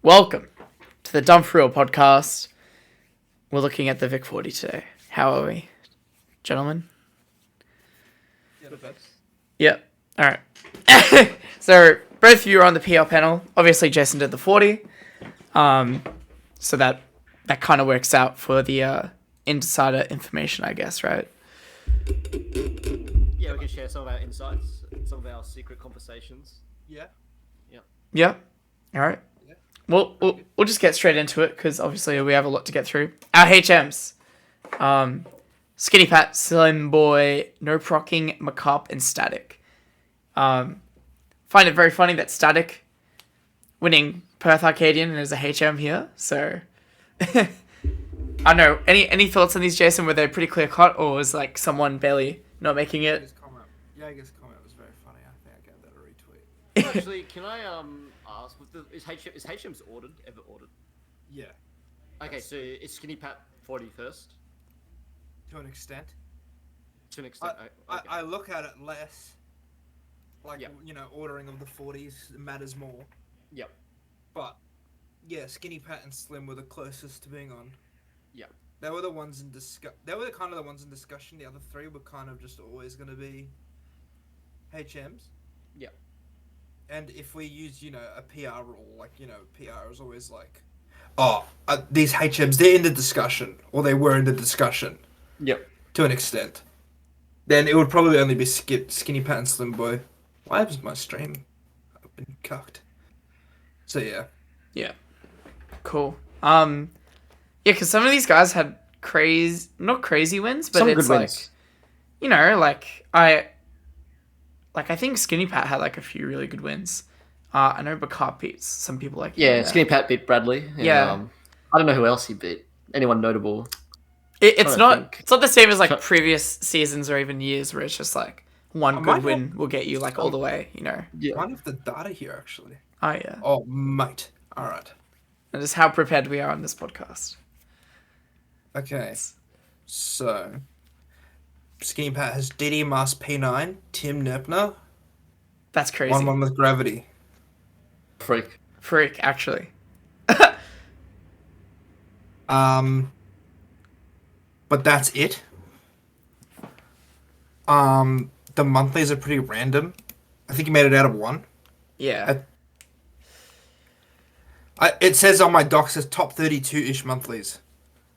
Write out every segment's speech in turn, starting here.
Welcome to the Dumb4Real podcast. We're looking at the Vic 40 today. How are we, gentlemen? Yeah. All right. So both of you are on the PR panel. Obviously, Jason did the 40. So that kind of works out for the insider information, I guess, right? Yeah, we can share some of our insights, some of our secret conversations. Yeah. Yeah. All right. Yeah. We'll just get straight into it because obviously we have a lot to get through. Our HMs. Skinny Pat, Slim Boy, No Procking, Macabre, and Static. Find it very funny that Static winning Perth Arcadian and there's a HM here. So I don't know. Any thoughts on these, Jason? Were they pretty clear cut, or was like someone barely not making it? Jager's comment was very funny. I think I gave that a retweet. Actually, can I ask, is HM's ever ordered? Yeah. Okay, so is Skinny Pat 40 first? To an extent. To an extent. I look at it less. Like, Yep. Ordering of the 40s matters more. Yep. But, yeah, Skinny Pat and Slim were the closest to being on. Yep. They were the ones in They were kind of the ones in discussion. The other three were kind of just always going to be HMs. Yep. And if we use, a PR rule, like, PR is always like, these HMs, they're in the discussion, or they were in the discussion. Yep. To an extent. Then it would probably only be Skinny Pat and Slim Boy. Why was my stream? I've been cucked. So, yeah. Yeah. Cool. Yeah, because some of these guys had not crazy wins, but Some it's good like, wins. I think Skinny Pat had like a few really good wins. I know Macabre beats some people like Yeah, him, Skinny Pat beat Bradley. And, Yeah. I don't know who else he beat. Anyone notable? It's trying to think. not the same as like previous seasons or even years where it's just like one might good have- win will get you like all the way, Yeah. I have the data here, actually. Oh yeah. Oh, mate. Alright. And just how prepared we are on this podcast. Okay. So, Skinny Pat has DD Mas P9, Tim Nepner, That's crazy. 1-1 with Gravity. Freak, actually. But that's it. The monthlies are pretty random. I think he made it out of one. Yeah. It says on my doc, says top 32-ish monthlies.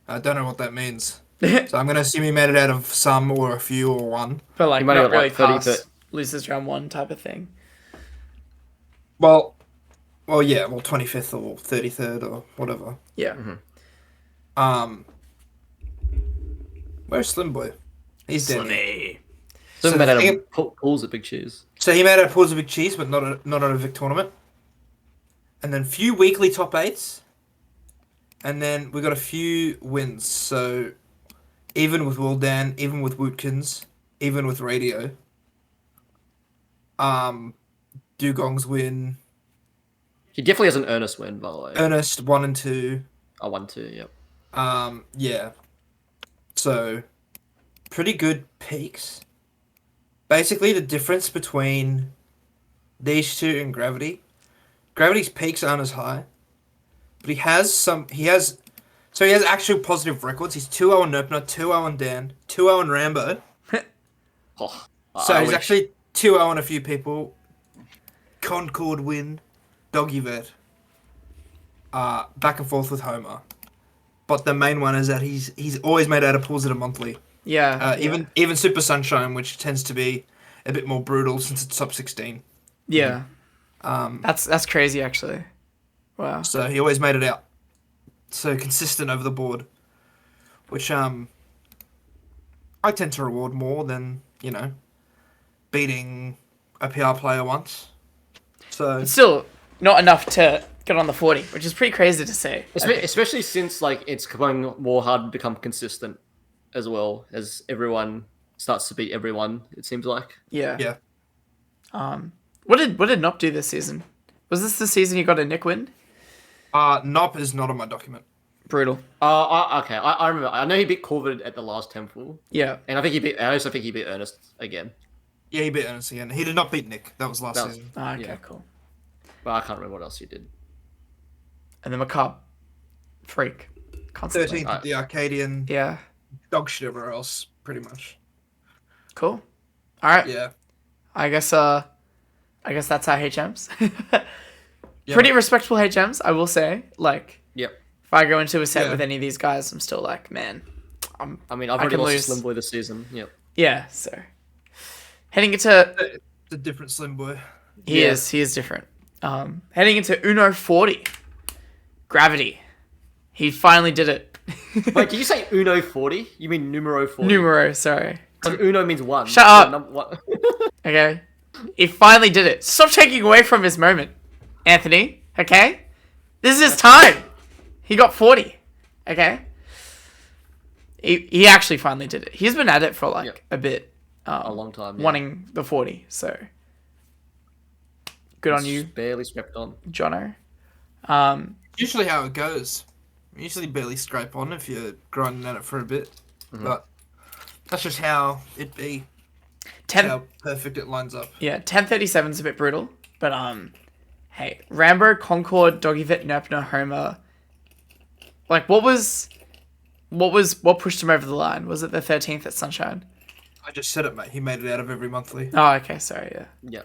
I don't know what that means. So I'm going to assume he made it out of some or a few or one. But like You might not have, really like, 30, pass loses round one type of thing. Well, yeah, 25th or 33rd or whatever. Yeah. Where's Slim Boy? He's dead. Slimmy. So So made the out thing- of pools of big cheese. So he made out of Pools of Big Cheese, but not at a Vic tournament. And then few weekly top 8s. And then we got a few wins. So even with Wildan, even with Wootkins, even with Radio. Dugong's win. He definitely has an earnest win, by the way. Ernest 1 and 2. I won too, yep. Yeah. So pretty good peaks. Basically, the difference between these two and Gravity's peaks aren't as high, but he has actual positive records. He's 2-0 on Nerpner, 2-0 on Dan, 2-0 on Rambo. Oh, So I he's wish. actually 2-0 on a few people. Concord win, Doggy Vet. Back and forth with Homer. But the main one is that he's always made out of pools at a monthly. Yeah. Even Super Sunshine, which tends to be a bit more brutal since it's top 16. Yeah. That's crazy actually. Wow. So he always made it out. So consistent over the board. Which I tend to reward more than, beating a PR player once. So It's still not enough to get on the 40, which is pretty crazy to say. Especially since like it's becoming more hard to become consistent as well as everyone starts to beat everyone, it seems like. Yeah. yeah. What did Nop do this season? Was this the season he got a Nick win? Nop is not on my document. Brutal. Okay, I remember. I know he beat Corvid at the last temple, Yeah. and I also think he beat Ernest again. Yeah, he beat Ernest again. He did not beat Nick. That was last That was- season. Okay, Yeah. cool. But I can't remember what else he did. And then Macabre, freak, constantly. 13th at the Arcadian. Yeah, Dog shit everywhere else, pretty much. cool. All right. Yeah. I guess that's our HMs. Pretty respectable HMs, I will say. Like, Yep. if I go into a set Yeah. with any of these guys, I'm still like, man, I've I already can lost lose. to Slim Boy this season. Yep. yeah. So heading into It's a different Slim Boy. he Yeah. is different. Heading into Uno 40, Gravity. He finally did it. Wait, did you say Uno 40? You mean numero 40? Numero, sorry. Because Uno means one. Shut So up. one. Okay. He finally did it. Stop taking away from his moment, Anthony. Okay? This is his time. He got 40. Okay? He actually finally did it. He's been at it for like Yep. a bit. A long time. Yeah. Wanting the 40. So, good on you, Barely scrapped on. Jono. Usually how it goes. You usually barely scrape on if you're grinding at it for a bit. But that's just how it be. 10, How perfect it lines up. yeah, 1037 is a bit brutal. But, hey, Rambo, Concord, Doggyvet, Nerpner, Homer. Like, what pushed him over the line? Was it the 13th at Sunshine? I just said it, mate. He made it out of every monthly. Oh, okay, sorry, yeah. Yeah.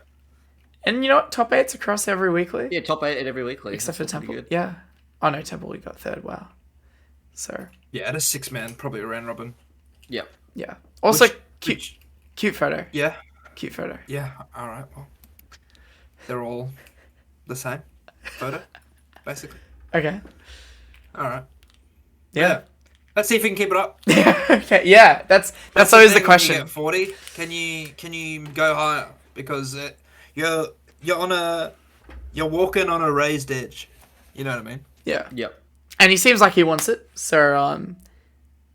And you know what? Top 8's across every weekly. Yeah, top 8 at every weekly. Except for That's pretty Temple. good. Yeah. Oh, no, Temple, we got third. Wow. So, Yeah, at a 6-man, probably a round robin. Yeah. yeah. Also, Which- cute photo. Yeah, Cute photo. yeah. All right. Well, they're all the same photo, basically. Okay. All right. Yeah. Let's see if we can keep it up. Okay, yeah. That's always the thing when question. You get 40. Can you go higher? Because you're walking on a raised edge. You know what I mean? Yeah. Yep. And he seems like he wants it. So,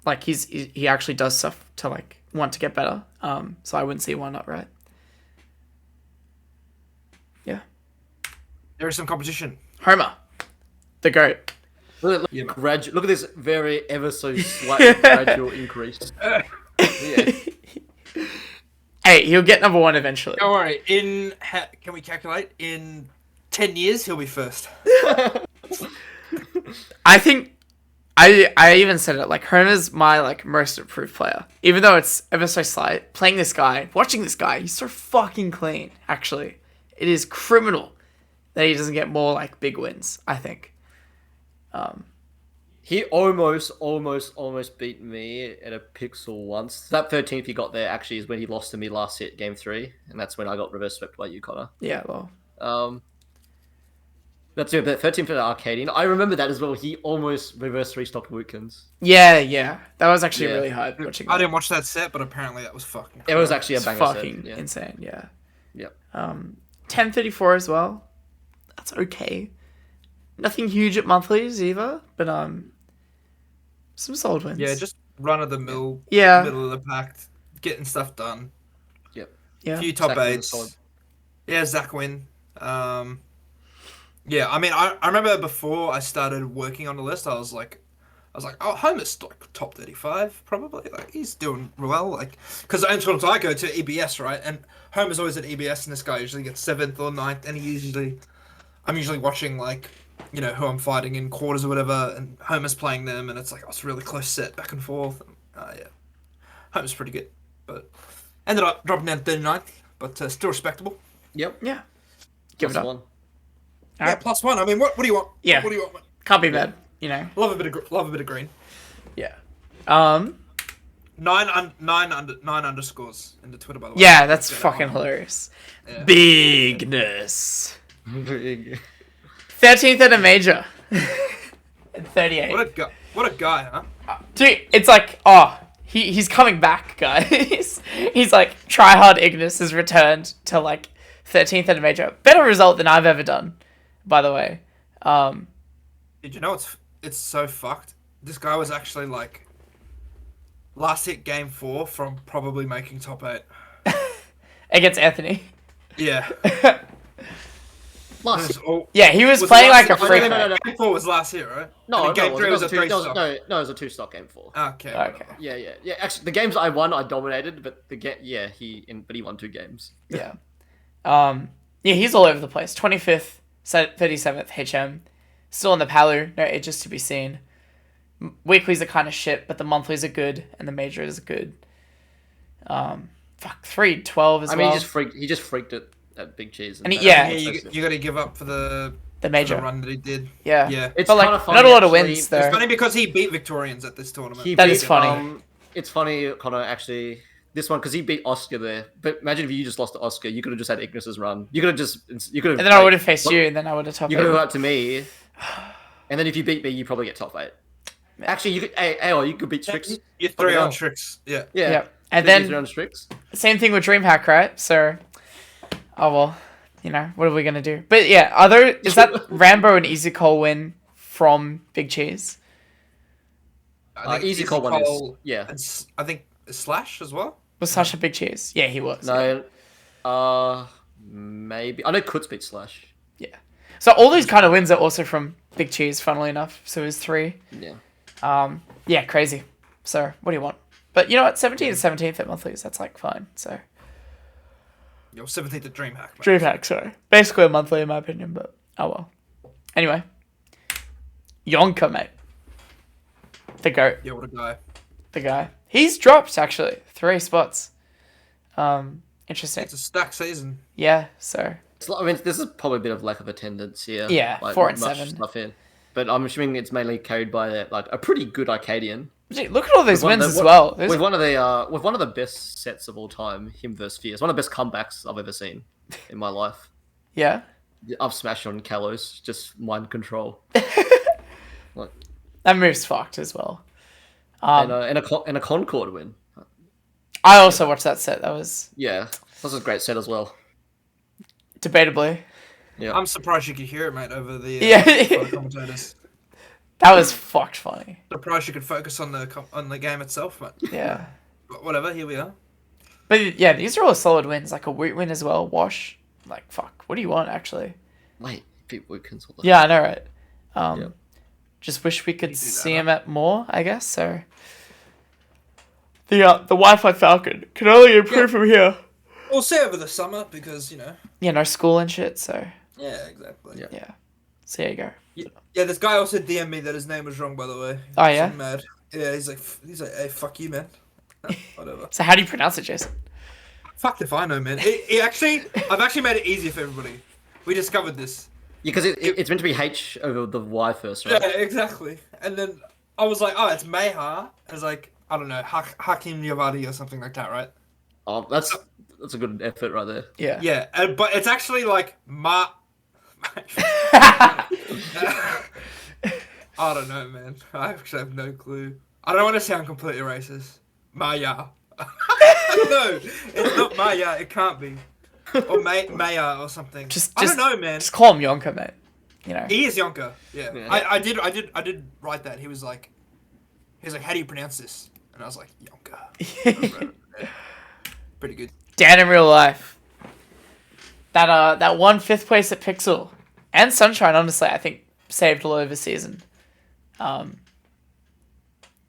like he actually does stuff to like want to get better. So I wouldn't see why not, right? Yeah. There is some competition. Homer, the GOAT. Look, Yeah, man. look at this very ever so slight gradual increase. Yeah. Hey, he'll get number 1 eventually. Don't worry. Can we calculate? In 10 years, he'll be first. I think I even said it, like, Homer's my like most improved player. Even though it's ever so slight, playing this guy, watching this guy, he's so fucking clean, actually. It is criminal that he doesn't get more like big wins, I think. He almost beat me at a pixel once. That 13th he got there actually is when he lost to me last hit, game 3, and that's when I got reverse swept by you, Connor. Yeah, well. That's it, but 13th at Arcadian. I remember that as well. He almost reverse restocked Wookins. Yeah. That was actually Yeah. really hard watching. I that. didn't watch that set, but apparently that was fucking. It was actually a It's banger fucking set. Yeah. insane, yeah. Yep. 1034 as well. That's okay. Nothing huge at monthlies either, but some solid wins. Yeah, just run of the mill. Yeah. Middle of the pack, getting stuff done. Yep. Yeah. Few top Zach Wynn was eights. solid. Yeah, Zach Wynn. Yeah, I mean, I remember before I started working on the list, I was like, oh, Homer's like top 35, probably. Like, he's doing well. Like, because the only times I go to EBS, right? And Homer's always at EBS, and this guy usually gets 7th or 9th, and I'm usually watching, like, you know, who I'm fighting in quarters or whatever, and Homer's playing them, and it's like, oh, it's a really close set, back and forth. Yeah. Homer's pretty good, but ended up dropping down 39th, but still respectable. Yep. Yeah. Give Plus it up. one. Yeah, +1. I mean, what do you want? Yeah. What do you want? Can't be bad, you know. Love a bit of green. Yeah. 9 underscores in the Twitter, by the way. Yeah, that's Get it fucking on. hilarious. Yeah. Bigness. 13th at a major. And 38. What a guy, huh? Dude, it's like, he's coming back, guys. He's like, tryhard Ignis has returned to like 13th at a major. Better result than I've ever done, by the way. Did you know it's so fucked? This guy was actually like last hit game 4 from probably making top 8. Against Anthony. Yeah. Last. Yeah, he was Was playing it like a last hit? freak. No. Game 4 was last hit, right? No, And then game 3 was a 3 no, stock. no, it was a 2-stock game 4. Okay. Okay. whatever. Yeah. Actually, the games I won, I dominated, but but he won 2 games. Yeah. Yeah, he's all over the place. 25th, 37th HM, Still in the Palu, no ages to be seen. Weeklies are kind of shit, but the monthlies are good, and the major is good. 312 as well. I mean, he just freaked it at Big Cheese. And You got to give up for the major run that he did. Yeah. It's but kind of funny. Not a lot of actually. wins though. It's funny because he beat Victorians at this tournament. That is funny. It's funny, Connor. Actually, this one because he beat Oscar there. But imagine if you just lost to Oscar, you could have just had Ignis's run. You could have. And then I would have faced you, and then I would have top 8. You could have got to me, and then if you beat me, you probably get top 8. Actually, you could. You could beat Strix. You're 3 on Strix. Yeah. And then 3 on Strix. Same thing with DreamHack, right? So, oh well, what are we gonna do? But yeah, is that Rambo an easy call win from Big Cheese? Easy call one is I think Slash as well. Was Slash a Big Cheese? Yeah, he was. No, maybe I know Kutz beat Slash. Yeah. So all these kind of wins are also from Big Cheese, funnily enough. So it was 3. Yeah. Yeah, crazy. So what do you want? But you know what? 17th and 17th at monthlies. That's like fine. So. You're 17th at DreamHack. Man. DreamHack, sorry. Basically a monthly in my opinion, but oh well. Anyway. Yonka, mate. The GOAT. Yeah, what a guy. The guy. He's dropped, actually. 3 spots. Interesting. It's a stacked season. Yeah, so. I mean, this is probably a bit of lack of attendance here. Yeah, 4 and 7. Stuff in. But I'm assuming it's mainly carried by a pretty good Arcadian. Gee, look at all these wins as well. With one of the best sets of all time, him versus Fierce. One of the best comebacks I've ever seen in my life. Yeah. I've smashed on Kalos, just mind control. That move's fucked as well. And a Concord win. I also watched that set. That was that was a great set as well. Debatably. Yeah, I'm surprised you could hear it, mate, over the commentators. That was fucked funny. Surprised you could focus on the game itself, but yeah. But whatever, here we are. But yeah, these are all solid wins. Like a Woot win as well. Wash. Like fuck. What do you want actually? Wait, beat Wookins. Yeah, I know, right? Just wish we could see him at more, I guess. So the Wi-Fi Falcon can only improve from here. We'll see over the summer because no school and shit. So yeah, exactly. Yeah. So there you go. Yeah, this guy also DM'd me that his name was wrong, by the way. Oh yeah. I'm mad. Yeah, he's like, hey, fuck you, man. Whatever. So how do you pronounce it, Jason? Fuck if I know, man. I've actually made it easier for everybody. We discovered this. Yeah, because it's meant to be H over the Y first, right? Yeah, exactly. And then I was like, oh, it's Mayha. I was like, I don't know, Hakim Yavadi or something like that, right? Oh, that's a good effort right there. Yeah. Yeah, but it's actually like I don't know, man. I actually have no clue. I don't want to sound completely racist. Maya. No, it's not Maya. It can't be. Or Maya or something. I don't know, man. Just call him Yonka, mate. He is Yonka. Yeah. I did write that. He was like, how do you pronounce this? And I was like, Yonka. Pretty good. Dan in real life. That won 5th place at Pixel and Sunshine. Honestly, I think saved a lot of the season. But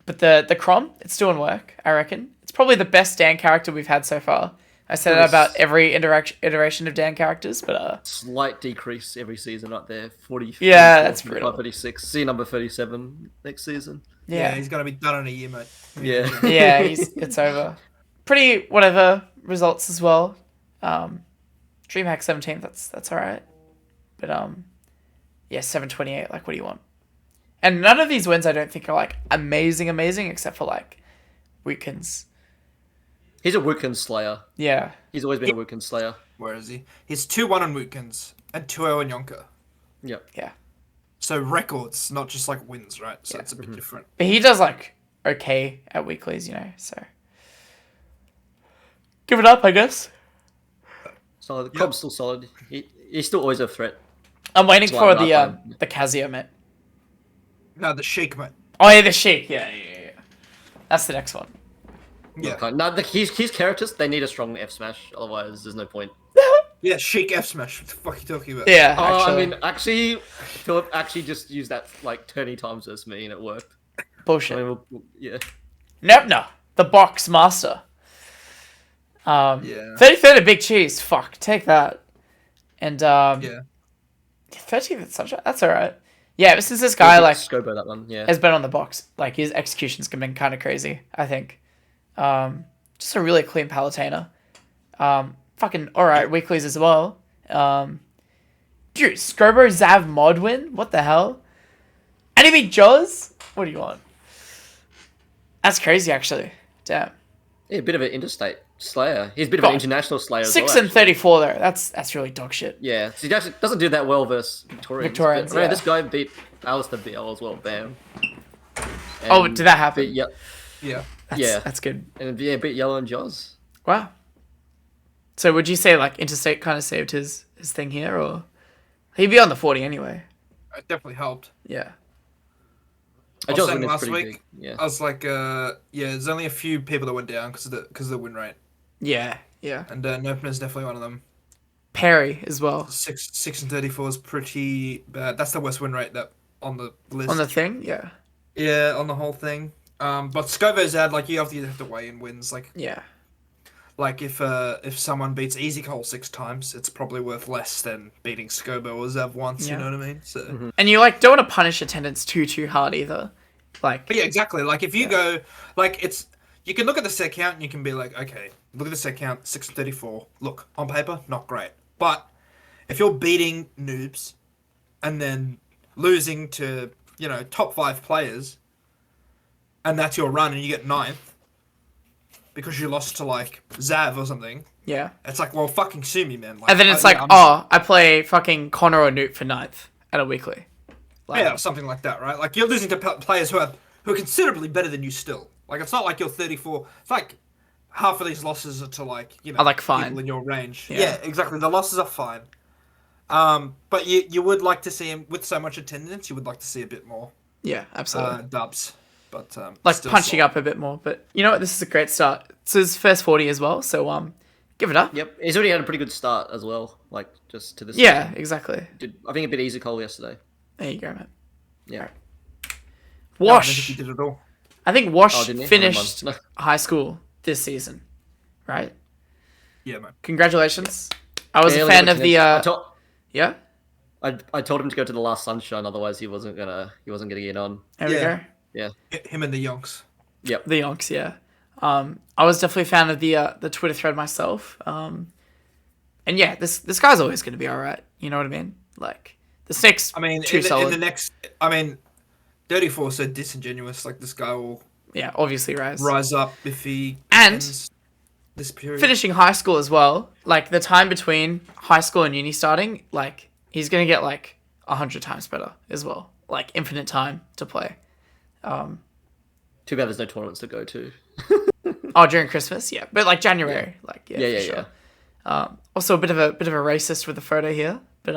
the Crom, it's doing work. I reckon it's probably the best Dan character we've had so far. I said that about every iteration of Dan characters, but slight decrease every season up there. 40. Yeah, that's brutal. 36. See number 37 next season. Yeah, he's gonna be done in a year, mate. Yeah. Yeah, it's over. Pretty whatever results as well. DreamHack 17th, that's all right. But 728. Like, what do you want? And none of these wins I don't think are like amazing, except for like Weekends. He's a Wookins slayer. Yeah. He's always been a Wookins slayer. Where is he? He's 2-1 on Wookins and 2-0 on Yonka. Yep. Yeah. So records, not just like wins, right? So it's a bit different. But he does like okay at weeklies, so give it up, I guess. Solid. The Cob's still solid. He's still always a threat. I'm waiting for the Casio, mate. No, the Sheik, mate. Oh yeah, the Sheik. Yeah. That's the next one. Yeah. Okay. No, his characters, they need a strong F smash, otherwise there's no point. Yeah, Sheik F smash. What the fuck are you talking about? Yeah. Actually, Philip actually just used that like 20 times as me and it worked. Bullshit. I mean, yeah. Nepna, the box master. 33rd at Big Cheese. Fuck, take that. And 13th at Sunshine. That's alright. Yeah, but since this guy like Scobo that one, yeah. has been on the box, like his execution's been kind of crazy. I think, just a really clean Palutena. Fucking alright weeklies as well. Dude, Scobo Zav mod win? What the hell? And he beat Jaws? What do you want? That's crazy, actually. Damn. Yeah, a bit of an interstate slayer. He's a bit of an international slayer as well. 6 and 34 though. That's really dog shit. Yeah, so he actually doesn't do that well versus Victorians. Victorians, but, yeah. This guy beat Alistair BL as well. Bam. Oh, did that happen? Beat Yeah. That's good. And yeah, beat Yellow and Jaws. Wow. So would you say like interstate kind of saved his thing here, or he'd be on the 40 anyway? It definitely helped. Yeah. I was Jaws saying win is last pretty week, big. Yeah. I was like, there's only a few people that went down because of the win rate, Yeah. and Nopener's definitely one of them. Perry as well. 6 and 34 is pretty bad. That's the worst win rate that on the list. On the thing, yeah. Yeah, on the whole thing. But Scobo's ad, like you have to weigh in wins. Yeah. Like if someone beats Easy Cole 6 times, it's probably worth less than beating Scobo or Zav once. Yeah. You know what I mean? So. And you like don't want to punish attendance too hard either. Like. But yeah, exactly. Like if you go, like you can look at the set count and you can be like, okay, look at the set count, 6 and 34. Look, on paper, not great. But if you're beating noobs and then losing to, top 5 players, and that's your run and you get 9th, because you lost to like Zav or something. Yeah. It's like, well, fucking sue me, man. Like, And then it's I play fucking Connor or Newt for 9th at a weekly. Like, yeah, something like that, right? Like you're losing to players who are considerably better than you still. Like it's not like you're 34. It's like half of these losses are to like are like fine. people in your range. Yeah. Yeah, exactly. The losses are fine. But you would like to see him with so much attendance. You would like to see a bit more Yeah, absolutely. dubs. But like still punching solid. up a bit more. But you know what? This is a great start. It's his first 40 as well. So give it up. Yep, he's already had a pretty good start as well. Like just to this. Yeah, exactly. I think a bit easy call yesterday. There you go, man. Yeah. No, I don't think Wash. he did it all. I think Wash Oh, didn't he? finished Never mind. high school this season, right? Yeah, man. Congratulations. I was Barely a fan got of the. attendance. Yeah. I told him to go to the last Sunshine, otherwise he wasn't gonna get in. There we Yeah. go. Yeah. Him and the Yonks. Yep. The Yonks, yeah. I was definitely a fan of the Twitter thread myself. And yeah, this guy's always going to be all right. You know what I mean? Like the Snakes. I mean, too in solid. the next, I mean, Dirty Four so disingenuous. Like this guy will Yeah, obviously rise up if he And ends this period. finishing high school as well. Like the time between high school and uni starting, like he's going to get like 100 times better as well. Like infinite time to play. Too bad there's no tournaments to go to. Oh, during Christmas, yeah, but like January, like yeah, Yeah, for sure. Also a bit of a racist with the photo here, but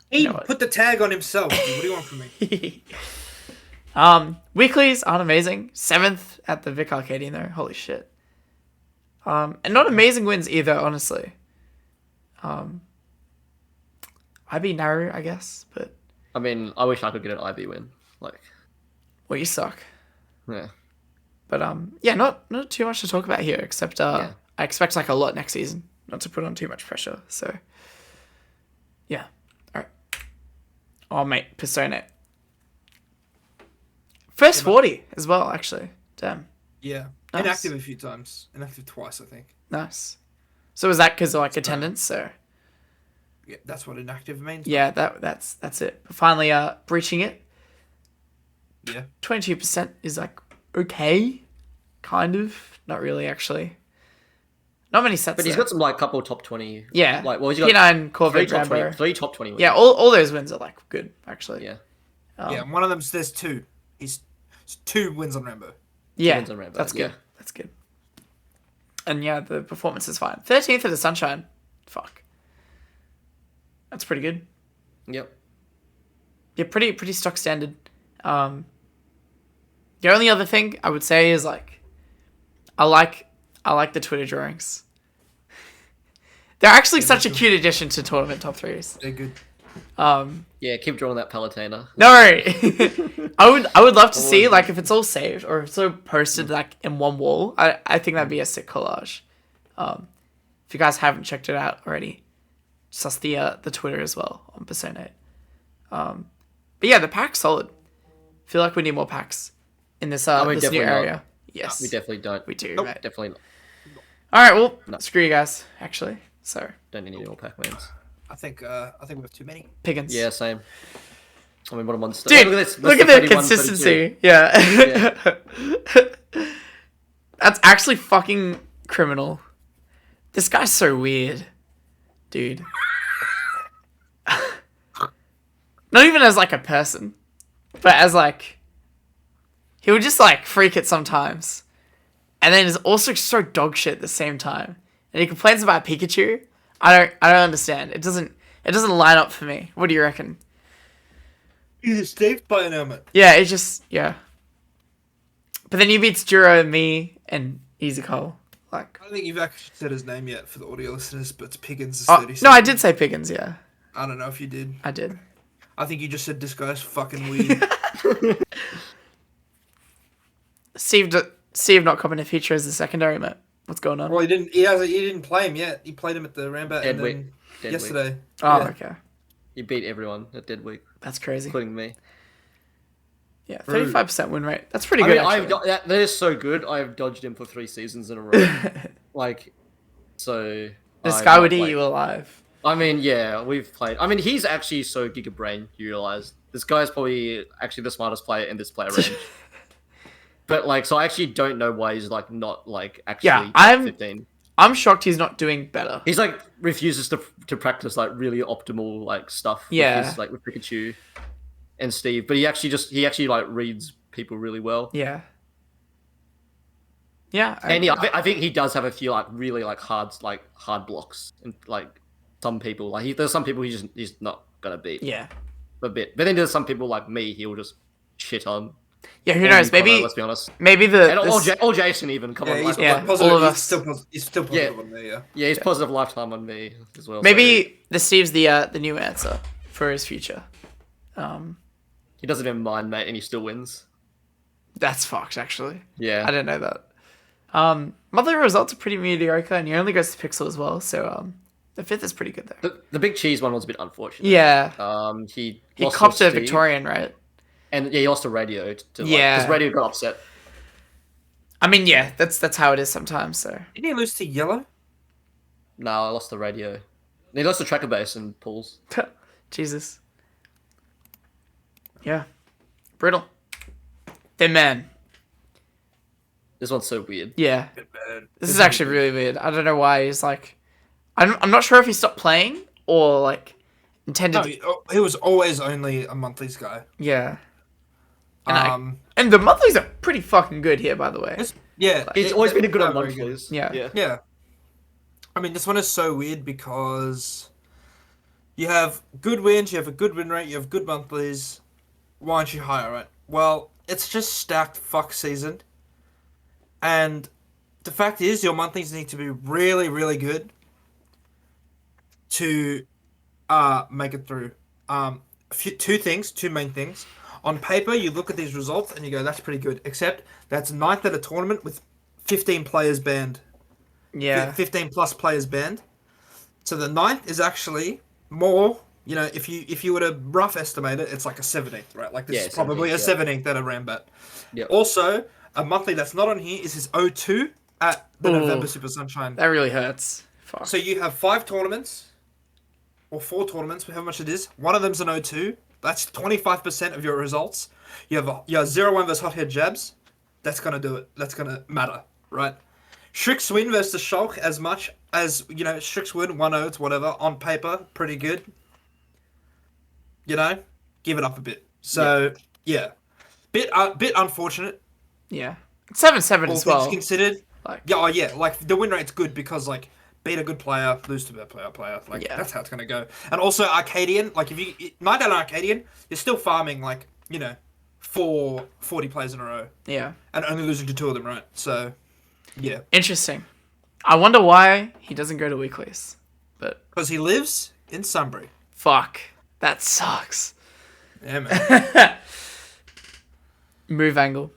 He know what? put the tag on himself. Dude. What do you want from me? Weeklies aren't amazing. 7th at the Vic Arcadian though. Holy shit. And not amazing wins either, honestly. IB narrow, I guess, but I mean, I wish I could get an IB win. Like, well, you suck. yeah. But yeah, not too much to talk about here, except Yeah. I expect like a lot next season. Not to put on too much pressure. So yeah. Alright. Oh mate, Persona. First 40 as well, actually. Damn. Yeah, Nice. inactive a few times. Inactive twice, I think. Nice. So was that because of like attendance? So Yeah, that's what inactive means. yeah, that's it. But finally breaching it. Yeah. 22% is like okay. Kind of. Not really actually. Not many sets. But he's though. got some like couple top 20. Yeah. Like, well, he's got P9, three Corvette, top 20, Rambo. three top 20 wins. Yeah, all those wins are like good actually. Yeah. Yeah, one of them's there's 2. He's 2 wins on Rambo. Yeah, wins on Rambo, that's good. yeah. That's good. And yeah, the performance is fine. 13th at the Sunshine. Fuck. That's pretty good. Yep. Yeah, pretty stock standard. The only other thing I would say is like, I like the Twitter drawings. They're actually such a cute addition to tournament top threes. They're good. Yeah, keep drawing that Palutena. No, I would love to see like if it's all saved or if it's all posted like in one wall. I think that'd be a sick collage. If you guys haven't checked it out already, just the Twitter as well on Persona. But yeah, the pack's solid. Feel like we need more packs in this this new definitely not. area. Yes, We definitely don't. we do. Nope. Mate. Definitely not. All right, well, No. screw you guys. Actually, so Don't need any more Pac-Mans. I think we have too many. Piggins. Yeah, same. I mean, what a monster. Dude, Oh, look at this. look at the consistency. Yeah. That's actually fucking criminal. This guy's so weird, dude. Not even as like a person, but as like he would just like freak it sometimes, and then is also so dog shit at the same time. And he complains about Pikachu. I don't understand. It doesn't line up for me. What do you reckon? He's escaped by an helmet. Yeah, it's just yeah. But then he beats Juro, me, and Easy Cole. Like, I don't think you've actually said his name yet for the audio listeners, but it's Piggins. oh, no, I did say Piggins. Yeah, I don't know if you did. I did. I think you just said this guy's fucking weird. Steve not coming to feature as the secondary, mate. What's going on? Well, he didn't play him yet. He played him at the Rambat Dead and week. then Dead yesterday. week. Oh, Yeah. okay. You beat everyone at Dead Week, That's crazy. including me. Yeah, 35% win rate. That's pretty I good, mean, actually. that is so good. I've dodged him for 3 seasons in a row. Like, so... This I'm guy not, would eat like- you alive. I mean, yeah, we've played... I mean, he's actually so giga brain, you realise. This guy's probably actually the smartest player in this player range. But, like, so I actually don't know why he's, like, not, like, actually Yeah, top 15. I'm shocked he's not doing better. He's, like, refuses to practice, like, really optimal, like, stuff. Yeah. With Pikachu and Steve. But he actually, like, reads people really well. Yeah. Yeah. And I think he does have a few like really like hard blocks and like some people like there's some people he's not gonna beat yeah. a bit, but then there's some people like me he'll just shit on. Yeah, who Or knows? you, Connor, Maybe let's be honest, maybe or Jason even. Come on, Yeah, he's like, Yeah, positive. all of He's us. still positive on me. Yeah. yeah, he's positive lifetime on me as well. maybe the Steve's the new answer for his future. so he doesn't even mind, mate, and he still wins. That's fucked, actually. Yeah, I didn't know that. Monthly results are pretty mediocre, and he only goes to Pixel as well, so the 5th is pretty good there. the big cheese one was a bit unfortunate. Yeah. He He lost copped to a Steve, Victorian, right? and yeah, he lost to Radio. Yeah. Because Radio got upset. I mean, yeah, that's how it is sometimes, so. Didn't he lose to Yellow? No, I lost the Radio. He lost the tracker base and pulls. Jesus. Yeah. Brutal. Thin man. This one's so weird. Yeah. This is actually really weird. I don't know why he's like... I'm not sure if he stopped playing or like intended... No, he was always only a monthlies guy. Yeah. Um, And the monthlies are pretty fucking good here, by the way. yeah, He's always been a good on very monthlies. Yeah. Yeah. Yeah. I mean, this one is so weird because you have good wins, you have a good win rate, you have good monthlies. Why aren't you higher, right? Well, it's just stacked fuck season. And the fact is, your monthlies need to be really, really good to make it through. Two main things. On paper, you look at these results and you go, that's pretty good. Except that's 9th at a tournament with 15 players banned. Yeah. 15 plus players banned. So the 9th is actually more, you know, if you were to rough estimate it, it's like a 17th, right? Like this Yeah, is probably a 17th, 17th at a Rambat. Yep. Also, a monthly that's not on here is his O2 at the Ooh. November Super Sunshine. That really hurts. Fuck. So you have 5 tournaments, or 4 tournaments, however much it is. One of them's an O2. That's 25% of your results. You have 0-1 versus Hot Head Jabs. That's going to do it. That's going to matter, right? Strix win versus Shulk as much as, you know, Strix win, 1-0, whatever. On paper, pretty good. You know? Give it up a bit. So, yeah. Bit unfortunate. Yeah. 7-7 All as things well. considered. Like, Yeah, like, the win rate's good because, like, beat a good player, lose to a bad player. Like, Yeah. that's how it's going to go. And also, Arcadian, like, if you... Night out Arcadian, you're still farming, like, you know, 40 players in a row. yeah. And only losing to 2 of them, right? So, yeah. Interesting. I wonder why he doesn't go to weeklies. But, Because he lives in Sunbury. fuck. That sucks. Yeah, man. Move angle.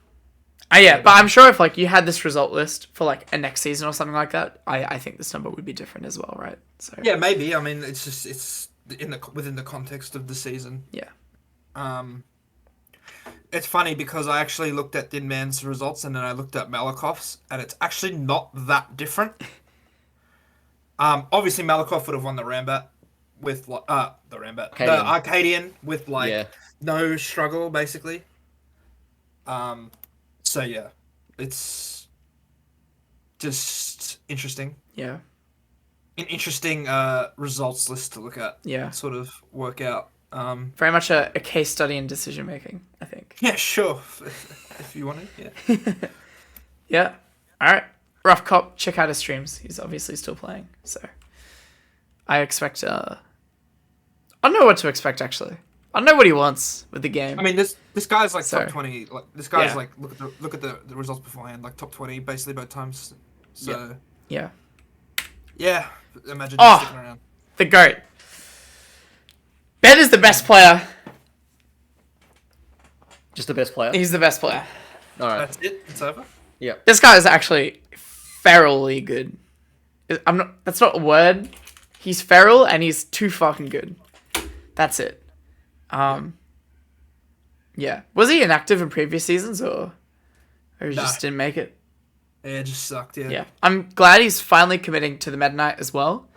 Yeah, but I'm sure if like you had this result list for like a next season or something like that, I think this number would be different as well, right? So Yeah, maybe. I mean, it's just... It's within the context of the season. yeah. It's funny because I actually looked at Din Man's results and then I looked at Malakoff's, and it's actually not that different. Obviously Malakoff would have won the Rambat with the Arcadian with like Yeah. no struggle basically. So yeah, it's just interesting. Yeah. An interesting results list to look at. Yeah. Sort of work out. Very much a case study in decision making, I think. Yeah, sure. If you want to, yeah. Yeah. All right. Rough Cop, check out his streams. He's obviously still playing, so I expect. I don't know what to expect actually. I don't know what he wants with the game. I mean, this guy's like So, top 20. Like this guy's yeah. like look at the results beforehand, like top 20 basically both times. So Yeah. yeah, imagine Oh. sticking around. The GOAT. Ben is the best player. Just the best player. He's the best player. All right. That's it. It's over. Yeah. This guy is actually ferally good. I'm not. That's not a word. He's feral and he's too fucking good. That's it. Yeah. Was he inactive in previous seasons or he just didn't make it? Yeah, it just sucked. Yeah. Yeah. I'm glad he's finally committing to the Meta Knight as well.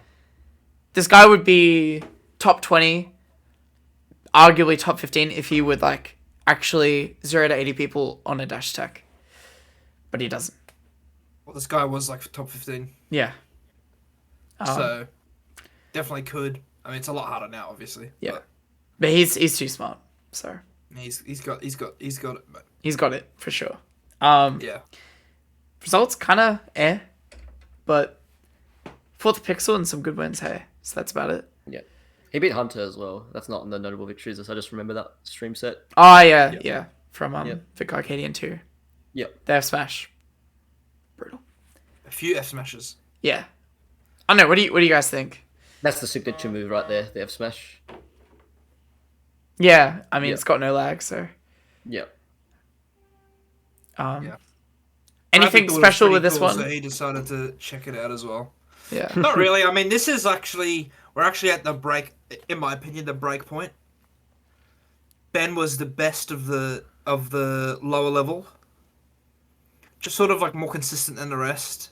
This guy would be top 20, arguably top 15 if he would like actually 0 to 80 people on a dash attack. But he doesn't. Well, this guy was like top 15, Yeah. so definitely could. I mean, it's a lot harder now, obviously. Yeah. But he's too smart. So But he's got it. But he's got it for sure. yeah. Results kind of but fourth pixel and some good wins. Hey, so that's about it. Yeah. He beat Hunter as well. That's not in the notable victories. I just remember that stream set. Oh yeah. From Yep. Vic Arcadian 2. Yep. They have Smash. Brutal. A few F smashes. Yeah. I don't know. What do you guys think? That's the signature move right there. The F smash. Yeah, I mean Yep. it's got no lag, so Yep. Yeah. I anything think it was special pretty with this cool, one? So he decided to check it out as well. Yeah. Not really. I mean, this is actually we're actually at the break. In my opinion, the break point. Ben was the best of the lower level. Just sort of like more consistent than the rest.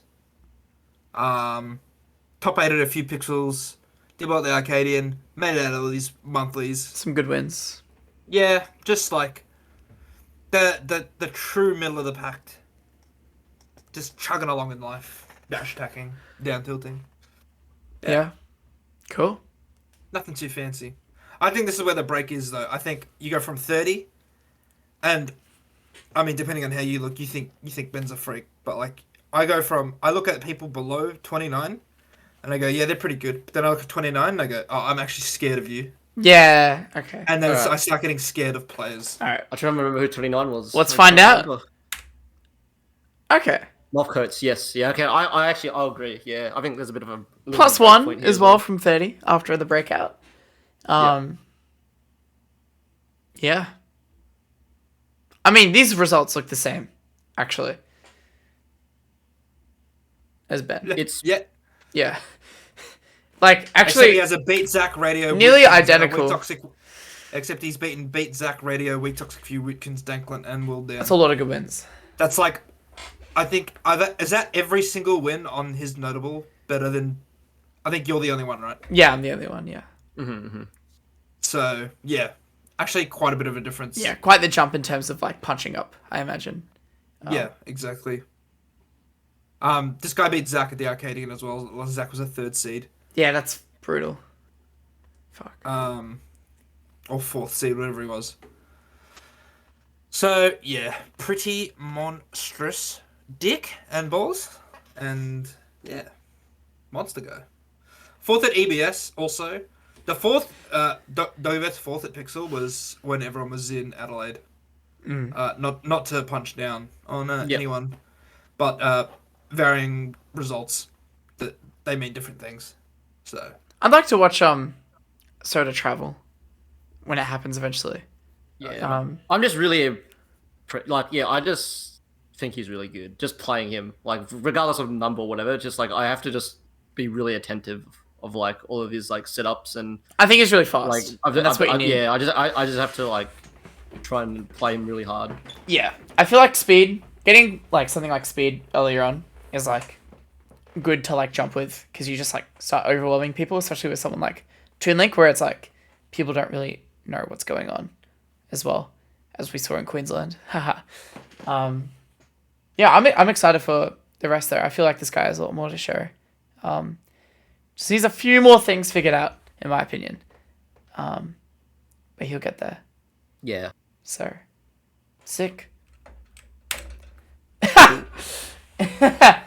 Top 8 at a few pixels. Did well at the Arcadian. Made it out of these monthlies. Some good wins. Yeah, just like the true middle of the pack. Just chugging along in life. Dash attacking. Down tilting. Yeah. Cool. Nothing too fancy. I think this is where the break is, though. I think you go from 30, and I mean, depending on how you look, you think Ben's a freak, but like I look at people below 29, and I go, yeah, they're pretty good. But then I look at 29, and I go, oh, I'm actually scared of you. Yeah. Okay. And then Alright. I start getting scared of players. All right. I try to remember who 29 was. Let's find out. Oh, Okay. Mothcoats, yes. Yeah, okay. I'll agree. Yeah, I think there's a bit of a... Plus one as well from 30 after the breakout. Yeah. I mean, these results look the same, actually. As Ben. It's... Yeah. Yeah. Like, Except actually, he has a beat Zach radio. nearly Witkins, identical. Weak Toxic, except he's beat Zach radio, weak toxic few Witkins, Danklin, and Will down. that's a lot of good wins. That's like, I think is that every single win on his notable better than? I think you're the only one, right? Yeah, I'm the only one, yeah. So yeah, actually quite a bit of a difference. Yeah, quite the jump in terms of, like, punching up, I imagine. Yeah, exactly. This guy beat Zach at the Arcadian as well. Zach was a 3rd seed. Yeah, that's brutal. Fuck. Or 4th seed, whatever he was. So yeah, pretty monstrous dick and balls, and yeah, monster go. 4th at EBS also. The 4th, Dovet's 4th at Pixel was when everyone was in Adelaide. Not to punch down on anyone, but varying results that they mean different things. So I'd like to watch Soda Travel when it happens eventually. Yeah. I'm just really... I just think he's really good. Just playing him. Like, regardless of number or whatever, just like, I have to just be really attentive of like all of his like setups and I think he's really like fast. And that's what you need. yeah. I just have to like try and play him really hard. Yeah, I feel like speed, getting like something like speed earlier on is like good to like jump with because you just like start overwhelming people, especially with someone like Toon Link, where it's like people don't really know what's going on, as well as we saw in Queensland. Haha. Yeah, I'm excited for the rest there. I feel like this guy has a lot more to show. Just needs a few more things figured out, in my opinion. But he'll get there. Yeah. So, sick. Look at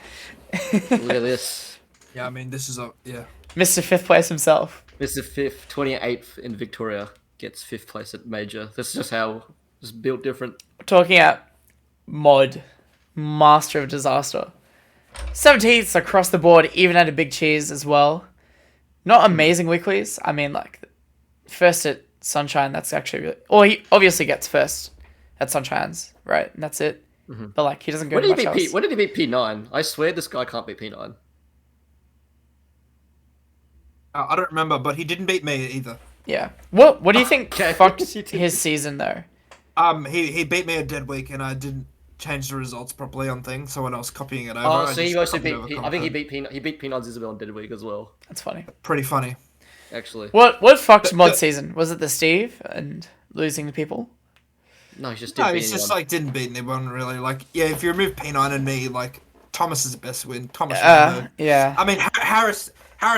this. Yeah, I mean, this is yeah. Mr. Fifth Place himself. Mr. 28th in Victoria gets 5th place at Major. That's just how it's built different. Talking about mod, master of disaster. 17th across the board, even at a big cheese as well. Not amazing weeklies. I mean, like, first at Sunshine, that's actually really... Or he obviously gets first at Sunshine's, right? And that's it. Mm-hmm. But, like, he doesn't go When to did, much else. when did he beat P9? I swear this guy can't beat P9. I don't remember, but he didn't beat me either. Yeah. What do you think Okay. fucked his season, though? He beat me a dead week, and I didn't change the results properly on things. So when I was copying it over, Oh, I so he just also copied beat... over I think he content. beat P9's Isabel on Dead Week as well, That's funny. Pretty funny. actually. What fucked mod season? Was it the Steve and losing to people? No, he just No, didn't beat he's just anyone. like didn't beat anyone really. Like, yeah, if you remove P9 and me, like Thomas is the best win. Thomas. Yeah. I mean, Harris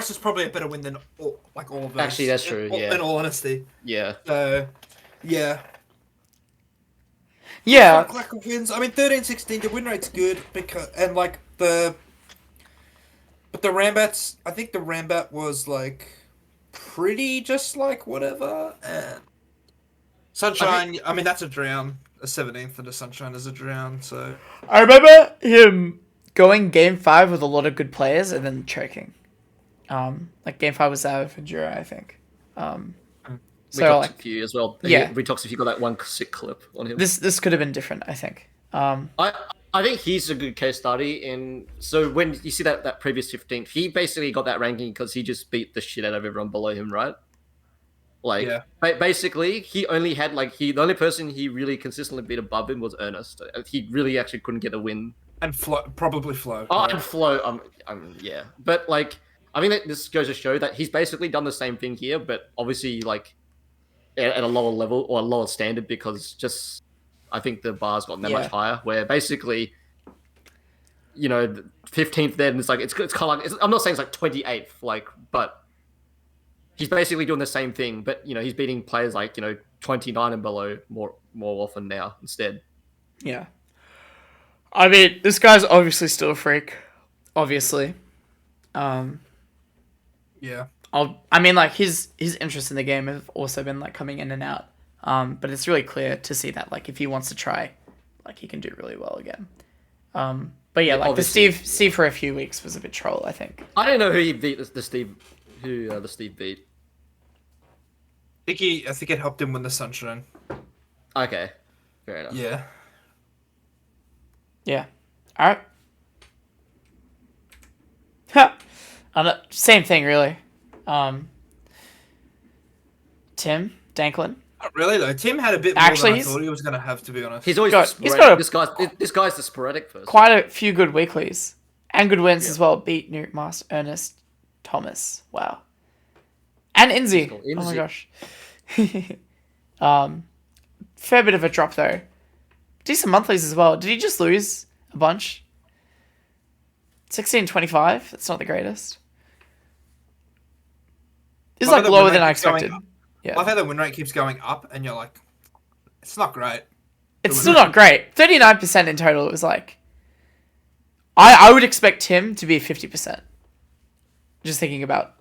is probably a better win than all of us. Actually, that's true, yeah. In all honesty. Yeah. So, yeah. Yeah. Lack of wins. I mean, 13-16, the win rate's good because but the Rambats. I think the Rambat was like pretty just like whatever. And Sunshine. I mean, that's a drown. A 17th and a Sunshine is a drown. So I remember him going game 5 with a lot of good players and then choking. Like game 5 was out of Endura, I think. So like Retoxic you as well. Yeah. Retoxic you got that one sick clip on him. this could have been different, I think. I think he's a good case study in. So when you see that previous 15th, he basically got that ranking because he just beat the shit out of everyone below him, right? Like, Yeah. basically, he only had the only person he really consistently beat above him was Ernest. He really actually couldn't get a win. and probably Flo. Oh, and Flo, yeah, but like, I think that this goes to show that he's basically done the same thing here, but obviously like at a lower level or a lower standard because just I think the bar's gotten that much higher. Where basically, you know, 15th then it's like it's kind of like I'm not saying it's like 28th, like, but he's basically doing the same thing, but you know he's beating players like 29 and below more often now instead. Yeah. I mean, this guy's obviously still a freak. Obviously. Yeah. I mean, like his interest in the game have also been like coming in and out. But it's really clear to see that like if he wants to try, like he can do really well again. But yeah, like obviously. the Steve for a few weeks was a bit troll, I think. I don't know who he beat. The Steve beat. I think it helped him win the Sunshine. Okay, fair enough. Yeah. Yeah. All right. Ha. Same thing, really. Tim Danklin. Not really though. Tim had a bit more Actually, than I thought he was gonna have, to be honest. He's always He's got this guy's the sporadic person. Quite a few good weeklies and good wins as well. Beat Newt Master, Ernest, Thomas. Wow. And Inzi. Oh my gosh. Fair bit of a drop though. Decent monthlies as well. Did he just lose a bunch? 16-25. That's not the greatest. It's like lower than I expected. Yeah. I've had the win rate keeps going up, and you're like, it's not great. It's still not great. 39% in total. It was like, I would expect him to be 50%. Just thinking about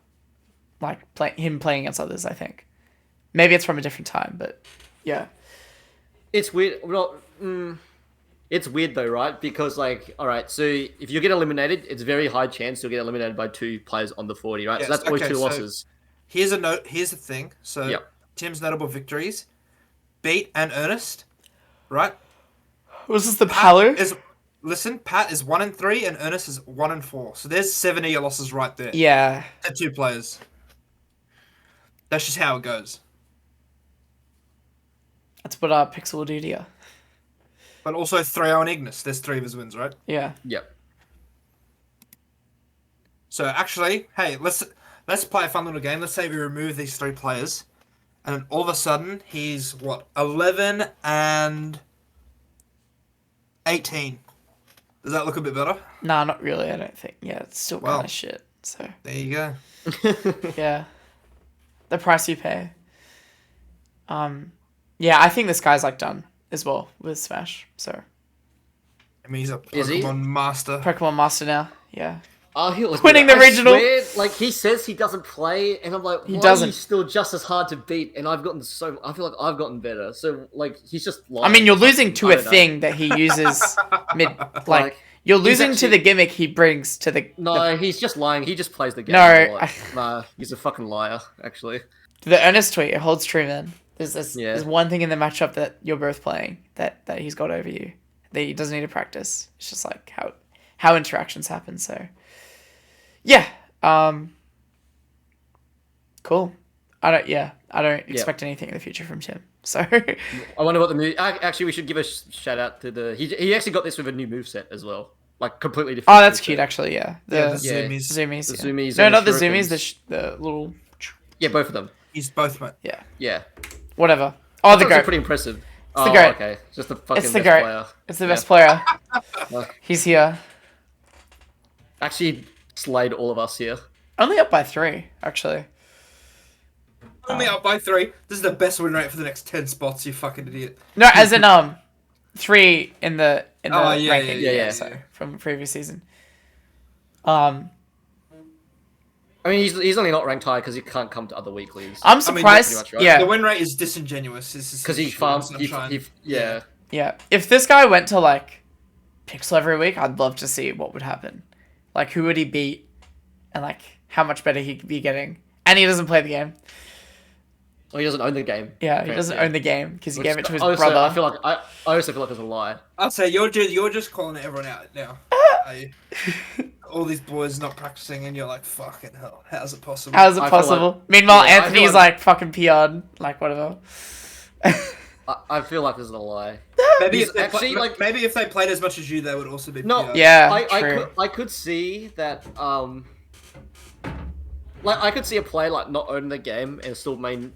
like him playing against others. I think maybe it's from a different time, but yeah. It's weird. Well, it's weird though, right? Because like, all right, so if you get eliminated, it's very high chance you'll get eliminated by 2 players on the 40, right? Yes, So that's always 2 losses. Here's a note. Here's the thing. So Yep. Tim's notable victories: Beat and Ernest, right? Was this the Palu? listen, Pat is 1-3 and Ernest is 1-4. So there's 7 of your losses right there. Yeah. To 2 players. That's just how it goes. That's what our Pixel will do to you. But also 3-0 and Ignis. There's 3 of his wins, right? Yeah. Yep. So actually, hey, let's play a fun little game. Let's say we remove these 3 players, and then all of a sudden he's what 11 and 18. Does that look a bit better? Nah, not really. I don't think. Yeah, it's still Well. kind of shit. So There you go. yeah, the price you pay. Yeah, I think this guy's like done as well with Smash. So I mean, he's a Is he? Pokemon master. Pokemon Master now. Yeah. Oh, he was Winning the regional. Swear, like he says he doesn't play, and I'm like, why doesn't. Are you still just as hard to beat? And I've gotten so. I feel like I've gotten better. So like he's just. I Lying. mean, you're losing to I a don't know. thing that he uses mid. Like you're he's losing to actually- the gimmick he brings to the. No, he's just lying. He just plays the game. No, a lot. I- Nah, he's a fucking liar. Actually. The Ernest tweet, it holds true, man. There's Yeah. there's one thing in the matchup that you're both playing that he's got over you. That he doesn't need to practice. It's just like how interactions happen. So, yeah. Cool. I don't expect anything in the future from Tim. So I wonder what the move. Actually, we should give a shout out to the. He actually got this with a new moveset as well, like completely different. oh, that's moveset. cute actually. Yeah. The Yeah, the Yeah. Zoomies. zoomies. The yeah. zoomies. No, and not the shurikens. zoomies. The little. Yeah, both of them. He's both, mate. Yeah. Yeah. Whatever. Oh, the That's goat. pretty impressive. the Oh, goat. okay. Just the fucking It's the best goat. player. It's the Yeah. best player. Like, He's here. actually slayed all of us here. Only up by 3, actually. Only up by 3. This is the best win rate for the next 10 spots, you fucking idiot. No, as in 3 in the Oh, yeah, ranking. yeah. So, from the previous season. I mean, he's only not ranked high because he can't come to other weeklies. I'm I mean, surprised. pretty much, right? Yeah, The win rate is disingenuous. Because he farms. Yeah. yeah. If this guy went to like Pixel every week, I'd love to see what would happen. Like, who would he beat, and like how much better he could be getting. And he doesn't play the game. Well, he doesn't own the game. Yeah, he doesn't own the game because he Which gave it to his also, brother. I feel like I also feel like it's a lie. I'd say you're just calling everyone out now. Are you? All these boys not practicing, and you're like, fucking hell, how's it possible? How is it I feel possible? like- Meanwhile, yeah, I feel Anthony's like- like fucking PR'd, like whatever. I feel like this is a lie. maybe he's if they actually, like- maybe if they played as much as you, they would also be. No, PR. Yeah, I true. could see that. Like I could see a player like not owning the game and still beating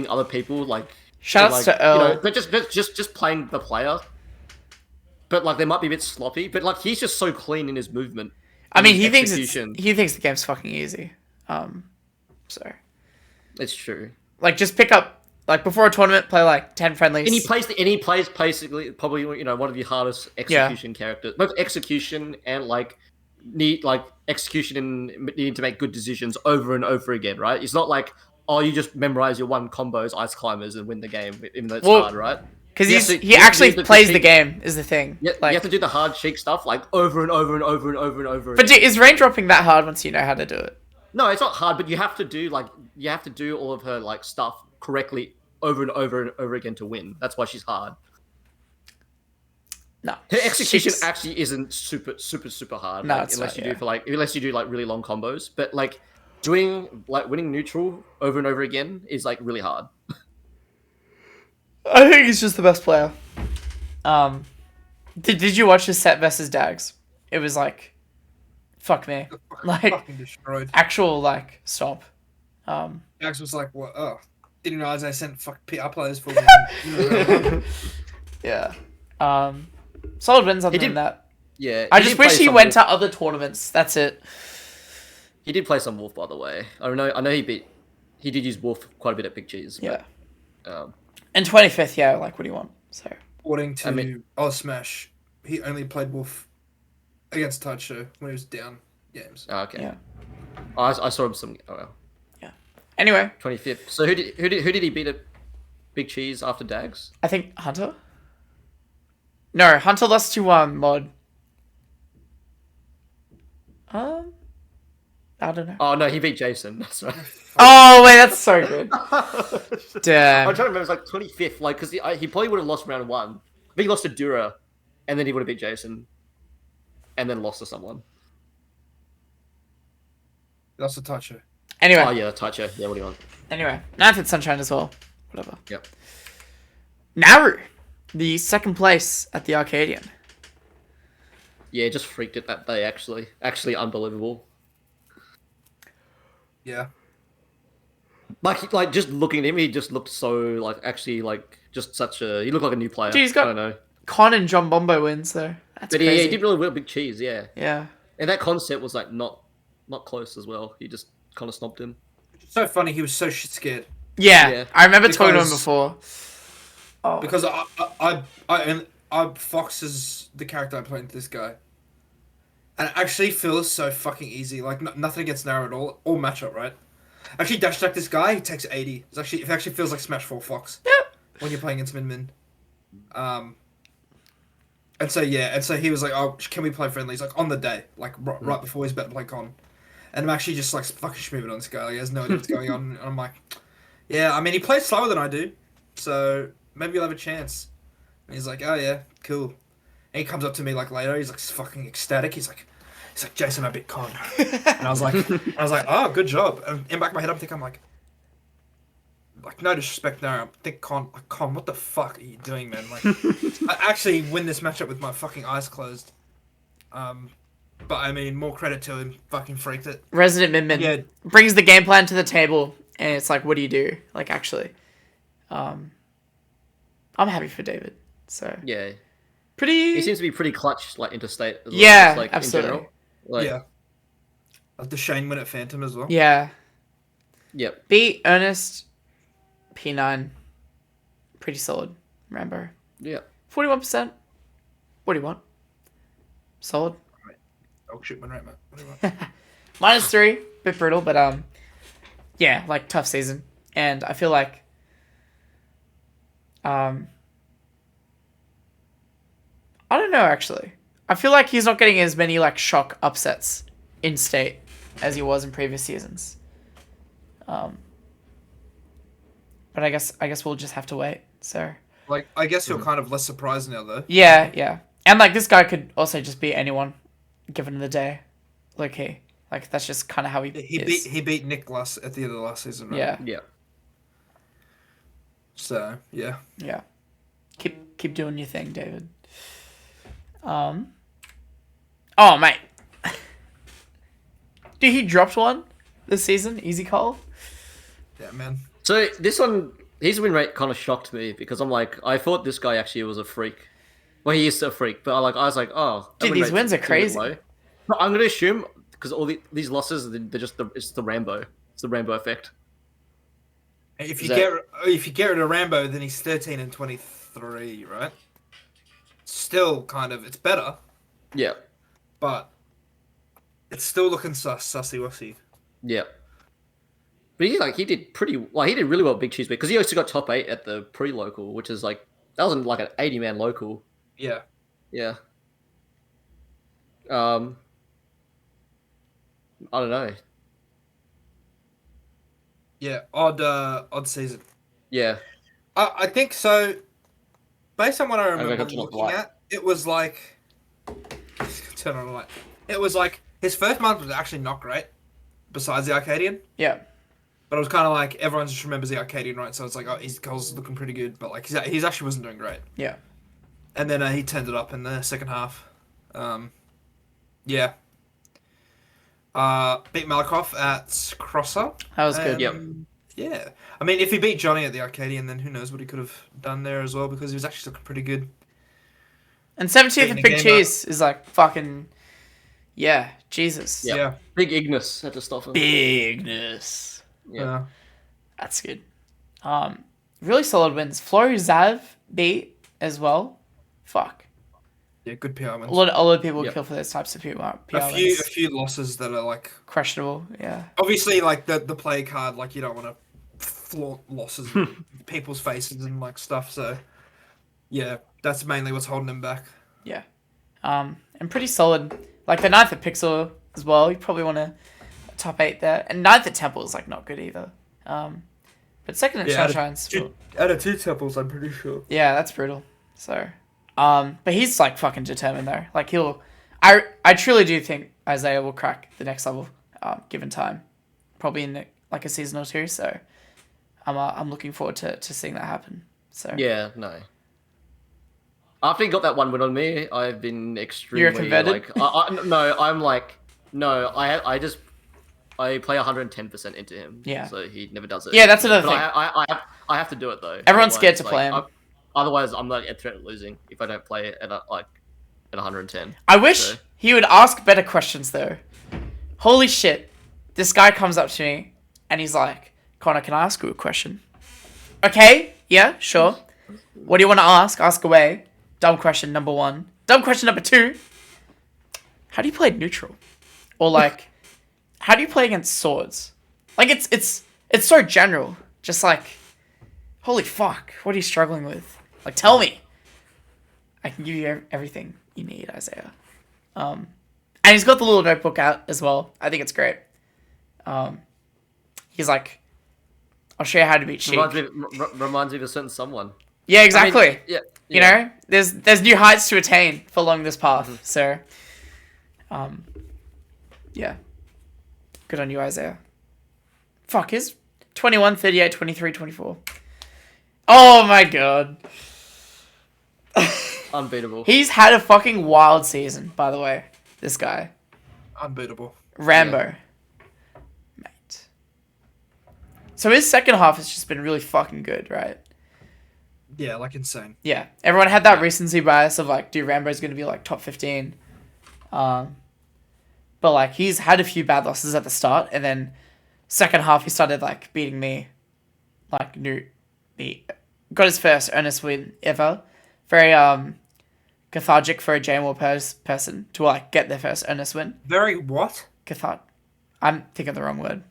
other people like. Shouts to Earl. but just playing the player. But like they might be a bit sloppy, but like he's just so clean in his movement. I mean, his he thinks execution. he thinks the game's fucking easy. So It's true. like just pick up like before a tournament, play like 10 friendlies. And he plays basically probably one of the hardest execution characters, both execution and execution and needing to make good decisions over and over again. Right? It's not like you just memorize your one combos, ice climbers, and win the game, even though it's hard, right? Because Yes, he actually the plays the cheek- game is the thing. Yeah, Like, you have to do the hard cheek stuff like over and over and over and over and over. but again. is rain dropping that hard once you know how to do it? No, it's not hard, but you have to do all of her like stuff correctly over and over and over again to win. That's why she's hard. No, Her execution she's- actually isn't super hard. No, like, it's unless not, you do unless you do like really long combos. But like winning neutral over and over again is like really hard. I think he's just the best player. Did you watch his set versus Dags? It was like, fuck me, like Fucking destroyed. actual like stop. Max was like, what? Oh, didn't realize I sent PR players for me. Yeah. Solid wins other He than did- that. Yeah. I just wish he went to other tournaments. That's it. He did play some Wolf, by the way. I know he did use Wolf quite a bit at Big Cheese. Yeah. But, And 25th, yeah, like, what do you want? So, According to I mean- Smash, he only played Wolf against Toucher when he was down games. okay. yeah. I saw him some. Oh well. Anyway, 25th. So who did he beat at Big Cheese after Dags? I think Hunter? No, Hunter lost to, Mod. I don't know. Oh no, he beat Jason. That's right. Oh, wait, that's so good. I'm Damn. trying to remember. It was like 25th, like because he probably would have lost round one. I think he lost to Dura. and then he would have beat Jason, and then lost to someone. That's a toucher. Anyway, Oh yeah, toucher. Yeah, what do you want? anyway, Ninth at Sunshine as well. Whatever. Yep. Naru, the second place at the Arcadian. Yeah, just freaked it that day. Actually, unbelievable. Yeah. Like just looking at him, he just looked so like actually like just such a. He looked like a new player. Dude, he's got- I don't know. Con and John Bombo wins though. That's But crazy. he did really well, big cheese. Yeah, Yeah. and that concept was like not close as well. He just kind of stomped him. So funny. He was so shit scared Yeah. Yeah. I remember talking to him Because- before. Oh. because Fox is the character I play into this guy, and it actually feels so fucking easy. Like nothing against Naru at all matchup, right? Actually, dash attack this guy. He takes 80. It actually feels like Smash 4 Fox when you're playing against Min. And so he was like, "Oh, can we play friendly?" He's like, on the day, like right before he's about to play con, and I'm actually just like fucking schmooving on this guy. Like, he has no idea what's going on. And I'm like, yeah, I mean, he plays slower than I do, so maybe you'll have a chance. And he's like, oh yeah, cool. And he comes up to me like later. He's like fucking ecstatic. He's like, Jason, I beat con. And I was like, oh, good job. And in the back of my head, I'm like, no disrespect, no. I think Con, what the fuck are you doing, man? Like, I actually win this matchup with my fucking eyes closed. But I mean, more credit to him. Fucking freaked it. Resident Min Yeah. brings the game plan to the table, and it's like, what do you do? Like, actually, I'm happy for David. So Yeah, pretty. he seems to be pretty clutch, like interstate. As well, Yeah, just, like, absolutely. In general. Like, Yeah. The Shane win at Phantom as well. Yeah. Yep. Beat Ernest, P9, pretty solid. Rambo, Yep. 41%. What do you want? Solid. Oh shit, win rate, mate. What do you want? -3, bit brutal, but yeah, like tough season, and I feel like I don't know actually. I feel like he's not getting as many like shock upsets in state as he was in previous seasons. But I guess we'll just have to wait. So Like, I guess you're kind of less surprised now, though. yeah, and like this guy could also just beat anyone, given the day, low key. Like that's just kind of how he is. He beat Nick at the end of the last season, right? Yeah. Yep. So yeah. Yeah. Keep doing your thing, David. Oh mate. Dude, he dropped one this season, easy call. Yeah, man. So this one, his win rate kind of shocked me because I'm like, I thought this guy actually was a freak. Well, he is a freak, but I was like, oh, that Dude, win these rate's wins are a bit crazy. low. But I'm gonna assume because all these losses, they're just it's the Rambo. It's the Rambo effect. If Is you that- get rid of Rambo, then he's 13 and 23, right? Still kind of, it's better, Yeah. but it's still looking sussy wussy. Yeah. But he did really well at Big Cheese because he also got top 8 at the pre-local, which is like that was like an 80-man local. Yeah. Yeah. I don't know. Yeah, odd season. Yeah. I think so. Based on what I remember got to look looking light. at, it was like turn on the light. It was like his first month was actually not great, besides the Arcadian. Yeah. But it was kind of like everyone just remembers the Arcadian, right? So it's like, oh, his goals looking pretty good, but like he's actually wasn't doing great. Yeah. And then he turned it up in the second half. Yeah. Beat Malakoff at Crosser. That was good. Yep. Yeah. I mean, if he beat Johnny at the Arcadian, then who knows what he could have done there as well, because he was actually looking pretty good. And 17th Beating of the Big game Cheese is like fucking yeah, Jesus. Yeah. Yeah. Big Ignis had to stop him. Bigness. Yeah. That's good. Really solid wins. Flo Zav beat as well. Fuck. Yeah, good PR wins. A lot of people Yep. kill for those types of PR A wins. few losses that are like Questionable, yeah. obviously like the play card, like you don't want to flaunt losses in people's faces and like stuff. So yeah, that's mainly what's holding him back. Yeah. And pretty solid. Like the 9th at Pixel as well. You probably want to top 8 there. And 9th at Temple is like not good either. But 2nd at Yeah, Sunshine's Out of 2 temples, I'm pretty sure. yeah, that's brutal. So But he's like fucking determined though. Like I truly do think Isaiah will crack the next level, given time, probably in like a season or two. So I'm looking forward to seeing that happen. So Yeah, no. After he got that one win on me, I've been extremely You're converted? like I play 110% into him. Yeah. So he never does it. Yeah, that's another But thing. I have to do it though. Everyone's scared Otherwise, to play him. Otherwise, I'm like at threat of losing if I don't play it at 110. I wish So. he would ask better questions though. Holy shit. This guy comes up to me and he's like, Connor, can I ask you a question? Okay, yeah, sure. What do you want to ask? Ask away. Dumb question number 1. Dumb question number 2. How do you play neutral? Or like, how do you play against swords? Like it's so general. Just like, holy fuck, what are you struggling with? Like, tell me. I can give you everything you need, Isaiah. And he's got the little notebook out as well. I think it's great. He's like, I'll show you how to beat Sheik. Reminds me of a certain someone. Yeah, exactly. I mean, yeah. You know, there's new heights to attain for along this path. Mm-hmm. So, yeah. Good on you, Isaiah. Fuck, his 21, 38, 23, 24. Oh my god. Unbeatable. He's had a fucking wild season, by the way. This guy. Unbeatable. Rambo. Yeah. Mate. So his second half has just been really fucking good, right? Yeah, like insane. Yeah. Everyone had that recency bias of like, dude, Rambo's going to be like top 15. But like, he's had a few bad losses at the start, and then second half he started like beating me. Like, got his first earnest win ever. Very cathartic for a JMO person to like get their first earnest win. Very what? I'm thinking the wrong word.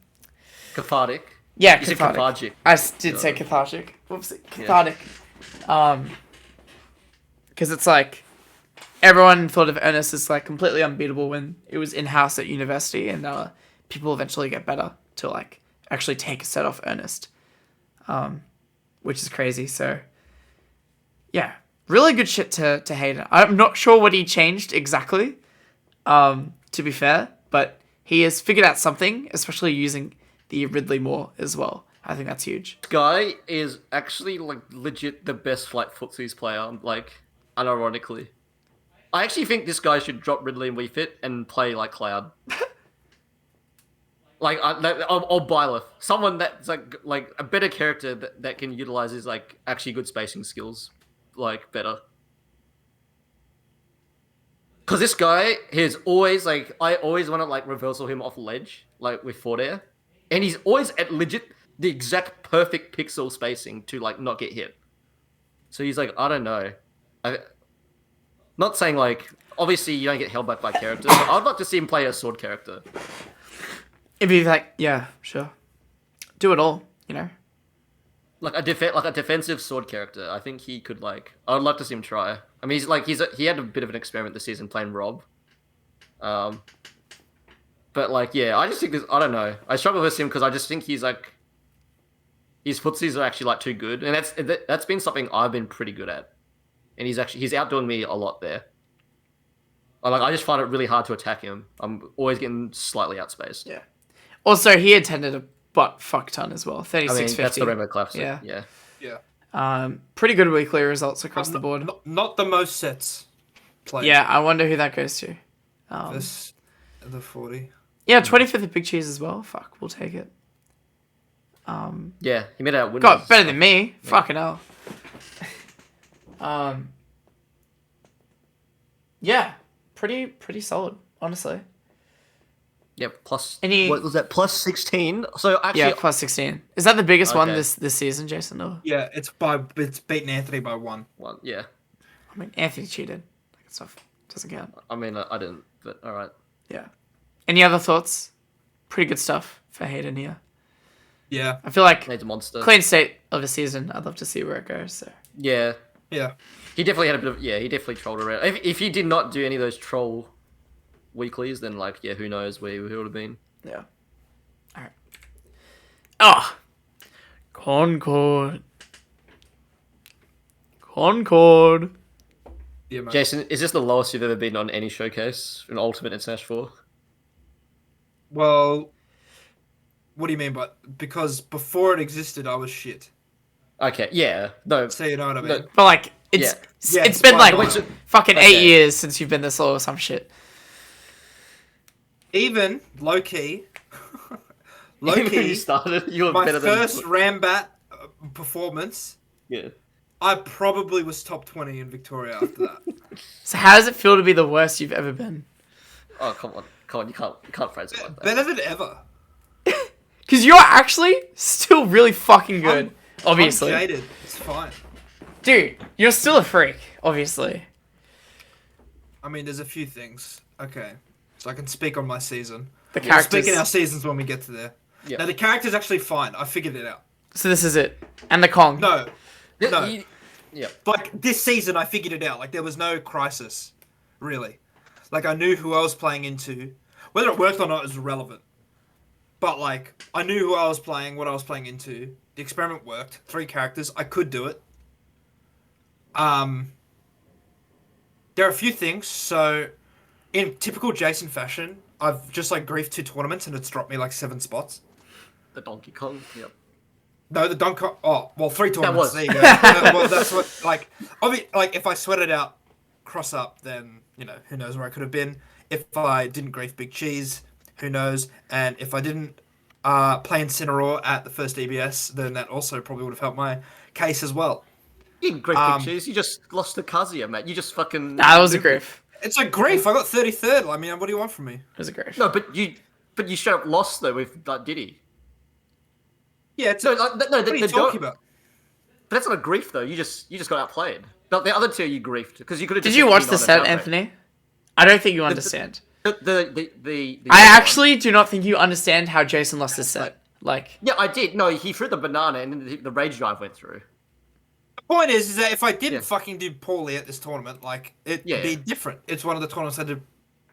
Cathartic. Yeah, You said cathartic. I did say cathartic. Whoops, cathartic. Because it's like everyone thought of Ernest as like completely unbeatable when it was in house at university, and people eventually get better to like actually take a set off Ernest, which is crazy. So yeah, really good shit to Hayden. I'm not sure what he changed exactly, to be fair, but he has figured out something, especially using the Ridley more as well. I think that's huge. This guy is actually like legit the best flight footsies player, like unironically. I actually think this guy should drop Ridley and Wii Fit and play like Cloud. Like or Byleth. Someone that's like a better character that can utilize his like actually good spacing skills like better. Cause this guy is always like I always want to like reversal him off ledge, like with forward air. And he's always at legit the exact perfect pixel spacing to like not get hit. So he's like, I don't know. Not saying like obviously you don't get held back by characters, but I'd like to see him play a sword character. It'd be like, yeah, sure. Do it all, you know? Like a defensive sword character. I think he could like I'd like to see him try. I mean he had a bit of an experiment this season playing Rob. But like yeah, I just think I don't know. I struggle with him because I just think he's like his footsies are actually like too good, and that's been something I've been pretty good at. And he's outdoing me a lot there. I just find it really hard to attack him. I'm always getting slightly outspaced. Yeah. Also, he attended a fuck ton as well. 36.50. I mean, that's the Rainbow Classic. Yeah. Yeah. Pretty good weekly results across the board. Not the most sets played. Yeah, I wonder who that goes to. The 40. Yeah, 25th of Big Cheese as well. Fuck, we'll take it. Yeah, he made out winners. Got better than me. Yeah. Fucking hell. Yeah, pretty solid, honestly. Yeah, plus. Any... What was that? Plus 16. So actually, yeah, plus 16. Is that the biggest one this season, Jason? Or? Yeah, it's beaten Anthony by one. Yeah. I mean, Anthony cheated. Like stuff doesn't count. I mean, I didn't, but all right. Yeah. Any other thoughts? Pretty good stuff for Hayden here. Yeah. I feel like Needs a monster. Clean state of a season. I'd love to see where it goes. So. Yeah. Yeah. He definitely had a bit of he definitely trolled around. If he did not do any of those troll weeklies, then like who knows where he would have been. Yeah. All right. Ah, Concord. Yeah, man. Jason, is this the lowest you've ever been on any showcase in Ultimate and Smash 4? Well, what do you mean by... Because before it existed, I was shit. Okay, yeah. No. So you know what I mean? No. But like, it's Yeah, it's been like fine. fucking Okay. 8 years since you've been this low or some shit. Even low-key... Even when you low-key, started, you were my better than... first Rambat performance, Yeah. I probably was top 20 in Victoria after that. So how does it feel to be the worst you've ever been? Oh, come on, you can't phrase it like that. Better than ever. Because you're actually still really fucking good, obviously. I'm jaded. It's fine. Dude, you're still a freak, obviously. I mean, there's a few things. Okay. So I can speak on my season. The We'll characters. speak in our seasons when we get to there. Yeah. Now, the character's actually fine. I figured it out. So this is it. And the Kong. No. Yeah, No. Yeah. Like, this season, I figured it out. Like, there was no crisis. Really. Like, I knew who I was playing into. Whether it worked or not is irrelevant. But, like, I knew who I was playing, what I was playing into. The experiment worked. 3 characters. I could do it. There are a few things. So, in typical Jason fashion, I've just, like, griefed 2 tournaments and it's dropped me, like, 7 spots. The Donkey Kong. Yep. No, the Donkey Kong... Oh, well, 3 tournaments. was. There you go. Well, that's what... Like, like, if I sweat it out, cross up, then, you know, who knows where I could have been. If I didn't grief Big Cheese, who knows? And if I didn't play Incineroar at the first EBS, then that also probably would have helped my case as well. You didn't grief Big Cheese. You just lost to Kazuya, mate. You just fucking... Nah, that was a grief. It's a grief. I got 33rd. I mean, what do you want from me? It was a grief. No, but you straight up lost, though, with like, Diddy. Yeah, it's... No, like, no, what are you talking about? But that's not a grief, though. You just got outplayed. The other 2 you griefed because you could have. Did you watch the set, Anthony? I don't think you understand. The I actually do not think you understand how Jason lost his set. Like, Yeah, I did. No, he threw the banana and then the rage drive went through. The point is that if I didn't Yeah. fucking do poorly at this tournament, like, it'd Yeah. be different. It's one of the tournaments I did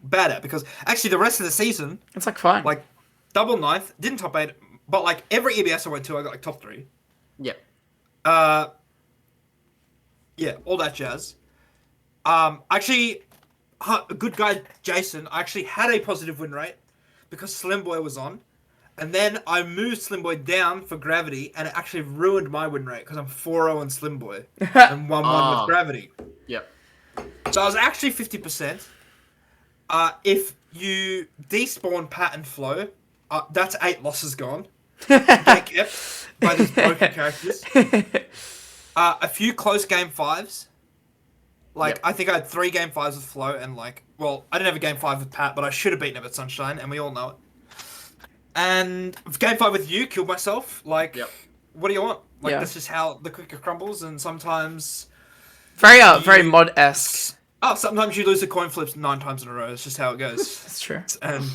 bad at because actually the rest of the season, it's like fine. like, double 9th, didn't top 8, but like every EBS I went to, I got like top 3. Yeah. Yeah, all that jazz. Actually, a good guy, Jason, I actually had a positive win rate because Slim Boy was on. And then I moved Slim Boy down for Gravity, and it actually ruined my win rate because I'm 4-0 on Slim Boy and 1-1 with Gravity. Yep. So I was actually 50%. If you despawn Pat and Flow, that's 8 losses gone. Get kept by these broken characters. A few close game 5s. Like, Yep. I think I had 3 game 5s with Flo, and like, well, I didn't have a game 5 with Pat, but I should have beaten him at Sunshine, and we all know it. And game 5 with you, killed myself. Like, Yep. what do you want? Like, Yeah. this is how the cookie crumbles, and sometimes... very mod-esque. Oh, sometimes you lose the coin flips 9 times in a row. It's just how it goes. That's true. And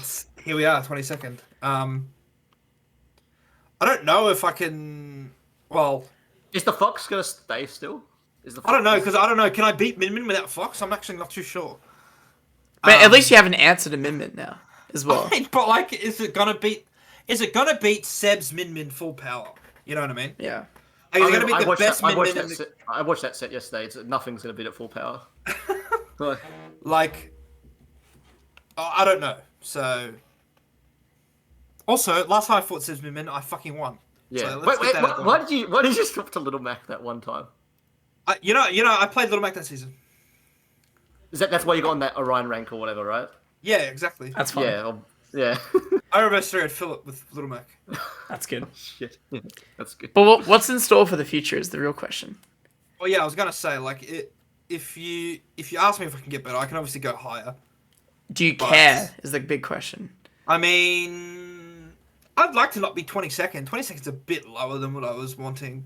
here we are, 22nd. I don't know if I can... Well... Is the Fox gonna stay still? I don't know, because I don't know. Can I beat Min Min without Fox? I'm actually not too sure. But at least you have an answer to Min Min now, as well. But like, is it gonna beat Seb's Min Min full power? You know what I mean? Yeah. Like, is it gonna beat the best Min Min? I watched that set yesterday. Nothing's gonna beat it full power. Like, I don't know. So, also, last time I fought Seb's Min Min, I fucking won. Yeah. So let's get that out the why way. did you swap to Little Mac that one time? You know, I played Little Mac that season. That's why you got on that Orion rank or whatever, right? Yeah, exactly. That's fine. Yeah. Yeah. I reverse thread Philip with Little Mac. That's good. Shit. Yeah, that's good. But what's in store for the future is the real question. Well, yeah, I was gonna say, like, if you ask me if I can get better, I can obviously go higher. Do you care is the big question. I mean, I'd like to not be 22nd. 22nd's a bit lower than what I was wanting.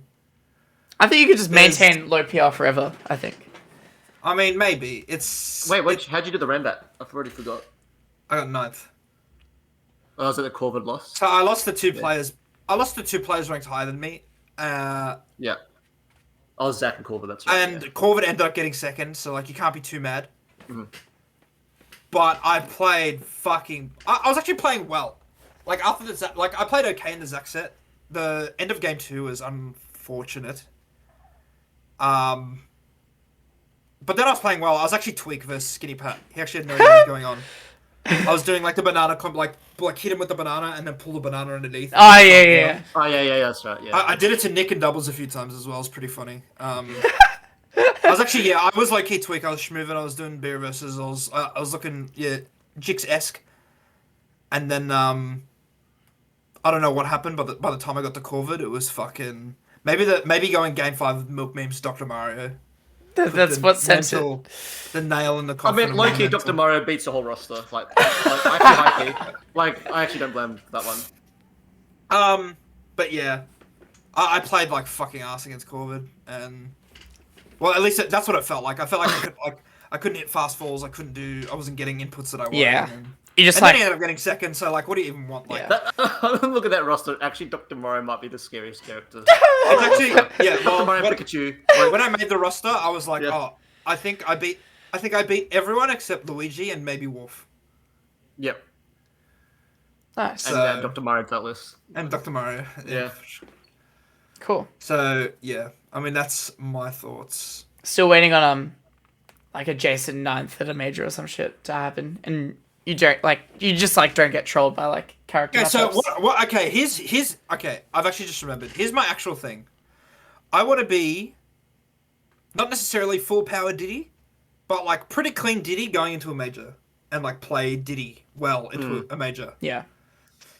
I think you could just maintain low PR forever, I think. I mean, maybe. It's... Wait, how'd you do the Rambat? I've already forgot. I got 9th. Oh, was it the Corvid loss? So I lost the 2 players. I lost the 2 players ranked higher than me. Yeah. Oh, Zach and Corvid, that's right. And yeah. Corvid ended up getting 2nd, so, like, you can't be too mad. Mhm. But I played fucking... I was actually playing well. Like, after the Zac... Like, I played okay in the Zac set. The end of game 2 was unfortunate. but then I was playing well. I was actually Tweak versus Skinny Pat. He actually had no idea what was going on. I was doing like the banana comp, like hit him with the banana and then pull the banana underneath. Oh yeah. Oh yeah, that's right. Yeah. I did it to Nick and doubles a few times as well. It was pretty funny. I was actually I was like Tweak. I was schmoving. I was doing beer versus. I was looking Jix-esque, and then I don't know what happened, but by the time I got to Corvid, it was fucking maybe going game 5 with Milk Memes Dr. Mario. That's what sent it. The nail in the I coffin. mean, low-key, Dr. Mario beats the whole roster. Like actually, high-key. Like, I actually don't blame that one. But yeah, I played like fucking ass against Corvid, and well, at least that's what it felt like. I felt like I couldn't hit fast falls. I wasn't getting inputs that I wanted. Yeah. And You just then he ended up getting second. So like, what do you even want? Like, Look at that roster. Actually, Dr. Mario might be the scariest character. it's actually Well, Dr. Mario Pikachu. when I made the roster, I was like, oh, I think I beat everyone except Luigi and maybe Wolf. Yep. Nice. And Dr. Mario that list. And Dr. Mario. Yeah. Cool. So yeah, I mean that's my thoughts. Still waiting on like a Jason 9th at a major or some shit to happen, and you don't don't get trolled by like character. Okay, so matchups. what? Okay, here's okay. I've actually just remembered. Here's my actual thing. I want to be not necessarily full power Diddy, but like pretty clean Diddy going into a major and like play Diddy well into a major. Yeah.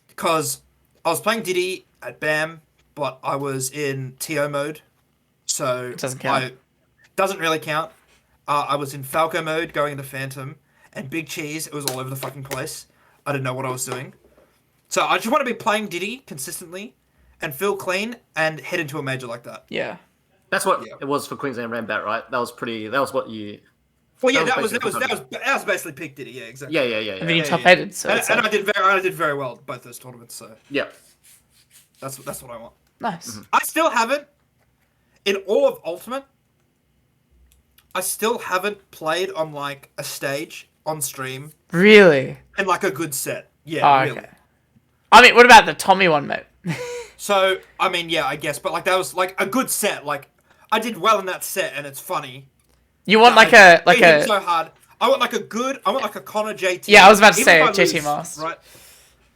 Because I was playing Diddy at BAM, but I was in TO mode, so It doesn't count. Doesn't really count. I was in Falco mode going into Phantom, and Big Cheese. It was all over the fucking place. I didn't know what I was doing. So I just want to be playing Diddy consistently, and feel clean, and head into a major like that. Yeah. That's what it was for Queensland Rambat, right? That was what you. Well, yeah, that was basically peak Diddy. Yeah, exactly. Yeah. I mean, you top 8'd, so And I did very well at both those tournaments. So Yeah. that's what I want. nice. I still haven't, in all of Ultimate, I still haven't played on like a stage on stream Really? in like a good set. Yeah, Oh, really. okay. I mean, what about the Tommy one, mate? So I mean, yeah, I guess, but like that was like a good set. Like I did well in that set, and it's funny. You want I beat him so hard. I want like a Connor JT. Yeah, I was about to Even say if I JT lose, Mars. Right.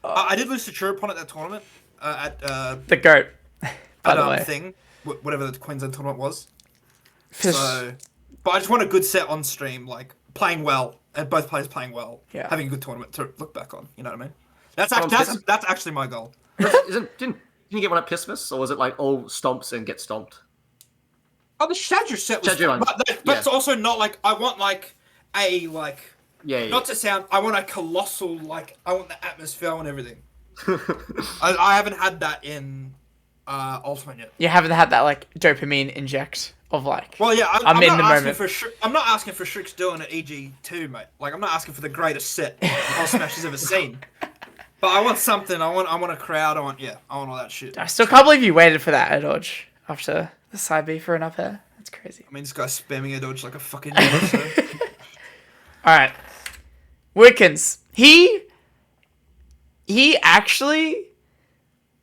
I did lose to Chirupon at that tournament at the goat. By the way. thing, whatever the Queensland tournament was. Fish. So, but I just want a good set on stream, like playing well, and both players playing well, Yeah. having a good tournament to look back on. You know what I mean? That's actually my goal. Didn't you get one at Pissmas, or was it like all stomps and get stomped? Oh, the Shadra set was Shadra fun, one. but that's also not like I want like a like Yeah. not to sound. I want a colossal like I want the atmosphere and everything. I haven't had that in Ultimate yet. You haven't had that like dopamine inject of like. Well, yeah, I'm in not the asking moment. I'm not asking for Shrik's doing at EG2, mate. Like I'm not asking for the greatest set Pulse Smash has ever seen. But I want something. I want a crowd. I want all that shit. I still can't believe you waited for that air dodge after the side B for an up air. That's crazy. I mean, this guy's spamming a dodge like a fucking idiot, so. All right, Wickens. He actually.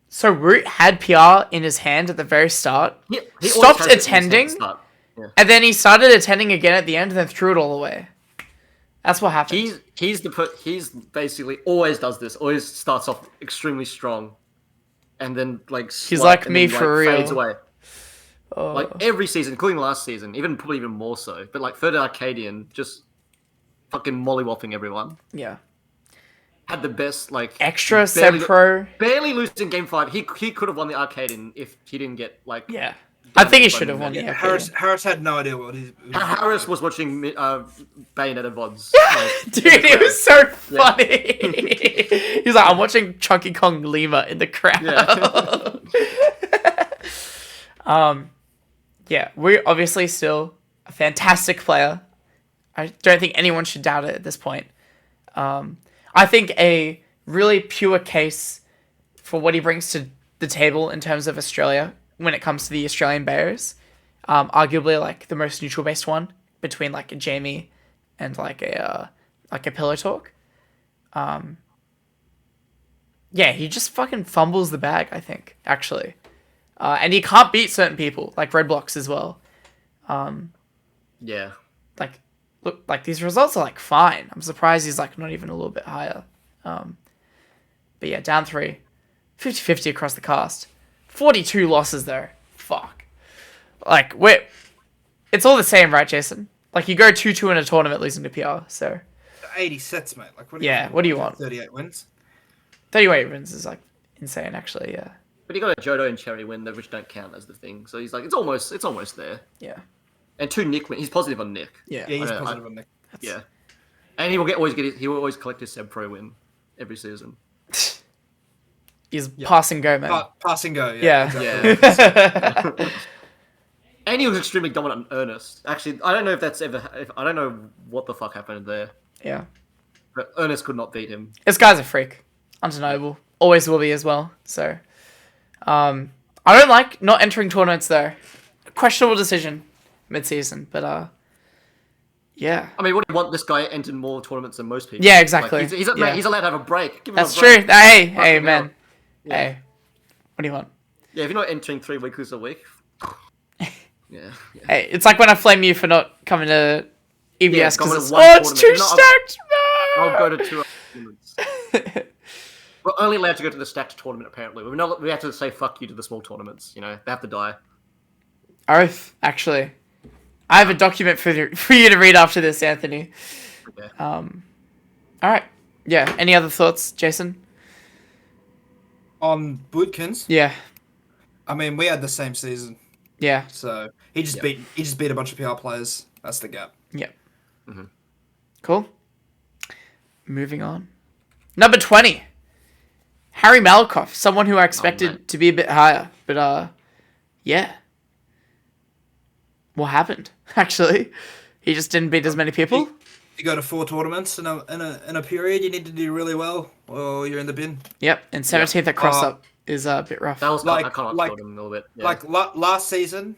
So Root had PR in his hand at the very start. He stopped always has it in his attending, start. Yeah. and then he started attending again at the end, and then threw it all away. That's what happened. He's basically always does this. Always starts off extremely strong, and then like like me for real. fades away. Oh. Like every season, including last season, probably even more so. But like third Arcadian, just fucking mollywopping everyone. Yeah. Had the best like Extra barely- Seb-Pro. Barely losing game 5. He could have won the Arcadian if he didn't get like. Yeah. I think he should have won the Yeah, Arcadian. Harris had no idea what he was Harris was watching Bayonetta VODs. Dude, it was so funny. He's like, I'm watching Chunky Kong Lima in the crowd. Yeah. Yeah, we're obviously still a fantastic player. I don't think anyone should doubt it at this point. I think a really pure case for what he brings to the table in terms of Australia when it comes to the Australian Bears, arguably like the most neutral based one between like a Jamie and like a Pillow Talk. Yeah, he just fucking fumbles the bag, I think, actually. And he can't beat certain people, like Red Blocks as well. Yeah. like, look, like these results are like fine. I'm surprised he's like not even a little bit higher. But yeah, down 3. 50-50 across the cast. 42 losses though. Fuck. Like, it's all the same, right, Jason? Like, you go 2-2 in a tournament losing to PR, so... 80 sets, mate. Like, what do you want? 38 wins. 38 wins is, like, insane, actually, yeah. But he got a Johto and Cherry win, which don't count as the thing. So he's like, it's almost there. Yeah. And 2 Nick wins. He's positive on Nick. Yeah. Yeah, he's positive on Nick. Yeah. And he will always collect his Seb Pro win every season. He's pass and go, man. Pass and go, yeah. Yeah. Yeah. And he was extremely dominant on Ernest. Actually, I don't know I don't know what the fuck happened there. Yeah. But Ernest could not beat him. This guy's a freak. Undeniable. Always will be as well. So, I don't like not entering tournaments though. Questionable decision mid-season, but yeah. I mean, what do you want this guy entered more tournaments than most people? Yeah, exactly. Like, he's Yeah. allowed to have a break. Give him That's a break. true. Hey, Fucking man. hell. Yeah. Hey, what do you want? Yeah, if you're not entering 3 weeklies a week. Yeah. Hey, it's like when I flame you for not coming to EBS Yeah, because coming it's, to one it's too tournament. stacked. I'll go to 2 tournaments. We're only allowed to go to the stacked tournament, apparently. We have to say fuck you to the small tournaments. You know, they have to die. Oath, actually. I have a document for you to read after this, Anthony. Okay. All right. Yeah. Any other thoughts, Jason? On Bootkins, Yeah. I mean, we had the same season, Yeah. so he just beat a bunch of PR players. That's the gap. Yeah. Mm-hmm. Cool. Moving on. Number 20. Harry Malakoff, someone who I expected to be a bit higher, but yeah. What happened? Actually, he just didn't beat as many people. You go to 4 tournaments in a period, you need to do really well, or you're in the bin. Yep, and 17th at cross up is a bit rough. That was Like- I kind of like- killed him a little bit. Yeah. Like last season,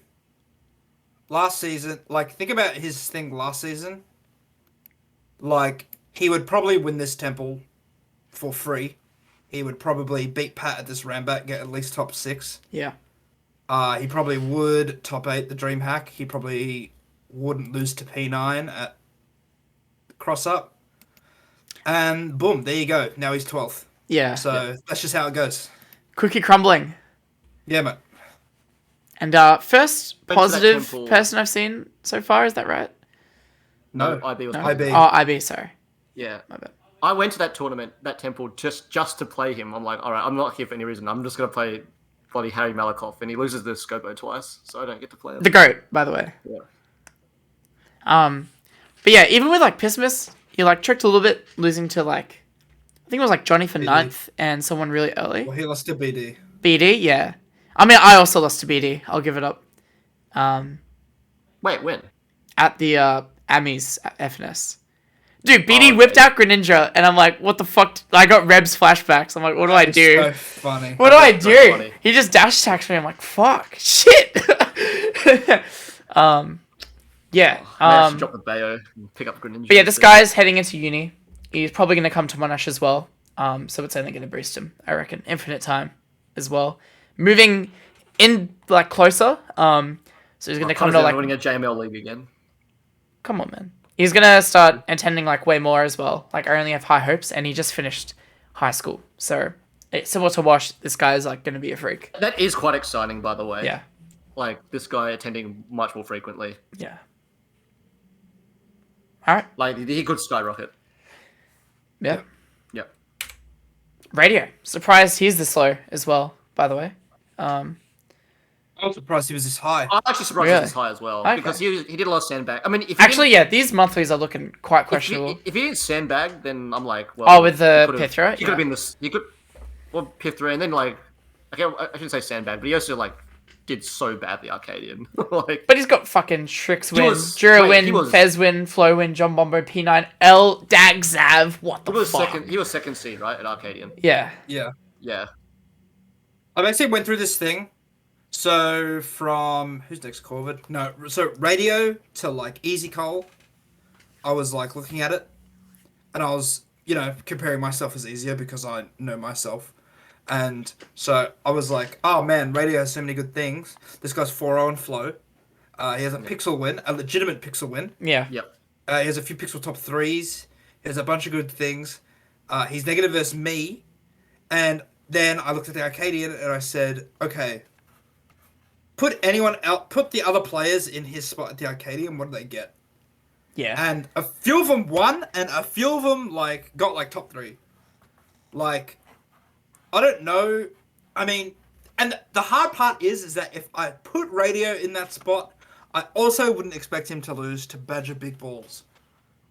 like think about his thing last season. Like he would probably win this temple for free. He would probably beat Pat at this Rambat, get at least top 6. Yeah. He probably would top 8 the Dream Hack. He probably wouldn't lose to P9 at cross up. And boom, there you go. Now he's 12th. Yeah. So that's just how it goes. Quickly crumbling. Yeah, mate. And first Went to that positive temple. person I've seen so far, is that right? No. IB was No? IB. Oh, IB, sorry. Yeah. My bad. I went to that tournament, that temple, just to play him. I'm like, all right, I'm not here for any reason. I'm just gonna play bloody Harry Malakoff, and he loses the Scopo twice, so I don't get to play him. The GOAT, by the way. Yeah. But yeah, even with like Pissmas, he like tricked a little bit, losing to like, I think it was like Johnny for BD. 9th and someone really early. Well, he lost to BD. BD, yeah. I mean, I also lost to BD. I'll give it up. Wait, when? At the Amis at FNS. Dude, BD okay. whipped out Greninja, and I'm like, what the fuck? I got Reb's flashbacks. I'm like, what do I It's do? so funny. What do I That's do? funny. He just dash attacks me. I'm like, fuck, shit. Yeah. I should drop the Bayo and pick up Greninja. But yeah, this instead. guy's heading into uni. He's probably going to come to Monash as well. So it's only going to boost him, I reckon. Infinite time as well. Moving in like closer. So he's going to come to like. winning a JML league again. Come on, man. He's going to start attending like way more as well. Like I only have high hopes, and he just finished high school. So it's similar to Wash. This guy is like going to be a freak. That is quite exciting, by the way. Yeah. Like this guy attending much more frequently. Yeah. All right. Like he could skyrocket. Yeah. Yep. Radio. Surprised he's this low as well, by the way. I was surprised he was this high. I'm actually surprised Really? he's this high as well Okay. because he did a lot of sandbag. I mean, if he Actually, didn't- yeah, these monthlies are looking quite if he, questionable. if he didn't sandbag, then I'm like, well. Oh, with the he could've- Pithra? He could have been this. He could. Well, Pithra, and then like, I shouldn't say sandbag, but he also like did so badly Arcadian. Like, But he's got fucking Shrix He win, was- Jura wait, he win, was- Fez win, Flow win, John Bombo, P9, L, Dag, Zav. What the he was fuck? second. He was second seed, right, at Arcadian. Yeah. Yeah. Yeah. I basically went through this thing. So from who's next? Corvid? No. So radio to like Easy Coal. I was like looking at it, and I was comparing myself as easier because I know myself, and so I was like, oh man, radio has so many good things. This guy's 4-0 in flow, He has a pixel win, a legitimate pixel win. Yeah. Yep. He has a few pixel top 3s. He has a bunch of good things. He's negative versus me. And then I looked at the Arcadian and I said, okay, put the other players in his spot at the Arcadian, what do they get? Yeah. And a few of them won, and a few of them got top 3. Like, I don't know. I mean, and the hard part is that if I put Radio in that spot, I also wouldn't expect him to lose to Badger Big Balls.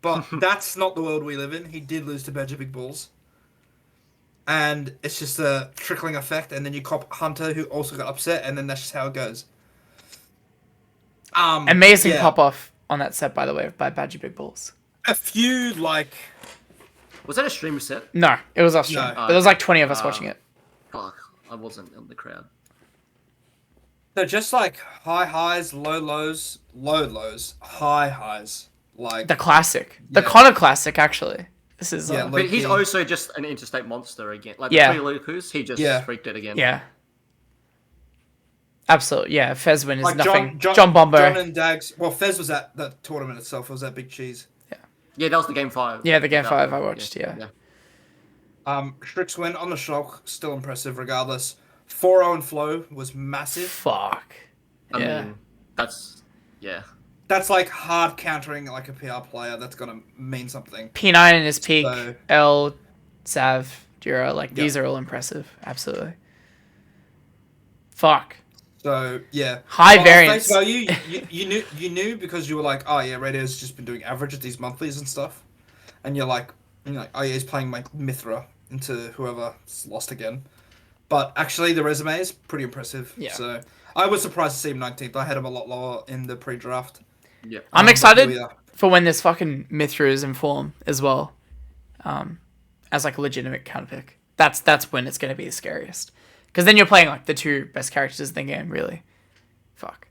But that's not the world we live in. He did lose to Badger Big Balls. And it's just a trickling effect, and then you cop Hunter, who also got upset, and then that's just how it goes. Amazing pop-off on that set, by the way, by Badger Big Balls. A few, Was that a stream set? No, it was off stream. No. But there was 20 of us watching it. Fuck, I wasn't in the crowd. So just high highs, low lows, low lows, high highs. The classic. The Yeah. Connor classic, actually. This is... Yeah, But he's low-key. also just an interstate monster again. Like Yeah. the 3 Lukus, he just freaked it again. Yeah. Absolutely, yeah. Fezwin is Like nothing. John John Bombo. John and Dags. Well, Fez was at the tournament itself. It was at Big Cheese. Yeah, that was the game 5. Yeah, the game That 5 one. I watched, yeah. Shrix win on the shock, still impressive regardless. 4-0 and flow was massive. Fuck. I Yeah. mean, that's... Yeah. That's hard countering a PR player. That's gonna mean something. P9 in his peak. So- L, Sav, Dura, these are all impressive. Absolutely. Fuck. So yeah, High On variance. face value, you knew because you were like, oh yeah, Radio's just been doing average at these monthlies and stuff, and you're like, oh yeah, he's playing my Mithra into whoever's lost again. But actually, the resume is pretty impressive. Yeah. So I was surprised to see him 19th. I had him a lot lower in the pre-draft. Yeah. I'm But excited here we are. for when this fucking Mithra is in form as well. As a legitimate counter pick. That's when it's going to be the scariest. Because then you're playing the 2 best characters in the game, really. Fuck.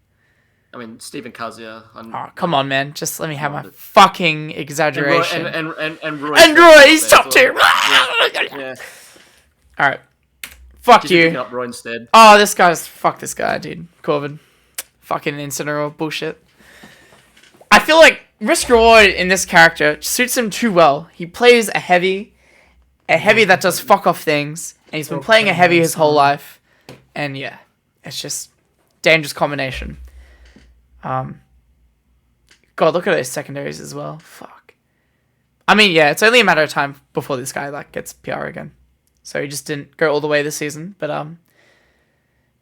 I mean, Stephen Kazuya. Oh, come on, man. Just let me have my fucking exaggeration. And Roy. And Roy, he's top 2. Yeah. Alright. Fuck Just picking you. up Roy instead. Oh, fuck this guy, dude. Corvin. Fucking Incineroar bullshit. I feel like Risk Reward in this character suits him too well. He plays a heavy that does fuck off things, and he's been playing a heavy his whole life. And yeah, it's just dangerous combination. God, look at those secondaries as well. Fuck. I mean, yeah, it's only a matter of time before this guy gets PR again. So he just didn't go all the way this season, but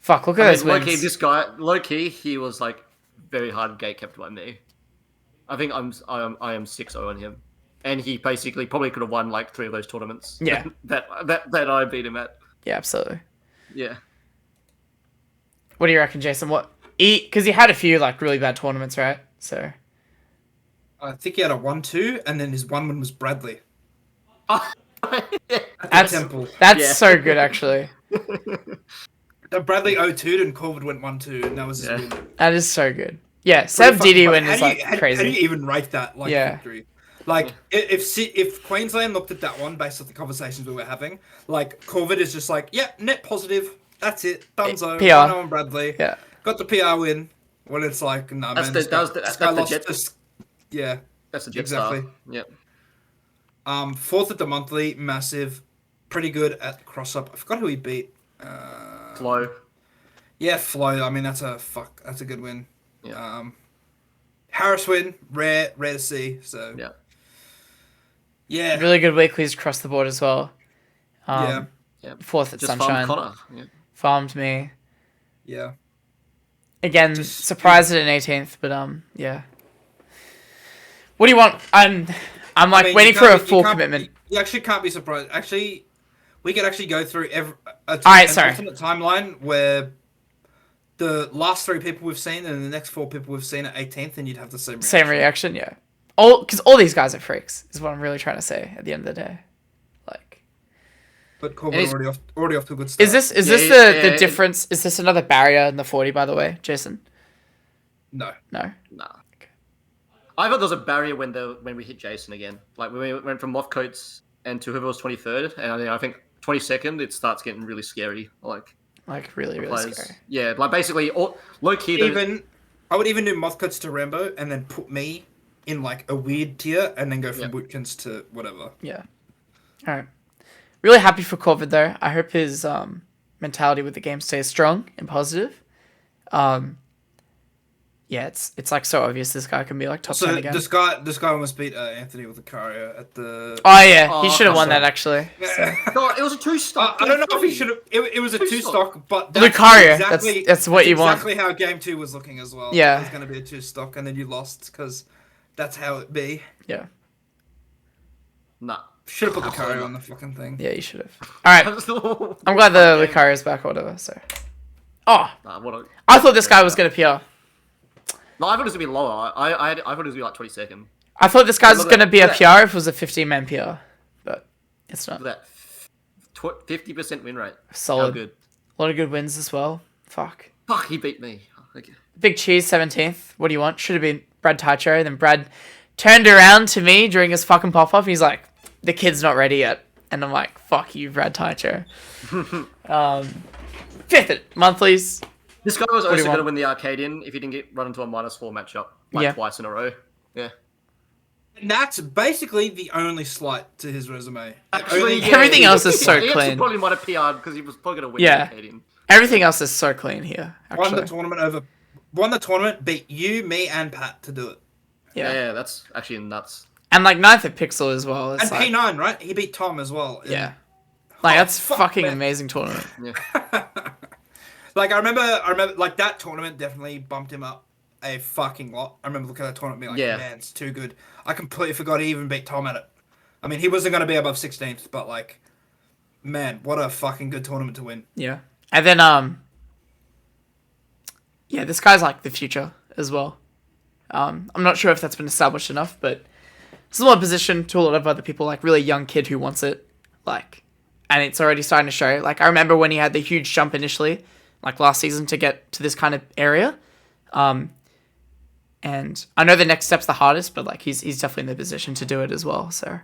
fuck, look at those wins. Low-key, this guy, low-key, he was very hard gate kept by me. I think I am 6-0 on him. And he basically probably could have won 3 of those tournaments. Yeah. that I beat him at. Yeah, absolutely. Yeah. What do you reckon, Jason? Because he had a few really bad tournaments, right? So I think he had a 1-2, and then his 1-1 was Bradley. that's Temple. Yeah. so good, actually. Bradley 0-2'd and Corvid went 1-2, and that was his win. That is so good. Yeah, Seb Didi win is crazy. How do you even rate that victory? If Queensland looked at that one based on the conversations we were having, Corvid is just net positive. That's it. Dunzo. PR. Bono and Bradley. Yeah. Got the PR win. When it's no, That's man. the Jet. Yeah. That's the Jet Exactly. star. Yep. 4th at the monthly, massive. Pretty good at cross up. I forgot who he beat. Flow. Yeah, Flo. I mean, that's a good win. Yeah. Harris win, rare to see. So Yeah. yeah, Really good weeklies across the board as well. yeah, 4th at Just Sunshine. Connor. Yeah. Farmed me. yeah. Again, Just- surprised at an 18th, but yeah. What do you want? I'm I mean, waiting you for a can't be- full you can't- commitment. You actually can't be surprised. Actually, we could actually go through an sorry. alternate timeline where the last 3 people we've seen and the next 4 people we've seen at 18th, and you'd have the same reaction. Same reaction, yeah. Because all these guys are freaks, is what I'm really trying to say at the end of the day. But And Corbin he's- already off to a good start. Is this Yeah, the difference? Is this another barrier in the 40, by the way, Jason? No. No. Nah. I thought there was a barrier when we hit Jason again. When we went from Mothcoats and to whoever was 23rd, and I think 22nd, it starts getting really scary. Really, really players. scary. Yeah, basically, low key. Even I would even do Mothcuts to Rambo and then put me in like a weird tier and then go from Yep. Wootkins to whatever. Yeah. All right. Really happy for Corvid though. I hope his mentality with the game stays strong and positive. Yeah, it's like so obvious this guy can be like top 10 So again. this guy almost beat Anthony with Lucario at the. Oh yeah, he Oh, should have won that's that actually. So. God, it was a 2-stock. I don't know if he should have. It was a 2-stock, but Lucario, exactly, that's what you want. Exactly how game 2 was looking as well. Yeah. It was going to be a 2-stock, and then you lost because that's how it be. Yeah. Nah. Should have put Lucario on the fucking thing. Yeah, you should have. All right, I'm glad the Lucario's back or whatever. So. Oh, I thought this guy was gonna PR. No, I thought it was gonna be lower. I thought it was gonna be like 22nd. I thought this guy was Look gonna at be a that. PR if it was a 15-man PR, but it's not. Look at that 50% win rate. How Solid. good. A lot of good wins as well. Fuck. Fuck, he beat me. Okay. Big Cheese 17th. What do you want? Should have been Brad Taicho. Then Brad turned around to me during his fucking pop off. He's like, "The kid's not ready yet," and I'm like, "Fuck you, Brad Taicho." 5th at monthlies. This guy was do you also going to want? win the Arcadian if he didn't get run into a -4 matchup like Yeah. twice in a row. Yeah. And that's basically the only slight to his resume. Actually, Only- Everything else is so he actually clean. probably might have PR'd because he was probably going to win Yeah. the Arcadian. Everything else is so clean here. won the Actually, tournament, beat you, me, and Pat to do it. Yeah, yeah. that's actually nuts. And like 9th at Pixel as well. It's And like, P9, right? He beat Tom as well. yeah. Like that's fuck, fucking man. amazing tournament. Yeah. Like I remember, like that tournament definitely bumped him up a fucking lot. I remember looking at that tournament, and being like, Yeah. man, it's too good. I completely forgot he even beat Tom at it. I mean, he wasn't going to be above 16th, but like, man, what a fucking good tournament to win. Yeah. And then yeah, this guy's like the future as well. I'm not sure if that's been established enough, but similar position to a lot of other people, like really young kid who wants it, like, and it's already starting to show. Like I remember when he had the huge jump initially, like last season, to get to this kind of area. And I know the next step's the hardest, but like he's definitely in the position to do it as well. So,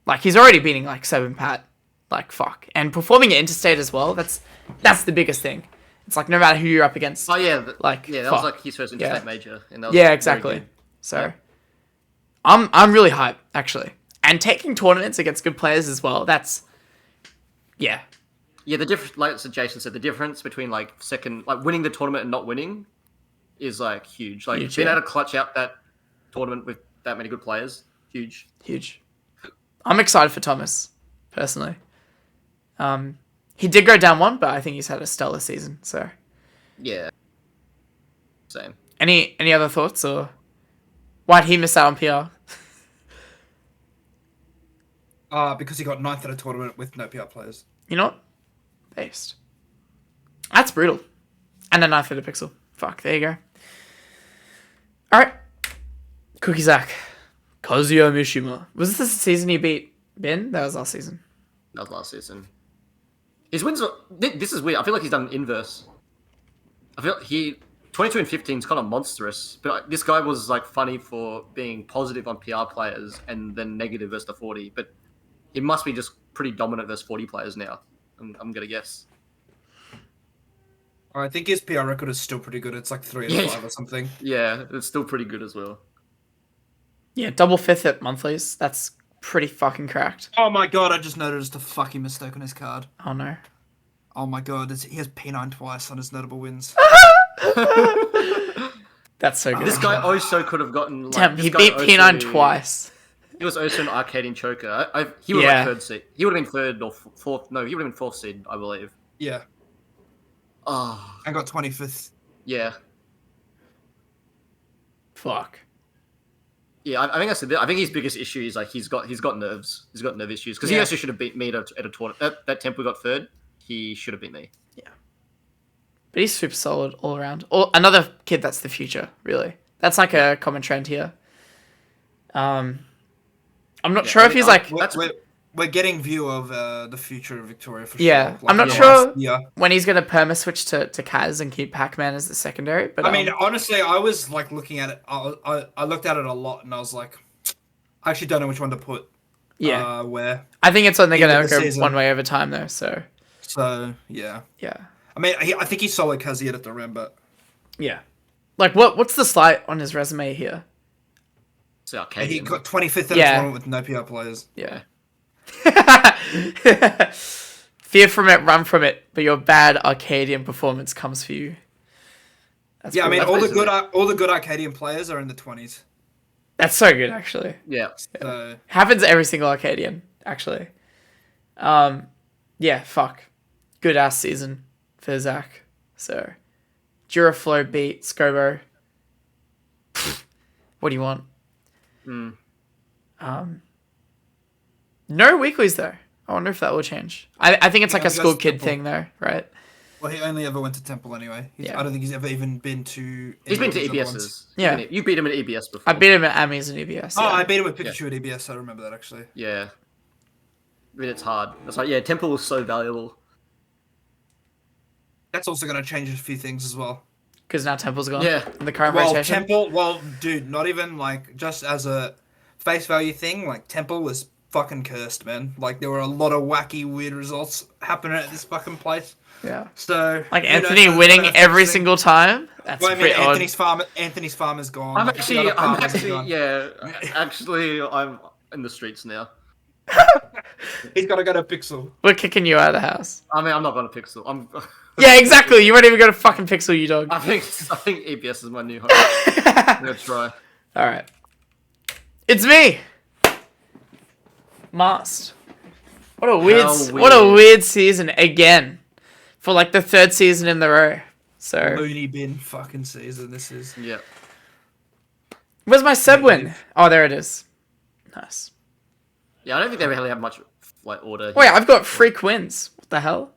like he's already beating like 7 Pat, like fuck, and performing at interstate as well. That's the biggest thing. It's like no matter who you're up against. Oh yeah, Like, yeah, that fuck. was like his first interstate Yeah. major, and that was Yeah, very exactly. good. So, Yeah. I'm really hyped actually, and taking tournaments against good players as well. That's yeah, Yeah, the difference, like so Jason said, the difference between like winning the tournament and not winning is like huge. Like Huge, being yeah. able to clutch out that tournament with that many good players, huge. huge. I'm excited for Thomas personally. He did go down 1, but I think he's had a stellar season. So, Yeah. Same. any other thoughts, or why'd he miss out on PR? Because he got 9th at a tournament with no PR players. You know what? Based. That's brutal. And a 9th at a pixel. Fuck, there you go. Alright. Cookie Zach. Kazuya Mishima. Was this the season he beat Ben? That was last season. That was last season. His wins are... This is weird. I feel like he's done inverse. I feel he... 22 and 15 is kind of monstrous, but this guy was like funny for being positive on PR players and then negative versus the 40, but he must be just pretty dominant versus 40 players now. I'm going to guess. I think his PR record is still pretty good. It's like 3 Yeah. and 5 or something. Yeah, it's still pretty good as well. Yeah, double 5th at monthlies. That's pretty fucking cracked. Oh my god, I just noticed a fucking mistake on his card. Oh no. Oh my god, he has P9 twice on his notable wins. That's so good. This guy also could have gotten... Like, Damn, this he guy beat also- P9 twice. He was also an Arcadian choker. He was Yeah. like 3rd seed. He would have been 3rd or 4th. No, he would have been 4th seed, I believe. Yeah, Oh, I got 25th. yeah. Fuck. Yeah, I think that's I think his biggest issue is like he's got nerves. He's got nerve issues because he Yeah. actually should have beat me at a tournament. That Temple got 3rd. He should have beat me. But he's super solid all around. Or another kid that's the future, really. That's like a common trend here. I'm not Yeah, sure I if mean, he's like We're getting view of the future of Victoria for Yeah, sure. I'm not the sure- last year. when he's gonna perma switch to Kaz and keep Pac-Man as the secondary. But I mean, honestly, I was like looking at it. I looked at it a lot, and I was like, I actually don't know which one to put. yeah, Where. I think it's only end gonna of the go season. one way over time though. So So yeah, yeah, I mean, I think he's solid Kaziat at the rim, but yeah. Like, what's the slight on his resume here? It's And he Arcadian. got 25th in a Yeah. tournament with no PR players. Yeah. Fear from it, run from it, but your bad Arcadian performance comes for you. That's Yeah, I mean, brutal. all the good Arcadian players are in the 20s. That's so good, actually. Yeah. So Happens to every single Arcadian, actually. Yeah, fuck. Good ass season for Zach. So, Duraflow beat Scobo. What do you want? No weeklies though. I wonder if that will change. I think it's like a only goes school to kid Temple. thing though, right? well, he only ever went to Temple anyway. Yeah. I don't think he's ever even been to. He's any been of to these other ones. EBSs. Yeah. You beat him at EBS before. I beat him at Amis and EBS. Oh, Yeah. I beat him with Pikachu at EBS. I remember that actually. Yeah. I mean, it's hard. It's like, yeah, Temple was so valuable. That's also going to change a few things as well. Because now Temple's gone. Yeah. In the current Well, rotation. Temple. Well, dude, not even like just as a face value thing. Like Temple was fucking cursed, man. Like there were a lot of wacky, weird results happening at this fucking place. Yeah. So Like who knows Anthony whether winning that's every interesting. single time. That's Well, I mean, pretty odd. Anthony's farmer's gone. I'm like, the other I'm farmers are gone. I'm in the streets now. He's got to go to Pixel. We're kicking you out of the house. I mean, I'm not going to Pixel. Yeah, exactly. You won't even go to fucking Pixel, you dog. I think EBS is my new home. I'm gonna try. All right. It's me. Mast. What a weird season again. For like the third season in the row. So Looney bin fucking season. This is. Yeah. where's my Seb win? Oh, there it is. Nice. Yeah, I don't think they really have much like order. Wait, I've got freak wins. What the hell?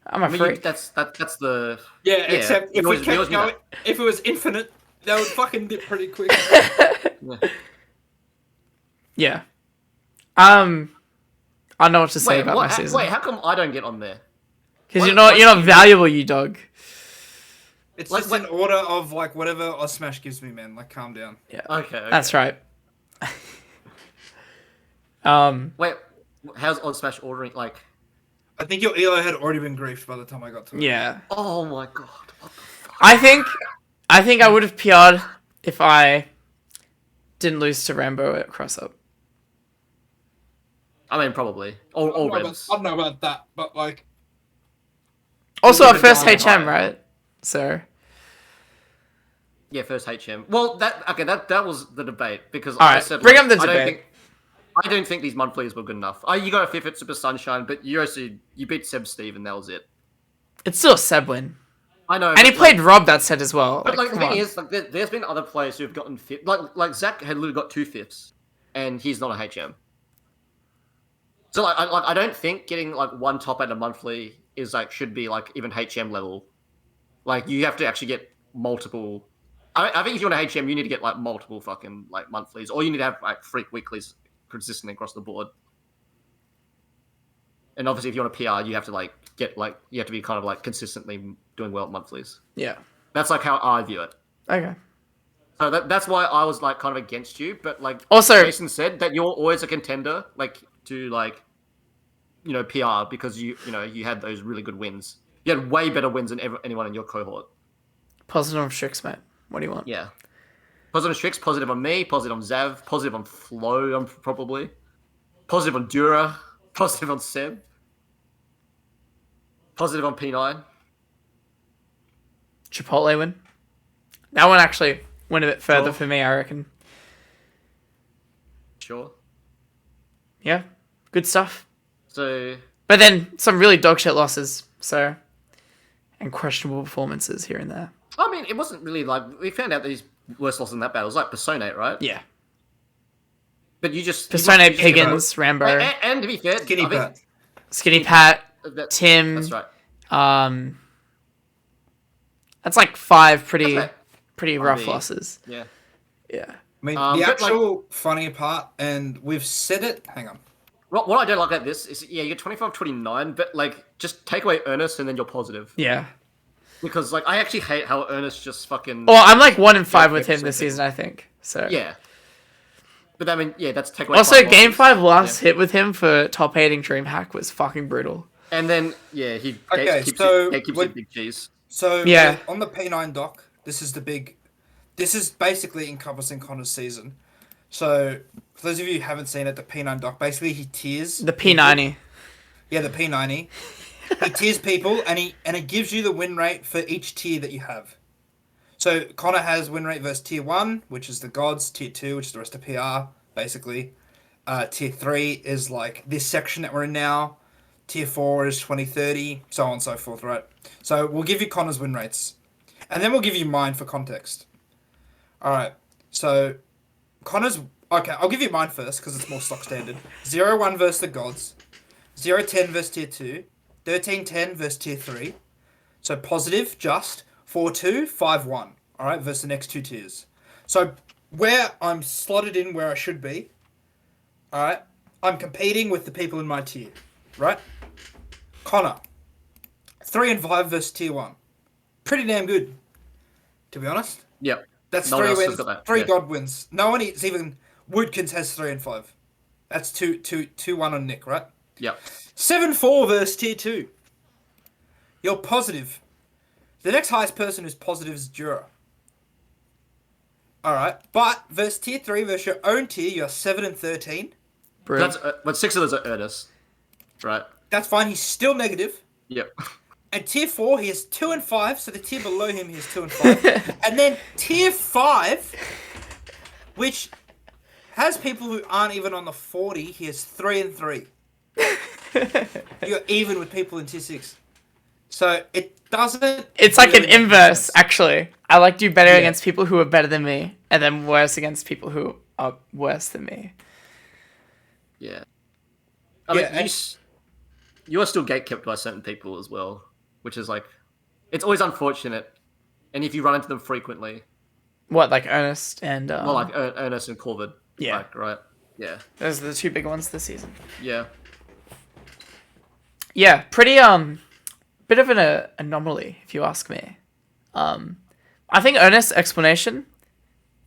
I'm a I mean, freak. that's the. Yeah, except if we always kept knew going, if it was infinite, that would fucking dip pretty quick. Yeah. I don't know what to say about my Wait, season. how come I don't get on there? Because you're not valuable, you dog. It's Like, just in order of like whatever Smash gives me, man. Like, calm down. Yeah. Okay. That's right. Wait, how's Odd Smash ordering? Like, I think your Elo had already been griefed by the time I got to it. Yeah. oh my god, what the fuck? I think I would have PR'd if I didn't lose to Rambo at cross up. I mean, probably all I Revs. don't know about that, but like, Also, We'll our give it first down HM, higher. right? So Yeah, first HM. Well, that was the debate because All I right, said bring like, up the debate. I don't think these monthlies were good enough. You got a fifth at Super Sunshine, but you beat Seb Steve and that was it. it's still a Seb win. I know. And he but, played Rob that set as well. But like the come thing on. is, like there's been other players who've gotten fifth. Like Zach had literally got 2 fifths, and he's not a HM. So like I don't think getting like one top at a monthly is like should be like even HM level. Like you have to actually get multiple. I think if you want a HM, you need to get like multiple fucking like monthlies, or you need to have like freak weeklies consistently across the board. And obviously, if you want a PR, you have to like you have to be kind of like consistently doing well at monthlies. Yeah. That's like how I view it. Okay. So that's why I was like kind of against you, but like Also- Jason said that you're always a contender, like to like PR because you had those really good wins. You had way better wins than anyone in your cohort. Positive on Strix, mate. What do you want? Yeah. Positive on Strix, positive on me, positive on Zav, positive on Flo, probably. Positive on Dura, positive on Seb. Positive on P9. Chipotle win. That one actually went a bit further Sure. for me, I reckon. Sure. Yeah. Good stuff. So But then some really dog shit losses, so and questionable performances here and there. I mean, it wasn't really like we found out that his worst loss in that battle was like Personate, right? Yeah. But you just Persona, you just- Piggins, Rambo, and to be fair, Skinny I think Pat. Skinny Pat, that- Tim. That's right. That's like 5 pretty That's right. rough me. losses. Yeah. Yeah. I mean, But, the like- actual funny part, and we've said it. Hang on. What I don't like about this is, yeah, you're 25-29, but like, just take away Ernest and then you're positive. Yeah. Because like, I actually hate how Ernest just fucking. Well, I'm like 1 in 5 Yeah, with him this something. season, I think. So Yeah. But I mean, yeah, that's take away. Also, 5 game losses. 5 last hit with him for top 8 DreamHack was fucking brutal. And then yeah, he Okay, keeps so keeps what- it big cheese. So Yeah. on the P9 doc, This is the big. This is basically encompassing Connor's season. So, for those of you who haven't seen it, the P9 doc, basically he tiers The P90. Yeah, the P90. He tiers people, and it gives you the win rate for each tier that you have. So Connor has win rate versus tier 1, which is the gods. Tier 2, which is the rest of PR, basically. Tier 3 is like this section that we're in now. Tier 4 is 2030, so on and so forth, right? So we'll give you Connor's win rates. And then we'll give you mine for context. Alright, so Connor's... Okay, I'll give you mine first, because it's more stock standard. 0-1 versus the gods. 0-10 versus tier 2. 13-10 versus tier 3. So positive, just. 4-2, 5-1. Alright, versus the next two tiers. So where I'm slotted in where I should be, alright, I'm competing with the people in my tier. Right? Connor. 3-5 versus tier 1. Pretty damn good. To be honest. Yep. That's No one 3 else has wins. got that, 3 yeah. god wins. No one is even... Woodkins has 3-5. That's 2-1 on Nick, right? Yep. 7-4 versus tier 2. You're positive. The next highest person who's positive is Jura. Alright. But versus tier 3 versus your own tier, you're 7-13. Brilliant. That's but 6 of those are Ernest, right? That's fine. He's still negative. Yep. And tier 4, he has 2-5. So the tier below him, he has 2-5. And then tier 5, which has people who aren't even on the 40, he has 3-3. You're even with people in tier 6. So it doesn't... It's like really an make inverse, sense. actually. I like do better Yeah. against people who are better than me, and then worse against people who are worse than me. Yeah. I mean, Yeah, you are still gatekept by certain people as well, which is like, it's always unfortunate. And if you run into them frequently, What, like Ernest and... well, like Ernest and Corvid, Yeah. like, right? Yeah. Those are the two big ones this season. Yeah. Yeah, pretty, bit of an anomaly, if you ask me. I think Ernest's explanation,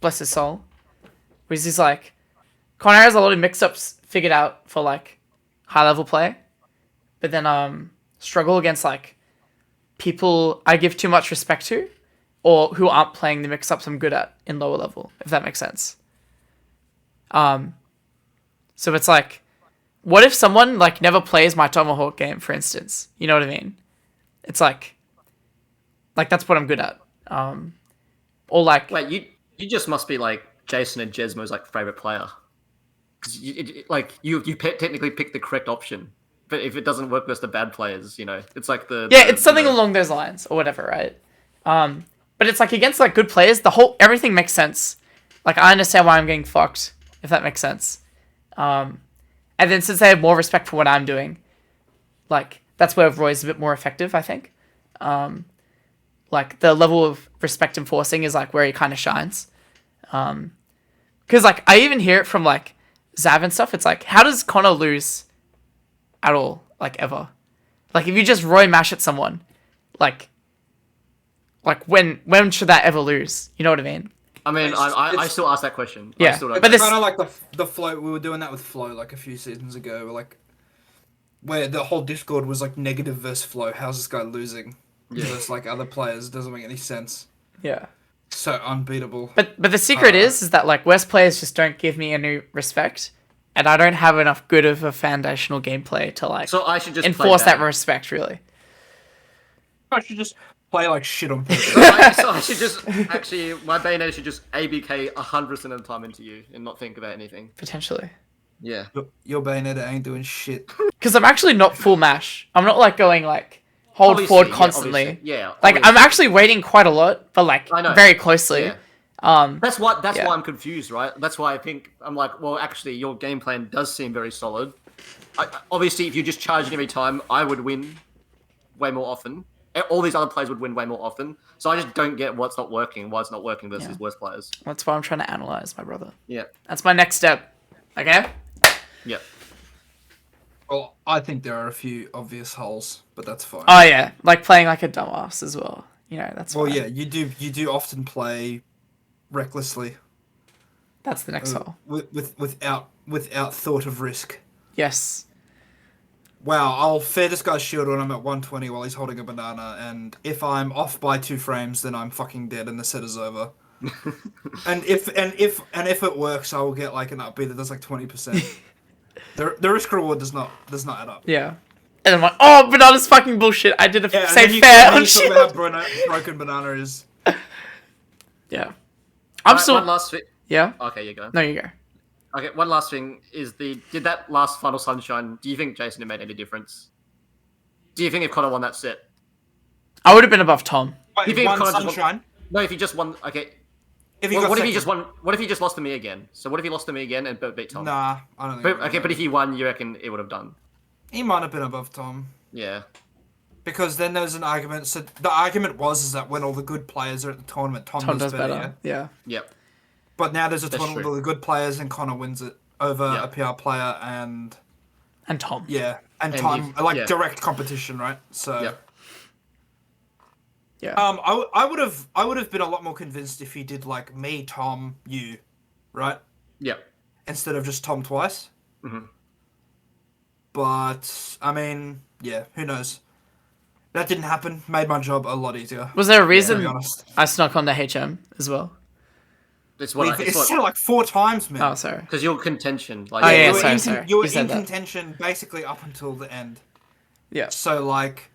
bless his soul, was he's like, Connor has a lot of mix-ups figured out for, like, high-level play, but then, struggle against, like, people I give too much respect to, or who aren't playing the mix-ups I'm good at in lower level, if that makes sense. So it's like, what if someone, like, never plays my Tomahawk game, for instance? You know what I mean? It's like that's what I'm good at. Or like... Wait, you just must be like Jason and Jesmo's like favorite player. Because you technically picked the correct option. But if it doesn't work with the bad players, you know, it's like it's something along those lines or whatever, right? But it's like against like good players, everything makes sense. Like I understand why I'm getting fucked, if that makes sense. And then since they have more respect for what I'm doing, like that's where Roy's a bit more effective, I think. Like the level of respect enforcing is like where he kind of shines. Because like I even hear it from like Zav and stuff. It's like, how does Connor lose at all? Like ever? Like if you just Roy mash at someone, like when should that ever lose? You know what I mean? I mean, I still ask that question. Yeah, I still don't but It's this- kind of like the flow. We were doing that with Flow like a few seasons ago. Like where the whole Discord was like negative versus Flow. How's this guy losing versus like other players? It doesn't make any sense. Yeah. So unbeatable. But the secret is that like worst players just don't give me any respect, and I don't have enough good of a foundational gameplay to like So I should just enforce play that respect. Really, I should just play like shit on purpose. So I should just actually my Bayonetta should just ABK 100% of the time into you and not think about anything. potentially, Yeah. Your Bayonetta ain't doing shit. because I'm actually not full mash. I'm not like going like hold Obviously, forward yeah, constantly. obviously. Yeah. Like obviously. I'm actually waiting quite a lot, but like I know. very closely. Yeah. That's why Yeah. I'm confused, right? That's why I think I'm like, well, actually, your game plan does seem very solid. Obviously, if you're just charging every time, I would win way more often. All these other players would win way more often. So I just don't get what's not working, why it's not working versus Yeah. worse players. That's why I'm trying to analyze, my brother. Yeah. That's my next step. Okay. Yeah. Well, I think there are a few obvious holes, but that's fine. Oh yeah, like playing like a dumbass as well. You know, that's well, fine. yeah, you do often play recklessly That's the next hole. without thought of risk. Yes. wow, I'll fear this guy's shield when I'm at 120 while he's holding a banana, and if I'm off by 2 frames, then I'm fucking dead and the set is over. And if it works, I will get like an upbeat that does like 20%. The risk reward does not add up. Yeah. And I'm like, oh, banana's fucking bullshit. I did a Yeah, say fair on you talk shield. about how broken banana is. Yeah. I'm still. One last thing. Yeah. Okay, you go. No, you go. Okay, one last thing is did that last Final Sunshine, do you think Jason had made any difference? Do you think if Connor won that set? I would have been above Tom. You Wait, think one Connor just sunshine. No, if he just won, okay. If he Well, got what if he second. just won? What if he just lost to me again? So what if he lost to me again and beat Tom? Nah, I don't think. But, okay, but if he won, you reckon it would have done? He might have been above Tom. Yeah. Because then there's an argument. So the argument was that when all the good players are at the tournament, Tom Does does better. better. Yeah. Yep. But now there's a That's tournament true. with all the good players, and Connor wins it over Yeah. a PR player and And Tom. yeah, and And time you- like yeah. direct competition, right? So Yep. Yeah. I would have been a lot more convinced if he did like me, Tom, you, right? Yep. Instead of just Tom twice. Mhm. But I mean, yeah, who knows? That didn't happen. Made my job a lot easier. Was there a To reason be honest, I snuck on the HM as well? It's what it's said like 4 times, man. Oh, sorry. because your contention. Like, Oh, yeah, you were sorry. You were You said in that. contention basically up until the end. Yeah. So like,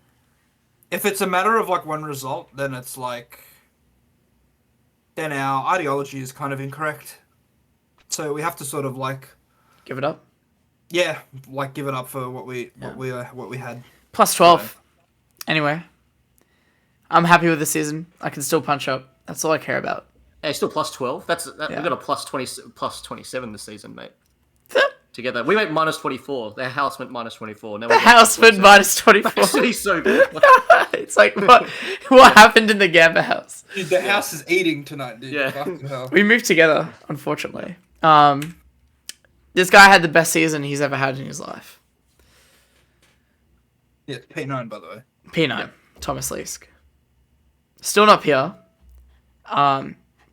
if it's a matter of like one result, then it's like, then our ideology is kind of incorrect. So we have to sort of like, Give it up. yeah, like give it up for what we had. Plus 12. Anyway. I'm happy with the season. I can still punch up. That's all I care about. Hey, still plus 12. Yeah. We got a plus 20, plus 27 this season, mate. Together, we went minus 24. Their house went minus 24. Now The Houseman minus 24. Actually, so good. It's like, what happened in the Gamba house? Dude, the house is eating tonight, dude. Yeah. Fucking hell. We moved together, unfortunately. This guy had the best season he's ever had in his life. Yeah, P9 by the way. P9, Thomas Leask. Still not PR.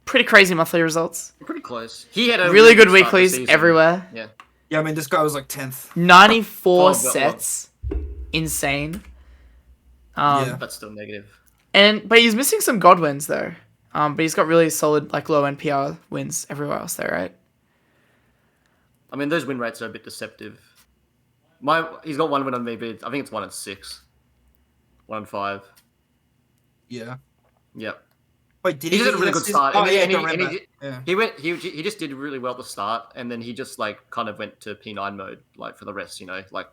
Pretty crazy monthly results. Pretty close. He had a Really good start to the weeklies season. everywhere. Yeah. Yeah, I mean this guy was like 10th. 94 Oh, but- sets. Insane. Yeah. That's still negative. But he's missing some God wins though. But he's got really solid like low end PR wins everywhere else there, right? I mean, those win rates are a bit deceptive. He's got one win on me, but I think it's 1-6. 1-5. Yeah. Yep. Wait, did He he just had a get really his- good start. Oh, and yeah, he, I remember. and Yeah. he just did really well at the start, and then he just like kind of went to P9 mode, like for the rest, like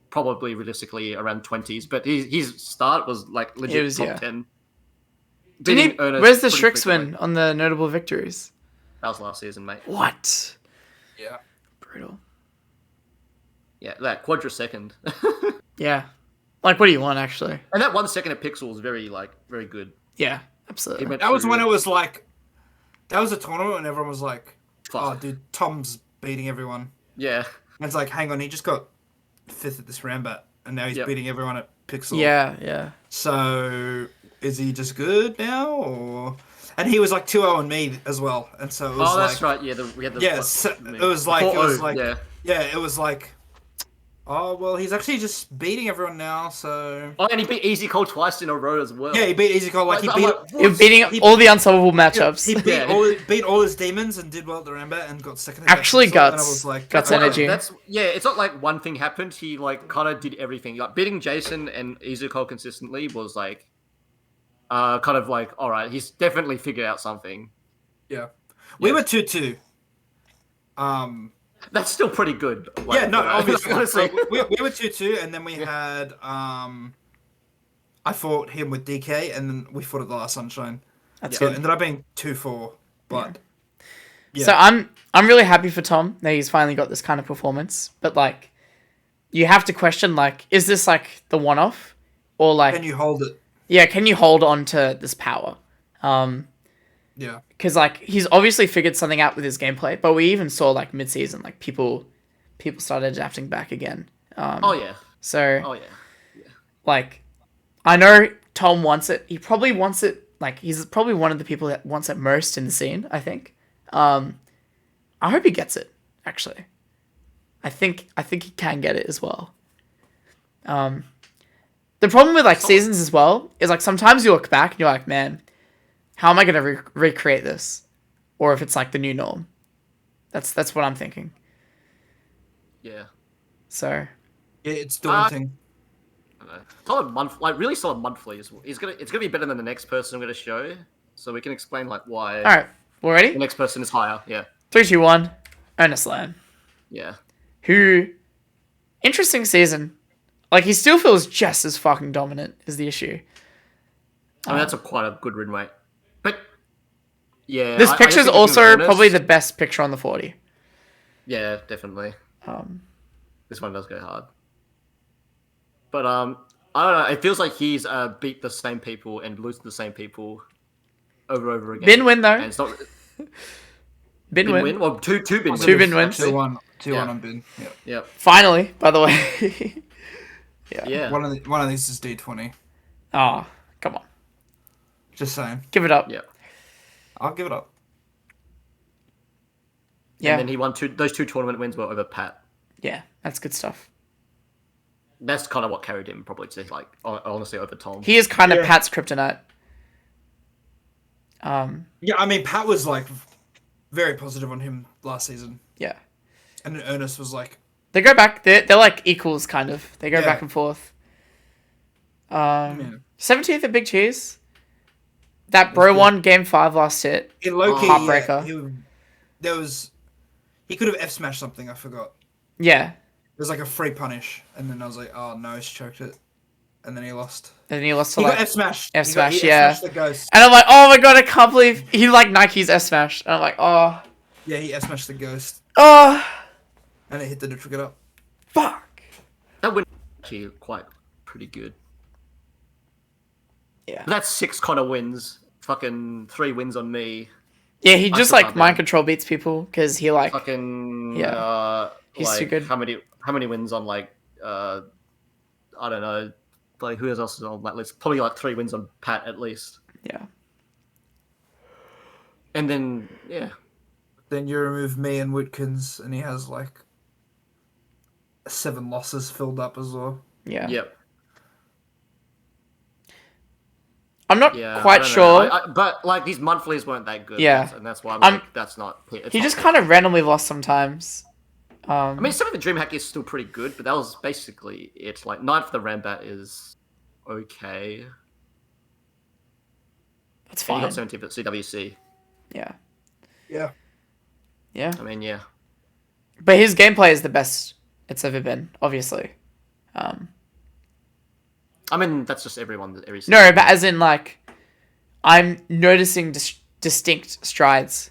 probably realistically around 20s, but his start was like legit It was, top yeah. 10. Didn't Beating he, Ernest where's the pretty Strix frequently. win on the notable victories? That was last season, mate. What? Yeah. Brutal. Yeah, that quadra second. Yeah. Like, what do you want, actually? And that 1 second at Pixel was very good. Yeah, He absolutely. went That was through- when it was like, that was a tournament and everyone was like, Fuck. oh, dude, Tom's beating everyone. Yeah. And it's like, hang on, he just got 5th at this Rambat, and now he's Yep. beating everyone at Pixel. Yeah. So, is he just good now, or? And he was like 2-0 on me as well, and so it was Oh, like, that's right. Yeah, we had the. yeah, so it was like, yeah. yeah, it was like, oh well, he's actually just beating everyone now, so. Oh, and he beat Easy Cold twice in a row as well. Yeah, he beat Easy Cole, like he I'm beat. like, You're what? beating he- all the unsolvable matchups. He beat Yeah. beat all his demons and did well at the Rambat and got second. at Actually Pixel, guts. And I was like, Guts okay. energy. It's not like one thing happened. He like kind of did everything. Like beating Jason and Izuko consistently was like, kind of like, all right, he's definitely figured out something. Yeah, we Yeah. were 2-2. That's still pretty good. Like, Yeah, no, obviously. honestly. we were 2-2, and then we had I fought him with DK, and then we fought at the last Sunshine. That's So it good. ended up being 2-4, but yeah. So I'm really happy for Tom that he's finally got this kind of performance. But like, you have to question like, is this like the one-off, or like, Can you hold it? yeah, can you hold on to this power? Yeah. Because like he's obviously figured something out with his gameplay, but we even saw like mid-season like people started adapting back again. Oh yeah. So Oh yeah. like, I know Tom wants it. He probably wants it. Like he's probably one of the people that wants it most in the scene. I think. I hope he gets it. Actually, I think he can get it as well. The problem with like seasons as well is like sometimes you look back and you're like, man, how am I gonna recreate this? Or if it's like the new norm. That's what I'm thinking. Yeah. So Yeah, it's daunting. Solid month, like really solid monthly. It's gonna be better than the next person I'm gonna show, so we can explain like why. all right, we're ready. The next person is higher. Yeah. 3, 2, 1. Ernest Lamb, Yeah. who interesting season. Like he still feels just as fucking dominant is the issue. I mean that's quite a good win rate, but yeah. This I picture is just think also Ernest- probably the best picture on the 40. Yeah, definitely. This one does go hard. But I don't know. It feels like he's beat the same people and lose to the same people over and over again. Bin win though. And it's not Bin win. Well, two bin wins. 2 bin wins. 2-1 Yeah. on bin. Yeah. Yep. Finally, by the way. Yeah. One of these is D20. Oh, come on. Just saying. Give it up. Yeah. I'll give it up. Yeah. And then he won those two tournament wins were over Pat. Yeah, that's good stuff. That's kind of what carried him probably to like honestly over Tom. He is kind of Yeah. Pat's kryptonite. Yeah, I mean, Pat was like very positive on him last season, Yeah. and Ernest was like, They go back. They're like equals, kind of. They go Yeah. back and forth. Yeah. 17th at Big Cheese. That bro good. won Game 5 last hit. in low key, Heartbreaker. he could have F smashed something. I forgot. Yeah. It was like a free punish, and then I was like, oh no, he's choked it, and then he lost. And he lost to He like... got F smashed. F smash, yeah. F smashed the ghost. And I'm like, oh my god, I can't believe he like Nike's S smash. And I'm like, oh, Yeah, he F smashed the ghost, oh, and it hit the neutral get up. fuck. That win actually quite pretty good. Yeah. But that's 6 kind of wins. Fucking 3 wins on me. Yeah, he just still like can't mind do it. control beats people because he like... Fucking Yeah. He's like, too good. How many wins on like I don't know, like who else is on that list? Probably like 3 wins on Pat at least. Yeah. And then yeah. Then you remove me and Whitkins, and he has like 7 losses filled up as well. Yeah. Yep. I'm not Yeah. quite I don't sure. know. But like these monthlies weren't that good. Yeah. And that's why I'm like that's not. It's He not just good. kind of randomly lost sometimes. I mean, some of the DreamHack is still pretty good, but that was basically it. Like, 9 for the Rambat is okay. That's And fine. he got 17 for the CWC. Yeah. Yeah. Yeah. I mean, yeah. But his gameplay is the best it's ever been, obviously. I mean, that's just everyone. Every No, but as in, like, I'm noticing distinct strides,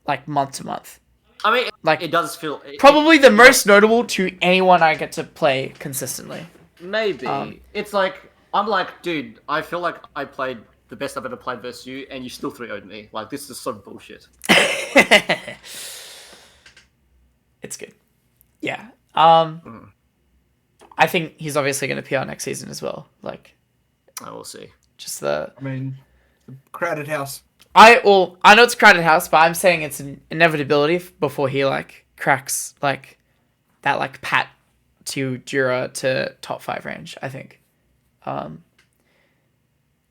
like, month to month. I mean, Like, it does feel... Probably the most notable to anyone I get to play consistently. Maybe. It's like, I'm like, dude, I feel like I played the best I've ever played versus you, and you still 3-0'd me. Like, this is so bullshit. It's good. Yeah. I think he's obviously going to PR next season as well. Like, I will see. just the... I mean, the crowded house. I know it's a crowded house, but I'm saying it's an inevitability before he, like, cracks, like, that, like, Pat to Jura to top 5 range, I think. And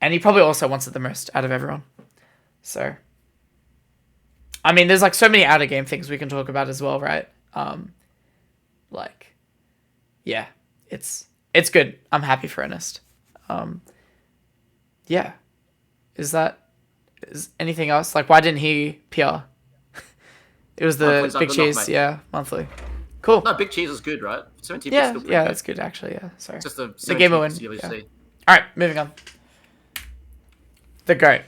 he probably also wants it the most out of everyone. So, I mean, there's, like, so many out-of-game things we can talk about as well, right? Like, yeah, it's good. I'm happy for Ernest. Yeah. Is anything else? Like, why didn't he PR? It was the Monthly's not Big good Cheese, enough, mate. yeah, monthly. Cool. No, Big Cheese is good, right? 17 is Yeah, still pretty yeah, good. that's good actually. Yeah, sorry. Just the The game 17 win. CWC. Yeah. All right, moving on. The GOAT.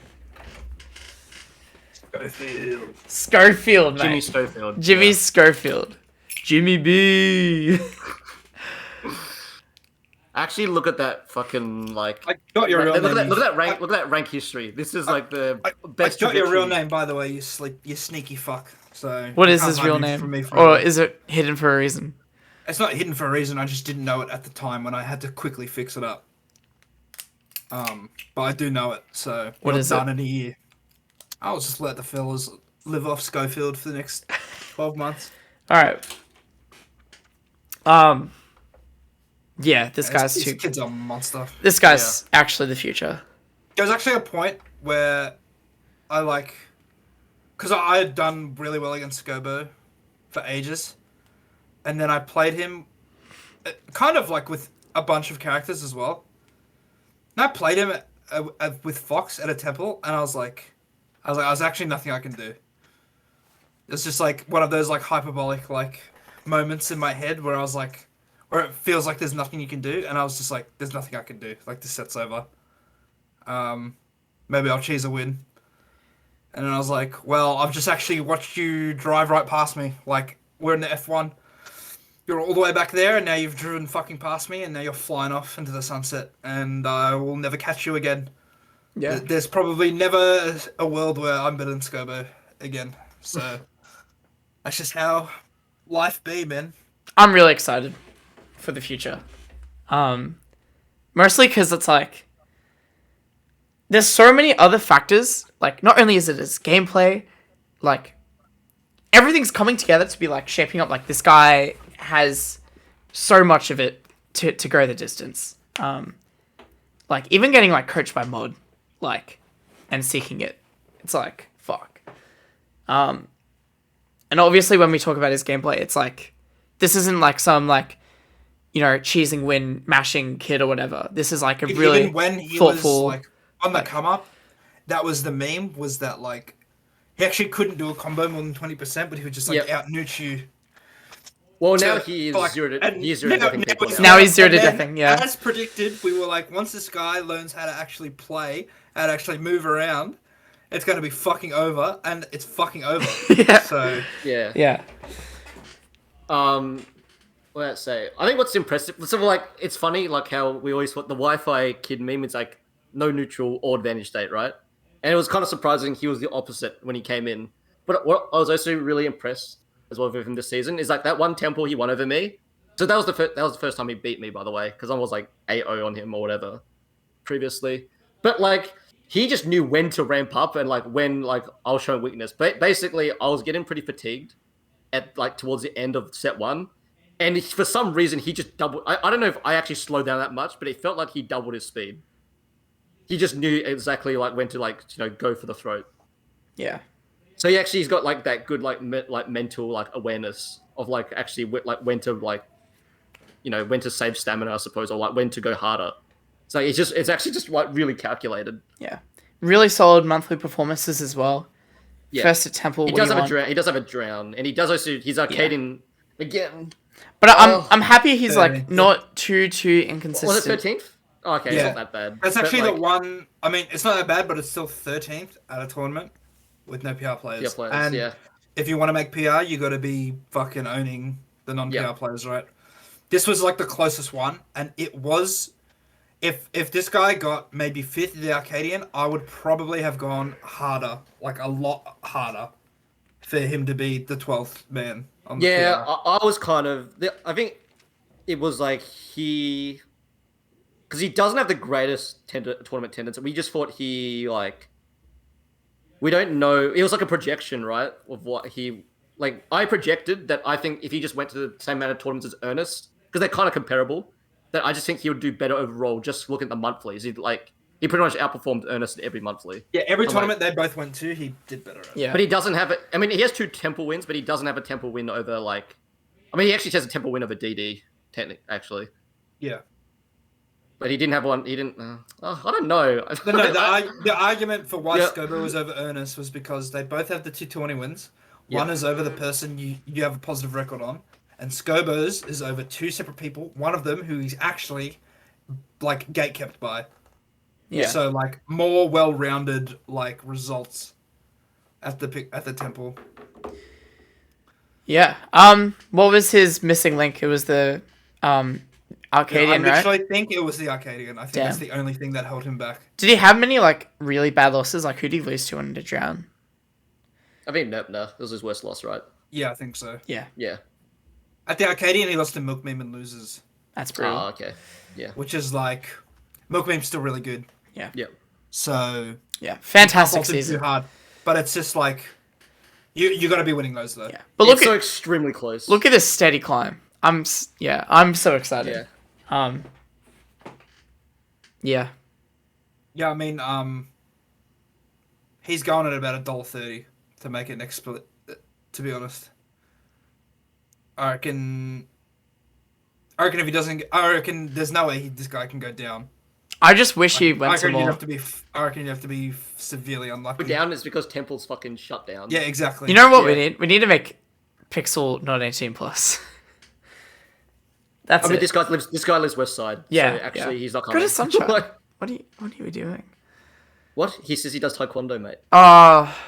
Schofield, mate. Jimmy Schofield. Jimmy yeah. Schofield. Jimmy B. Actually, look at that fucking like. I got your real look name. at that rank. Look at that rank history. This is like the I best. got your real trajectory. name, by the way. You sneaky fuck. So What you is can't his hide real me name? from me Or forever. is it hidden for a reason? It's not hidden for a reason. I just didn't know it at the time when I had to quickly fix it up. But I do know it. So What not is it? done in a year. I'll just let the fellas live off Schofield for the next 12 months. All right. Yeah, this guy's This too. kid's a monster. This guy's actually the future. There was actually a point where I like, because I had done really well against Scobo for ages, and then I played him kind of like with a bunch of characters as well. And I played him with Fox at a temple, and I was like, there's actually nothing I can do. It's just like one of those like hyperbolic like moments in my head where I was like, where it feels like there's nothing you can do, and I was just like, there's nothing I can do. Like this set's over. Maybe I'll cheese a win. And then I was like, well, I've just actually watched you drive right past me. Like, we're in the F1. You're all the way back there, and now you've driven fucking past me, and now you're flying off into the sunset, and I will never catch you again. Yeah. There's probably never a world where I'm better than Scobo again. So, that's just how life be, man. I'm really excited for the future. Mostly because it's like, there's so many other factors. Like, not only is it his gameplay, like, everything's coming together to be like shaping up. Like, this guy has so much of it to go the distance. Like, even getting like coached by Mod, like, and seeking it, it's like, fuck. And obviously when we talk about his gameplay, it's like, this isn't like some like, you know, cheesing win mashing kid or whatever. This is like a really Even when he thoughtful, was like on the come up, that was the meme, was that like he actually couldn't do a combo more than 20%, but he would just like out nooch you. Well, now he is zero to deathing people now he's zero to deathing, yeah. As predicted, we were like, once this guy learns how to actually play, how to actually move around, it's going to be fucking over, and it's fucking over. Yeah. So Yeah. What did I say? I think what's impressive, so like, it's funny, like how we always thought the Wi-Fi kid meme is like no neutral or advantage state, right? And it was kind of surprising he was the opposite when he came in. But what I was also really impressed as well with him this season is like that one temple he won over me. So that was the first time he beat me, by the way, because I was like 8-0 on him or whatever previously. But like, he just knew when to ramp up and like when like I was showing weakness. But basically, I was getting pretty fatigued at like towards the end of set one. And for some reason, he just doubled. I don't know if I actually slowed down that much, but it felt like he doubled his speed. He just knew exactly like when to like, you know, go for the throat. Yeah. So he's got like that good like mental like awareness of like actually like when to like, you know, when to save stamina, I suppose, or like when to go harder. So it's actually just like really calculated. Yeah. Really solid monthly performances as well. Yeah. First at Temple. He does have a drown. He does have a drown, and he does also he's arcading again. But I'm happy he's like not too inconsistent. Was it 13th? Oh, okay, it's not that bad. That's actually the one. I mean, it's not that bad, but it's still 13th at a tournament with no PR players. And if you want to make PR, you got to be fucking owning the non-PR players, right? This was like the closest one, and it was. If this guy got maybe 5th at the Arcadian, I would probably have gone harder, like a lot harder, for him to be the 12th man. On the PR. I was kind of. I think it was like because he doesn't have the greatest tournament attendance. We just thought he like. We don't know. It was like a projection, right? Of what he like. I projected that I think if he just went to the same amount of tournaments as Ernest, because they're kind of comparable, that I just think he would do better overall. Just looking at the monthlies, he pretty much outperformed Ernest every monthly. Yeah, every tournament they both went to, he did better at. Yeah, but he doesn't have it. I mean, he has 2 temple wins, but he doesn't have a temple win over like. I mean, he actually has a temple win over DD, technically, actually. Yeah. But he didn't have one. He didn't. I don't know. The argument for why Scobo was over Ernest was because they both have the 220 wins. One is over the person you have a positive record on, and Scobo's is over 2 separate people. One of them who he's actually like gate kept by. Yeah. So like more well-rounded like results at the temple. Yeah. What was his missing link? It was the Arcadian, I right? literally think it was the Arcadian. I think that's the only thing that held him back. Did he have many like really bad losses? Like who did he lose to in the drown? I think Nerpner. It was his worst loss, right? Yeah, I think so. Yeah. Yeah. At the Arcadian, he lost to Milk Meme and loses. That's brutal. Oh, okay. Yeah. Which is like, Milk Meme's still really good. Yeah. Yeah. So yeah, fantastic fault him season. too hard, but it's just like you got to be winning those though. Yeah, but it's so extremely close. Look at this steady climb. I'm so excited. Yeah. Yeah. Yeah, I mean, he's going at about $1.30 to make it next split. To be honest, I reckon. I reckon if he doesn't, I reckon there's no way this guy can go down. I just wish he I went to reckon you'd more. have to be. I reckon you have to be severely unlucky. But down is because Temple's fucking shut down. Yeah, exactly. You know what we Yeah. need? We need to make Pixel not 18 plus. That's I mean, it. this guy lives West Side. Yeah, So actually, yeah. he's not Go coming. to Sunshine. Like, What are you doing? what? He says he does taekwondo, mate. Oh,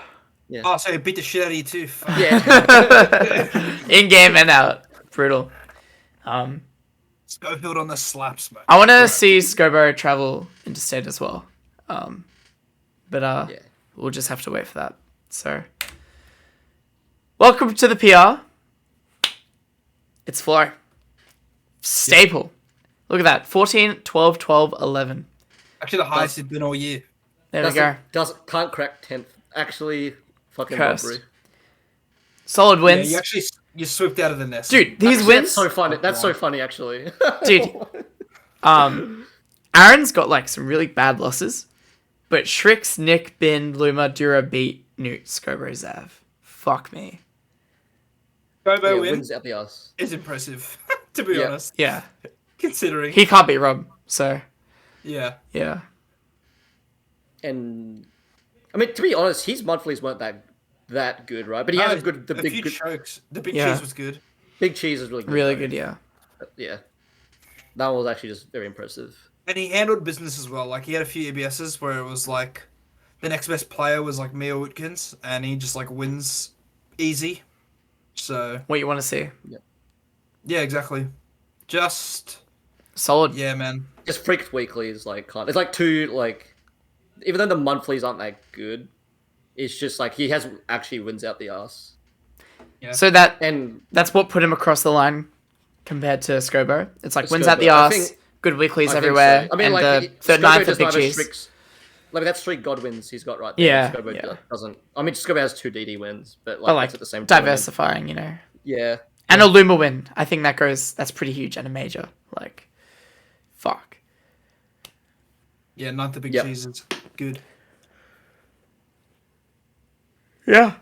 Oh, so he beat the shit out of you too. Fuck. Yeah. in game and out, brutal. Schofield on the slaps, mate. I want to see Scobo travel interstate as well. But Yeah. we'll just have to wait for that. So, welcome to the PR. It's Flo. Staple. Look at that. 14, 12, 12, 11. Actually, the highest it's been all year. There we go. Can't crack 10th. Actually, fucking Cursed. robbery. Solid Yeah, wins. you slipped out of the nest, Dude, these Actually, wins. That's so funny. That's so funny, actually. Dude. Aaron's got like some really bad losses. But Shrix, Nick, Bin, Luma, Dura beat Newt, Scobo, Zav. Fuck me. Bobo Yeah, win wins out the ass. is impressive, to be Yeah. honest. Yeah. Considering, He can't beat Rob. So, yeah, yeah. And I mean, to be honest, his monthlies weren't that good, right? But he had a good. The a big few good, chokes. The big Yeah. cheese was good. big cheese is really good. Really though. good, yeah. Yeah, that one was actually just very impressive. And he handled business as well. Like, he had a few EBSs where it was like the next best player was like Mia Witkins, and he just like wins easy. So What you want to see. yeah, exactly. Just Solid. yeah, man. Just freaked weekly is like kind. It's like two like, even though the monthlies aren't that good, it's just like he has actually wins out the ass. So And that's what put him across the line compared to Scobo. It's like wins Scobo, out the I arse, think- good weeklies I think everywhere, so. I mean, and like the third nine for does Big not have Cheese. streaks. Like that's 3 Godwins he's got right there. Yeah, Scobo yeah. doesn't. I mean, Scobo has 2 DD wins, but like, But like that's at the same time. diversifying, you know. Yeah. And a Luma win. I think that's pretty huge and a major. Like, fuck. Yeah, not the big Yep. cheese is good. Yeah.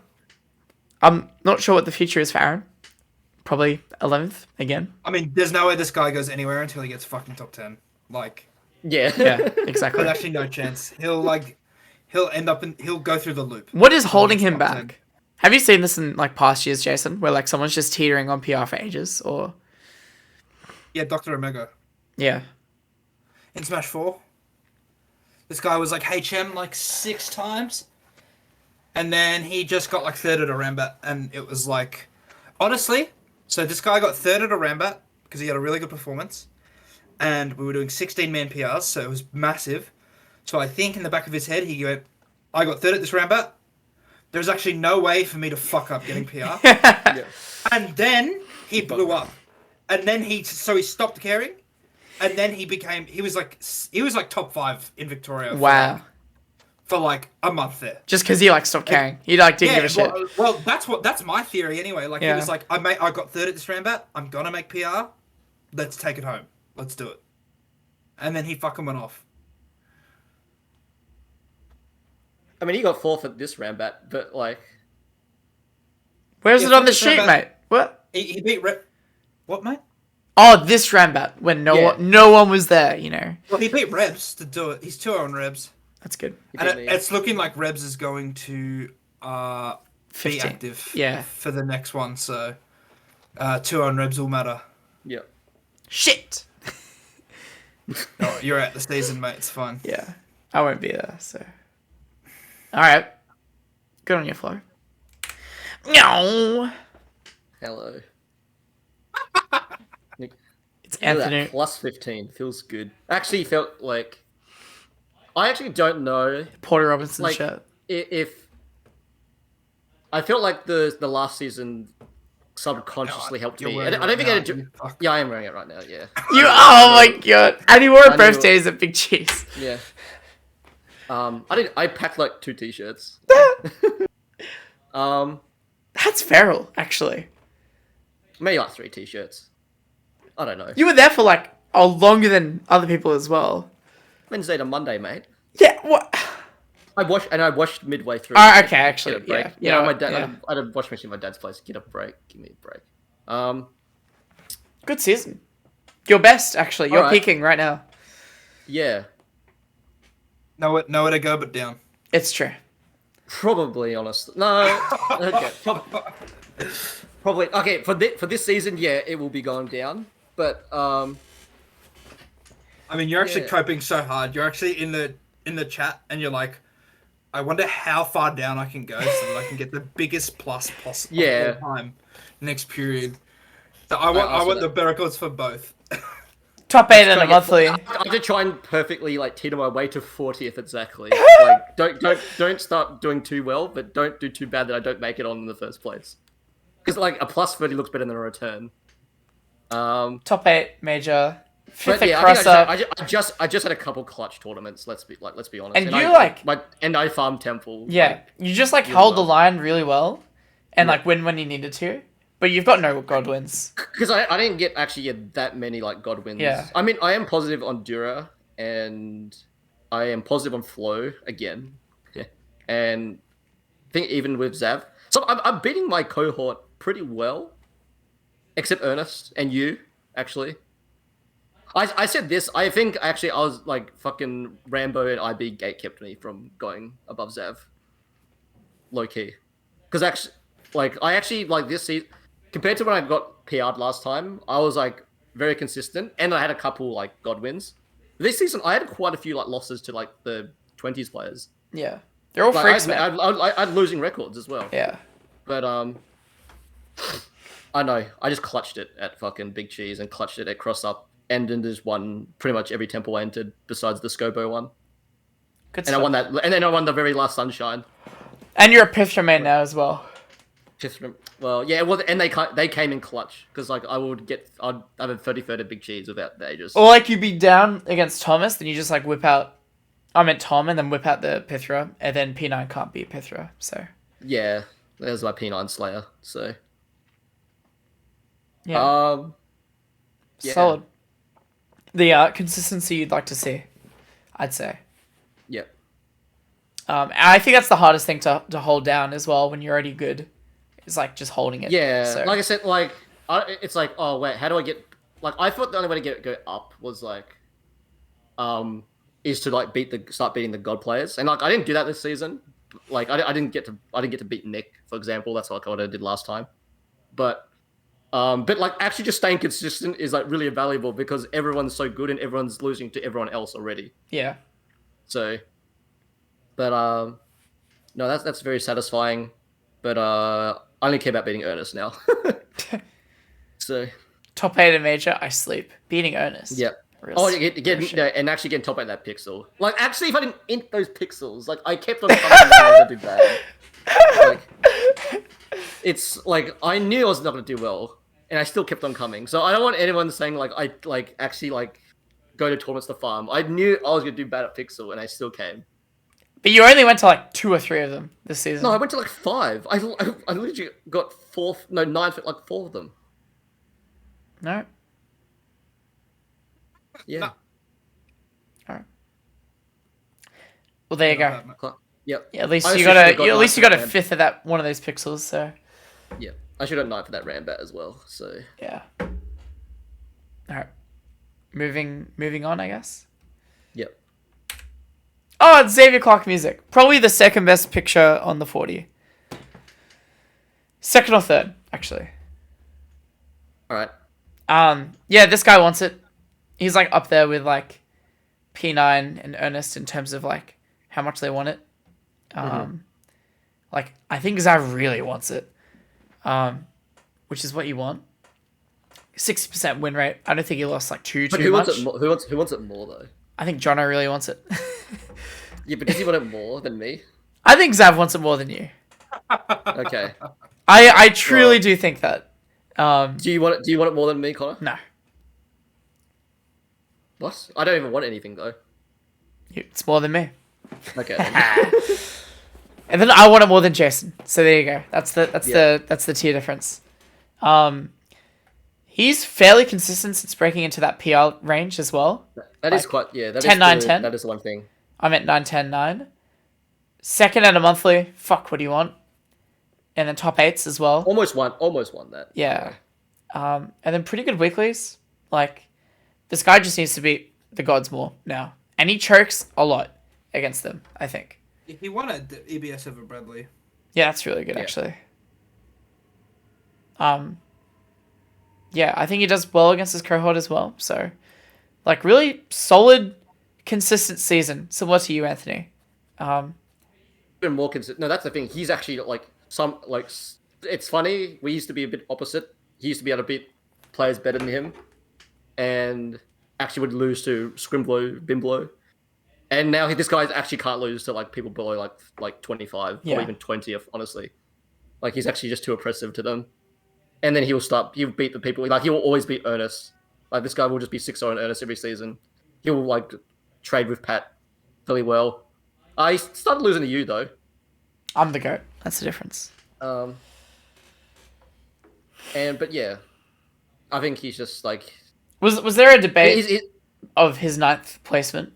I'm not sure what the future is for Aaron. Probably 11th again. I mean, there's no way this guy goes anywhere until he gets fucking top 10. Like, Yeah. Yeah, exactly. there's actually no chance. He'll end up he'll go through the loop. What is holding him Top 10. back? Have you seen this in like past years, Jason, where like someone's just teetering on PR for ages, or Yeah, Dr. Omega. yeah, In Smash 4. This guy was like HM like 6 times. And then he just got like third at a Rambat. And it was like, honestly, so this guy got third at a Rambat because he had a really good performance. And we were doing 16-man PRs, so it was massive. So I think in the back of his head, he went, I got third at this Rambat. There's actually no way for me to fuck up getting PR. Yeah. And then he blew up. And then he stopped caring. And then he was like top 5 in Victoria. wow. For like a month there. Just because he like stopped caring, he like didn't give a shit. Well, that's my theory anyway. Like Yeah. he was like, I got third at this Rambat. I'm gonna make PR. Let's take it home. Let's do it. And then he fucking went off. I mean, he got 4th at this Rambat, but like, Where's Yeah, it on the this sheet, Rambat- mate? What? He beat What, mate? Oh, this Rambat when Yeah. no one was there. You know, Well, he beat Rebs to do it. He's 2 on Rebs. that's good. he And beat me. it's looking like Rebs is going to be 15. active Yeah. for the next one. So 2 on Rebs will matter. Yeah. Shit. Oh, you're out the season, mate. It's fine. Yeah, I won't be there. So, all right, good on your Flo. No, Hello. it's Look at that, Anthony. plus 15 feels good. Actually, felt like I actually don't know Porter Robinson like shirt. if I felt like the last season subconsciously helped You're me. wearing I don't think it I now, did. you fuck. Yeah, I am wearing it right now. Yeah. You, oh my god! And he wore I it both knew- days at Big Cheese. Yeah. I packed like 2 t-shirts. That's feral, actually. Maybe like 3 t-shirts. I don't know. You were there for like longer than other people as well. Wednesday to Monday, mate. Yeah, what? I watched midway through. Okay, actually, Get a break. yeah. My dad. Yeah. I had a washing machine at my dad's place. Get a break. Give me a break. Good season. Your best, actually. You're Alright. peaking right now. Yeah, Nowhere to go but down. It's true. probably. Honest. No. Okay. Probably. Okay. For this season, yeah, it will be going down. But I mean, you're actually Yeah. coping so hard. You're actually in the chat, and you're like, I wonder how far down I can go so that I can get the biggest plus possible Yeah. time next period. So I want the records for both. Top 8 in a monthly. I have to try and perfectly like teeter my way to 40th exactly. Like don't start doing too well, but don't do too bad that I don't make it on in the first place. Because like a plus 30 looks better than a return. Top 8 major. Fifth But yeah, cross up. I just had a couple clutch tournaments. Let's be honest. And you I farmed Temple. Yeah, like, you just like really held the well. line really well, and like win when you needed to. But you've got no god wins. Because I didn't get that many like god wins. Yeah. I mean, I am positive on Dura, and I am positive on Flow again, and I think even with Zav. So I'm beating my cohort pretty well, except Ernest and you actually. I said this. I think actually I was like fucking Rambo and IB gate kept me from going above Zav. Low key, because actually, I actually like this season compared to when I got PR'd last time. I was like very consistent, and I had a couple like god wins. This season, I had quite a few like losses to like the 20s players. Yeah, they're all Like, freaks, I man. had losing records as well. Yeah, But I know I just clutched it at fucking Big Cheese and clutched it at Cross Up, and then just won pretty much every temple I entered besides the Scobo one. good And stuff. I won that, and then I won the very last Sunshine. And you're a Pithra main now as well. Well, yeah, well, and they came in clutch because like I'd have a 30-30 at Big Cheese without the ages. Or like you'd be down against Thomas, then you just like whip out. I meant Tom, and then whip out the Pithra, and then P9 can't beat Pithra. So Yeah, there's my P9 Slayer. So yeah, yeah. solid. The consistency you'd like to see, I'd say. Yeah. And I think that's the hardest thing to hold down as well when you're already good. Is like just holding it. Yeah, So, like I said, it's like, oh wait, how do I get? Like, I thought the only way to go up was like, is to like start beating the god players, and like I didn't do that this season. Like I didn't get to beat Nick, for example. That's what I did last time. But like actually just staying consistent is like really valuable because everyone's so good and everyone's losing to everyone else already. yeah. So, but no, that's very satisfying. But I only care about beating Ernest now. So Top 8 in major, I sleep. Beating Ernest. yeah. Real Oh, and actually getting top at that pixel. Like actually, if I didn't int those pixels, like I kept on coming I did bad. Like, it's like I knew I was not going to do well, and I still kept on coming. So I don't want anyone saying like I like actually like go to tournaments to farm. I knew I was going to do bad at pixel, and I still came. But you only went to like 2 or 3 of them this season. No, I went to like 5. I literally got 9 for like 4 of them. No? Yeah. No. Alright. Well, there you go. Yep. Yeah, at least I you should've got a got 9 fifth of that one of those pixels, so Yeah. I should have 9 for that Rambat as well. So yeah. Alright. Moving on, I guess. yep. Oh, it's Xavier Clark music. Probably the second best picture on the 40. Second or third, actually. All right. Yeah, this guy wants it. He's like up there with like P9 and Ernest in terms of like how much they want it. Like I think Zav really wants it. Which is what you want. 60% win rate. I don't think he lost like too But who much. wants it more? Who wants it more though? I think Jono really wants it. Yeah, but does he want it more than me? I think Zav wants it more than you. Okay. I truly do think that. Do you want it more than me, Connor? No. What? I don't even want anything though. It's more than me. Okay. Then. And then I want it more than Jason. So there you go. That's the tier difference. He's fairly consistent since breaking into that PR range as well. That is quite, yeah. That 10, is 9, the, 10. That is the one thing. I'm at 9, 10, 9. Second at a monthly. Fuck, what do you want? And then top 8s as well. Almost won that. Yeah. And then pretty good weeklies. Like, this guy just needs to beat the gods more now. And he chokes a lot against them, I think. He won at EBS over Bradley. Yeah, that's really good, actually. Yeah, I think he does well against his cohort as well. So, like, really solid, consistent season. Similar to you, Anthony. Been more consistent. No, that's the thing. He's actually it's funny. We used to be a bit opposite. He used to be able to beat players better than him, and actually would lose to Scrimblow, Bimblow, and now this guy actually can't lose to like people below like 25 or even 20th. Honestly, like he's actually just too oppressive to them. And then he'll beat the people. Like, he'll always beat Ernest. Like, this guy will just be 6-0 in Ernest every season. He'll, like, trade with Pat really well. He started losing to you, though. I'm the GOAT. That's the difference. But, yeah. I think he's just, like... Was there a debate of his 9th placement?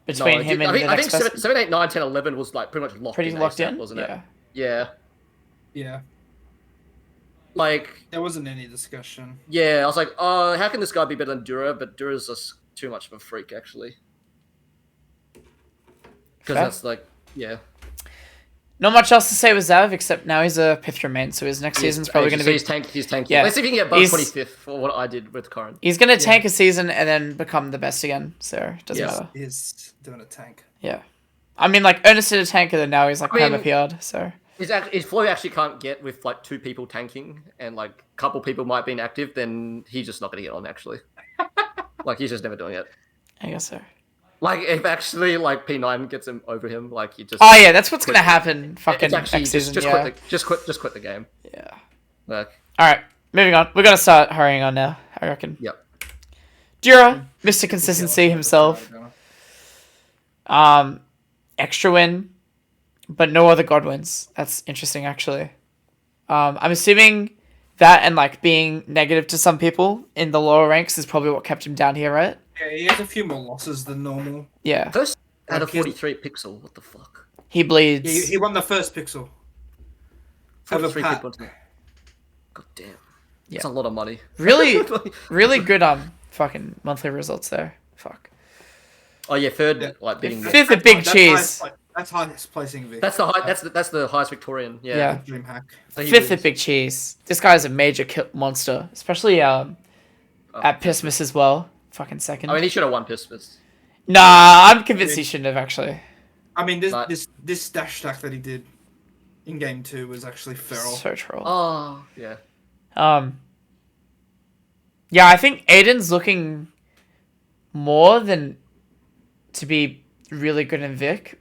Between him and the next person? I think 7, 8, 9, 10, 11 was, like, pretty much locked Pretty in. locked in? Wasn't Yeah. it? Yeah. Yeah. Like... There wasn't any discussion. Yeah, I was like, oh, how can this guy be better than Dura? But Dura's just too much of a freak, actually. Because that's like, yeah. Not much else to say with Zav, except now he's a Pithra main, so his next season's probably going to be... He's tanky. Yeah. Let's see if he can get above 25th for what I did with Corin. He's going to tank a season and then become the best again, so it doesn't matter. He's doing a tank. Yeah. I mean, like, Ernest did a tank and then now he's, like, perma-PR'd, so... His flow actually can't get with, like, 2 people tanking and, like, a couple people might be inactive, then he's just not going to get on, actually. Like, he's just never doing it. I guess so. Like, if actually, like, P9 gets him over him, like, you just... Oh, yeah, that's what's going to happen fucking next season, just quit the game. Yeah. Like... Alright, moving on. We're going to start hurrying on now, I reckon. Yep. Dura, Mr. Consistency himself. Extra win, but no other god wins. That's interesting, actually. I'm assuming that and, like, being negative to some people in the lower ranks is probably what kept him down here, right? Yeah, he has a few more losses than normal. Yeah. First out of 43 pixel, what the fuck? He bleeds. He won the first pixel. 43 people. God damn. Yeah. That's a lot of money. Really, really good fucking monthly results there. Fuck. Oh yeah, third like beating. Fifth at Big Cheese. That's highest placing Vic. That's the highest Victorian. Yeah. Dream hack. So Fifth at Big Cheese. This guy's a major monster, especially at Pissmas as well. Fucking second. I mean, he should have won Pissmas. Nah, I'm convinced he shouldn't have actually. I mean, this dash stack that he did in game 2 was actually feral. So troll. Oh yeah. Yeah, I think Aiden's looking more than to be really good in Vic,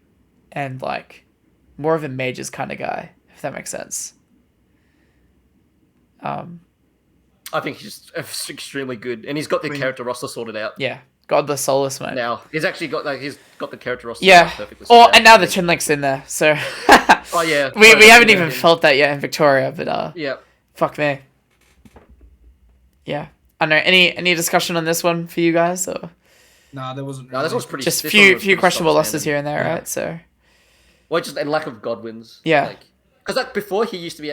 and like more of a mages kind of guy, if that makes sense. I think he's extremely good, and he's got the character roster sorted out. Yeah, Godless Solus, mate. Now he's actually got the character roster. Perfectly. And now the Chin Link's in there, so. Oh yeah. We haven't even felt that yet in Victoria, but yeah. Fuck me. Yeah. I don't know. Any discussion on this one for you guys, or? Nah, there wasn't. Really. No, this was pretty. Just few questionable losses here and there, right? So. Well, just a lack of God wins. Yeah. Because like before, he used to be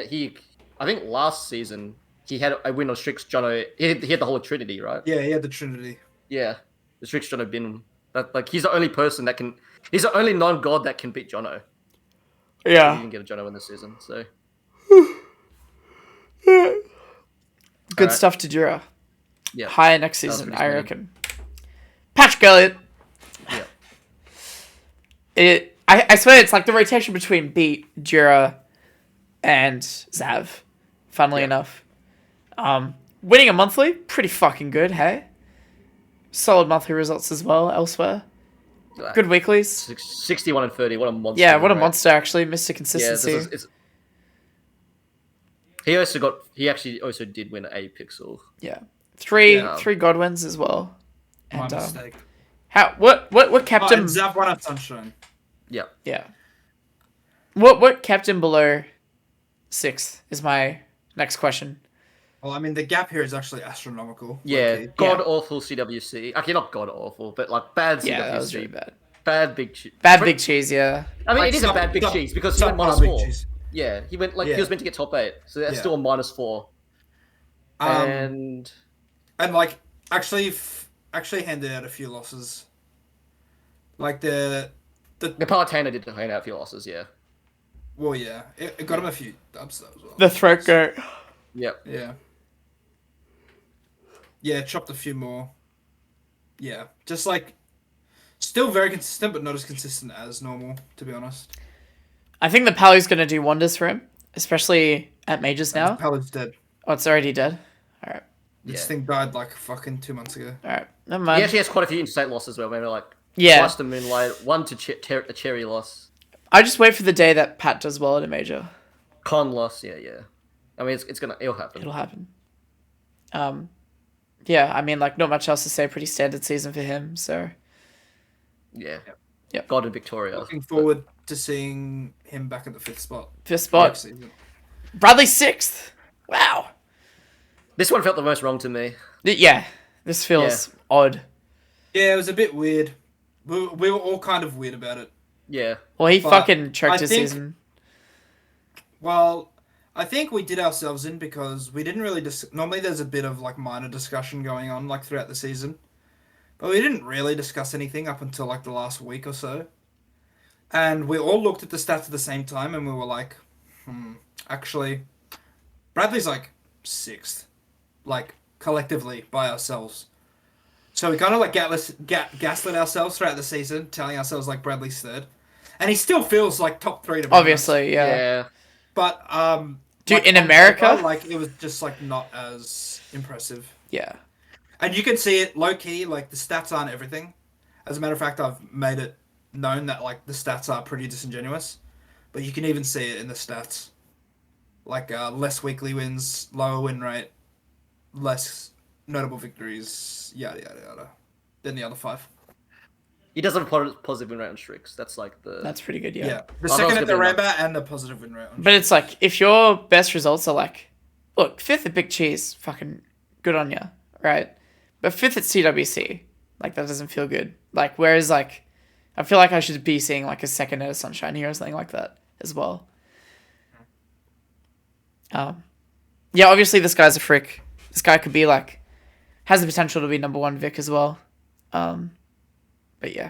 I think last season he had a win on Strix Jono. He had the whole Trinity, right? Yeah, he had the Trinity. Yeah, the Strix Jono bin. That like he's the only person that can. He's the only non-god that can beat Jono. Yeah. He didn't get a Jono in this season, so. Good stuff to Dura. Yeah. Higher next season, I reckon. Patrick Elliott. Yeah. I swear it's like the rotation between Beat, Dura, and Zav. Funnily enough. Winning a monthly, pretty fucking good, hey? Solid monthly results as well elsewhere. Good weeklies. 61 and 30, what a monster. Yeah, what a monster, actually. Mr. Consistency. Yeah, he actually also did win a pixel. Yeah. Three Godwins as well. My And mistake. what kept him? Zav won at Sunshine. Yeah. Yeah. What kept him below 6th is my next question. Well, I mean, the gap here is actually astronomical. Yeah, low-key. god awful CWC. Okay, not god awful, but like bad Yeah, CWC. that was really bad. Bad big cheese. Bad big cheese, yeah. I mean, Like, it is a bad big cheese because he went -4. Yeah, he went he Yeah. was meant to get top 8, so that's Yeah. still a -4. And like actually handed out a few losses. Like the Palatana did hand out a few losses, yeah. well, yeah, it got him a few dubs though as well. The throat goat. Yep. Yeah. Yeah, chopped a few more. Yeah, just like still very consistent, but not as consistent as normal, to be honest. I think the Pally's going to do wonders for him, especially at majors now. Palad's dead. Oh, it's already dead. All right. This thing died like fucking 2 months ago. All right. Never mind. He actually has quite a few interstate losses where maybe like Yeah. twice to Moonlight, one to the Cherry loss. I just wait for the day that Pat does well at a major. Con loss, yeah. I mean, it'll happen. It'll happen. Yeah, I mean, like, not much else to say. Pretty standard season for him, so. Yeah. Yep. God in Victoria. Looking forward to seeing him back at the 5th spot. 5th spot. Next season. Bradley 6th. Wow. This one felt the most wrong to me. Yeah, this feels odd. Yeah, it was a bit weird. We were all kind of weird about it. Yeah. Well, he But fucking choked his think- season. Well, I think we did ourselves in because we didn't really normally there's a bit of like minor discussion going on like throughout the season. But we didn't really discuss anything up until like the last week or so. And we all looked at the stats at the same time and we were like, actually, Bradley's like 6th. Like, collectively, by ourselves. So we kind of like gaslit ourselves throughout the season, telling ourselves like Bradley's 3rd. And he still feels like top 3 to be honest. Obviously, yeah. But, Dude, like, in on America? paper, like, it was just like not as impressive. Yeah. And you can see it low key, like the stats aren't everything. As a matter of fact, I've made it known that like the stats are pretty disingenuous. But you can even see it in the stats. Like less weekly wins, lower win rate, less notable victories, yada yada yada, than the other 5. He does have a positive win rate on streaks. That's like the... That's pretty good, yeah. Yeah. The thought it second was at the gonna be Rambat and the positive win rate. But it's like, if your best results are like, look, 5th at Big Cheese, fucking good on ya, right? But 5th at CWC, like, that doesn't feel good. Like, whereas, like, I feel like I should be seeing, like, a 2nd at a Sunshine here or something like that as well. Yeah, obviously this guy's a frick. This guy could be, like, has the potential to be number 1 Vic as well. But yeah.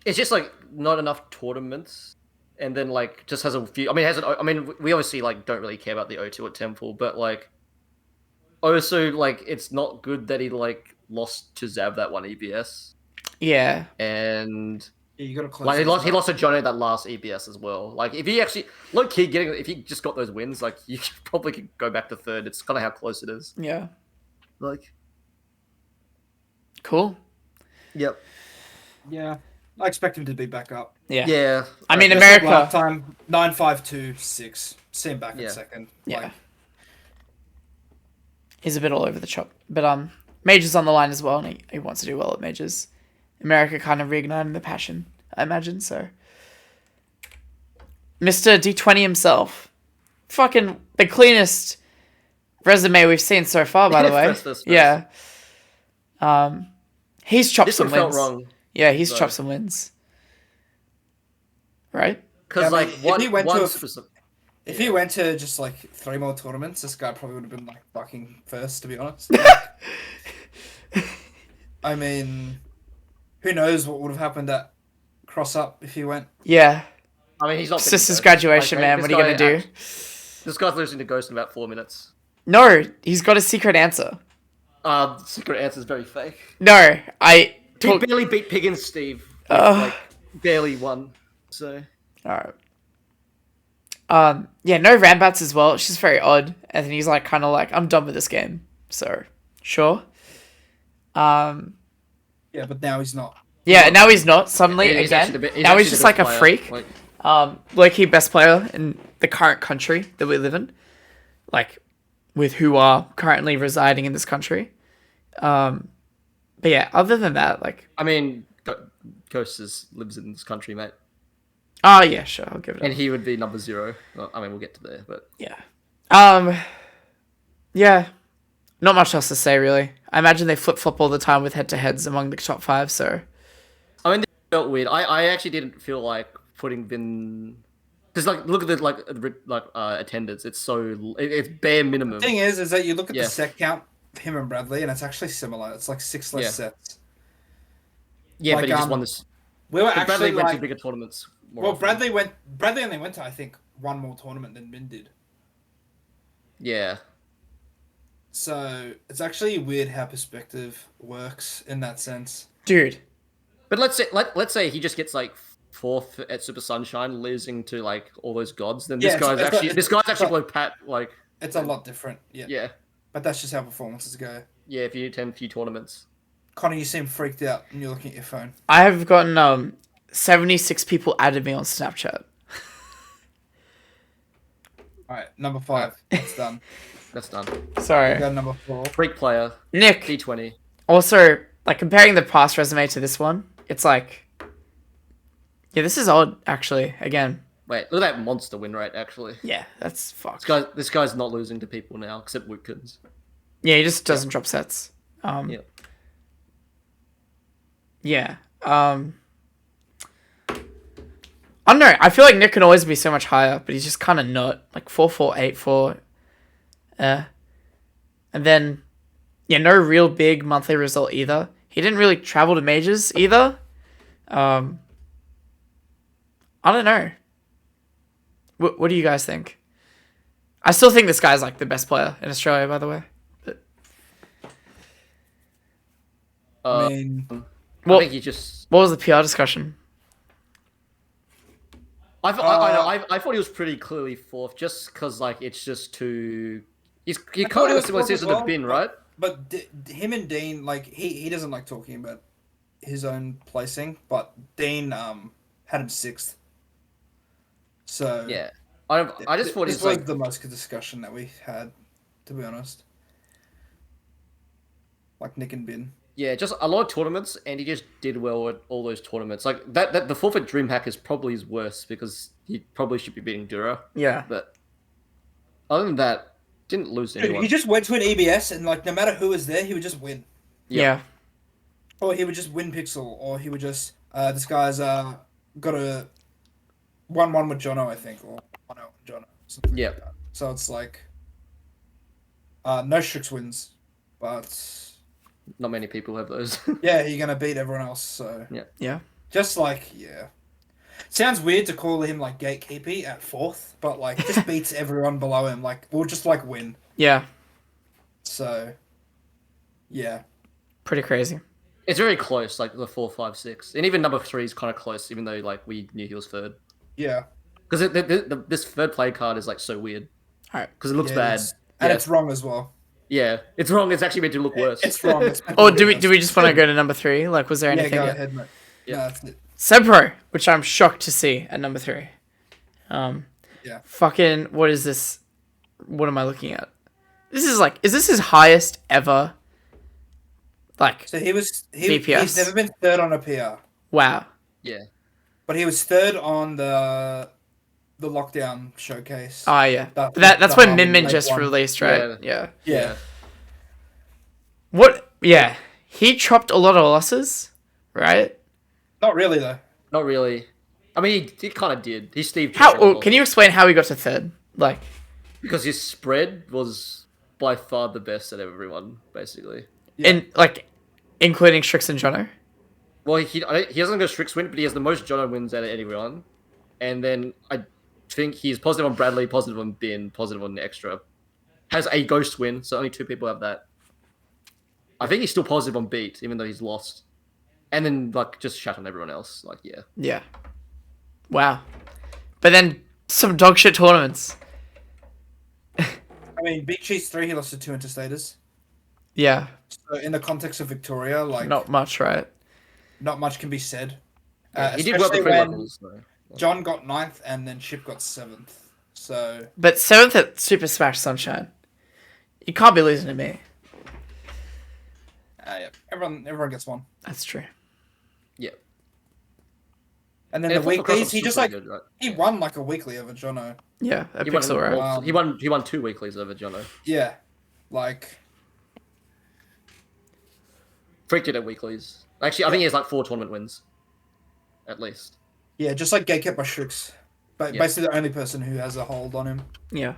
It's just like not enough tournaments, and then like just has a few. I mean, we obviously like don't really care about the O2 at Temple, but like also like it's not good that he like lost to Zab that one EBS, Yeah. and Yeah, you gotta close like those he up. lost to Johnny that last EBS as well. Like if he actually low key if he just got those wins, like you probably could go back to 3rd. It's kind of how close it is. Yeah. Like, Cool. yep, Yeah. I expect him to be back up. Yeah. yeah. I mean, Just like America. last time 9-5-2-6. See him back Yeah. at 2nd. Yeah. Like, He's a bit all over the shop. But Major's on the line as well, and he wants to do well at Majors. America kind of reigniting the passion, I imagine, so. Mr. D20 himself. Fucking the cleanest resume we've seen so far, by the way. First. Yeah. He's chopped This some one wins. felt wrong Yeah, he's though. chopped some wins. Right? because Yeah, I like mean, if one he went to once a- for some. if he went to just like 3 more tournaments, this guy probably would have been like fucking first, to be honest. I mean, who knows what would have happened at Cross Up if he went. Yeah. I mean, he's not. It's gonna just his go. graduation, Like, man. this What are you guy going to do? This guy's losing to Ghost in about 4 minutes. No, he's got a secret answer. Secret answer is very fake. No, He barely beat Piggins, Steve. Like, barely won. So. Alright. Yeah, no Rambats as well. It's just very odd. And then he's like, kind of like, I'm done with this game. So, sure. Yeah, but now he's not. Yeah, now he's not suddenly He's again. actually the Now he's actually just the like best a player. freak. Like, Low-key best player in the current country that we live in. Like, with who are currently residing in this country. But yeah, other than that, like... I mean, Ghost lives in this country, mate. Oh, yeah, sure, I'll give it And up. he would be number 0. Well, I mean, we'll get to there, but... Yeah. Yeah, not much else to say really. I imagine they flip flop all the time with head to heads among the top 5. So I mean, it felt weird. I actually didn't feel like putting Vin because like look at the attendance. It's it's bare minimum. The thing is that you look at Yeah. the set count of him and Bradley, and it's actually similar. It's like 6 less Yeah. sets. Yeah, like, but he just won this. We were But Bradley actually went to like, bigger tournaments. More well, often. Bradley only went to, I think, one more tournament than Min did. Yeah. So it's actually weird how perspective works in that sense. dude, But let's say he just gets like 4th at Super Sunshine, losing to like all those gods. Then Yeah, this guy's actually below Pat. Like It's a lot different. Yeah. yeah, But that's just how performances go. yeah. If you attend a few tournaments, Connor, you seem freaked out and you're looking at your phone. I have gotten 76 people added me on Snapchat. All right, number 5. It's done. that's done. Sorry, We got number 4. Freak player, Nick. D20. Also, like comparing the past resume to this one, it's like, yeah, this is odd actually. Again, Wait, look at that monster win rate. Actually, yeah, that's fucked. this guy's not losing to people now except Witkins. Yeah, he just doesn't drop sets. Yeah. Yeah. I don't know. I feel like Nick can always be so much higher, but he's just kind of not. Like 4-4, 8-4. And then, yeah, no real big monthly result either. He didn't really travel to majors either. I don't know. What do you guys think? I still think this guy's like the best player in Australia, by the way. But, I mean, well, I think he just. what was the PR discussion? I thought he was pretty clearly 4th, just because like it's just too. He thought kind he of a was similar 4th as season well, to Bin, right? but him and Dean, like, he doesn't like talking about his own placing, but Dean had him 6th. So Yeah. I just thought this he's was like the most good discussion that we had, to be honest. Like Nick and Bin. yeah, just a lot of tournaments, and he just did well at all those tournaments. Like that the 4th at DreamHack is probably his worst because he probably should be beating Dura. Yeah. But other than that, didn't lose to Dude, anyone. he just went to an EBS and like no matter who was there, he would just win. Yeah. Or he would just win Pixel, or he would just this guy's got a 1-1 with Jono, I think, or 1-0 with Jono. something Yeah. like that. So it's like no Strix wins, but Not many people have those. yeah, you're gonna beat everyone else. So Yeah. just like sounds weird to call him like gatekeepy at 4th, but like just beats everyone below him. Like we'll just like win. Yeah. So yeah. Pretty crazy. It's very close, like the 4, 5, 6, and even number 3 is kind of close, even though like we knew he was 3rd. Yeah. Because this 3rd play card is like so weird. All right. Because it looks Yeah, bad. and Yeah. it's wrong as well. Yeah, it's wrong. It's actually meant to look worse. It's wrong. It's Oh, do we just want to go to number 3? Like, was there Yeah, anything? go ahead, mate. Yeah. No, that's it. Sebro, which I'm shocked to see at number 3. Yeah. Fucking, what is this? What am I looking at? This is like, is this his highest ever? Like, So he's VPS? never been 3rd on a PR, wow. Yeah. but he was 3rd on the lockdown showcase. Oh, yeah. That- That's the when Harmon Min Lake just one. released, right? Yeah. Yeah. What? Yeah. He chopped a lot of losses, right? Not really though. Not really. I mean, he kind of did. He Steve. How? Oh, can you explain how he got to 3rd? Like, Because his spread was by far the best at everyone, basically. Yeah. in like, including Strix and Jono. Well, he doesn't go Strix win, but he has the most Jono wins out of anyone. And then I think he's positive on Bradley, positive on Bin, positive on Extra. Has a Ghost win, so only 2 people have that. I think he's still positive on Beat, even though he's lost. And then, like, just shut on everyone else. Like, yeah. Yeah. Wow. But then some dog shit tournaments. I mean, Beat Cheese 3, he lost to 2 interstaters. Yeah. So in the context of Victoria, like Not much, right? not much can be said. He did well at the Especially pre when levels, though. John got 9th and then Chip got 7th. So But 7th at Super Smash Sunshine. You can't be losing to me. yeah, everyone gets one. That's true. Yeah. And then Yeah, the Football Cross weeklies, was he just pretty like good, right? he won like a weekly over Jono. Yeah, a He won, pixel, right? Wow. he won 2 weeklies over Jono. Yeah. Like, Freak did at weeklies. Actually, I think he has like 4 tournament wins, at least. yeah, just like get kept by Shrix. But Yeah. basically the only person who has a hold on him. Yeah.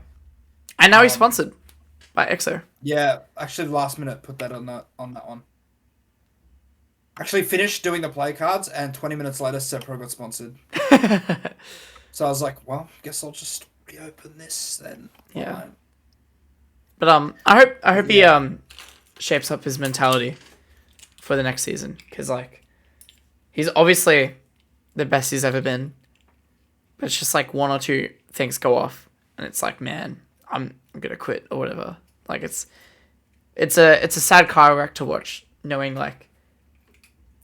And now he's sponsored by EXO. Yeah, actually last minute put that on that one. Actually finished doing the play cards and 20 minutes later Sepro got sponsored. So I was like, well, guess I'll just reopen this then. Yeah. Fine. But I hope he shapes up his mentality for the next season, because like he's obviously the best he's ever been, but it's just like one or two things go off and it's like, man, I'm gonna quit or whatever. Like it's a sad car wreck to watch, knowing like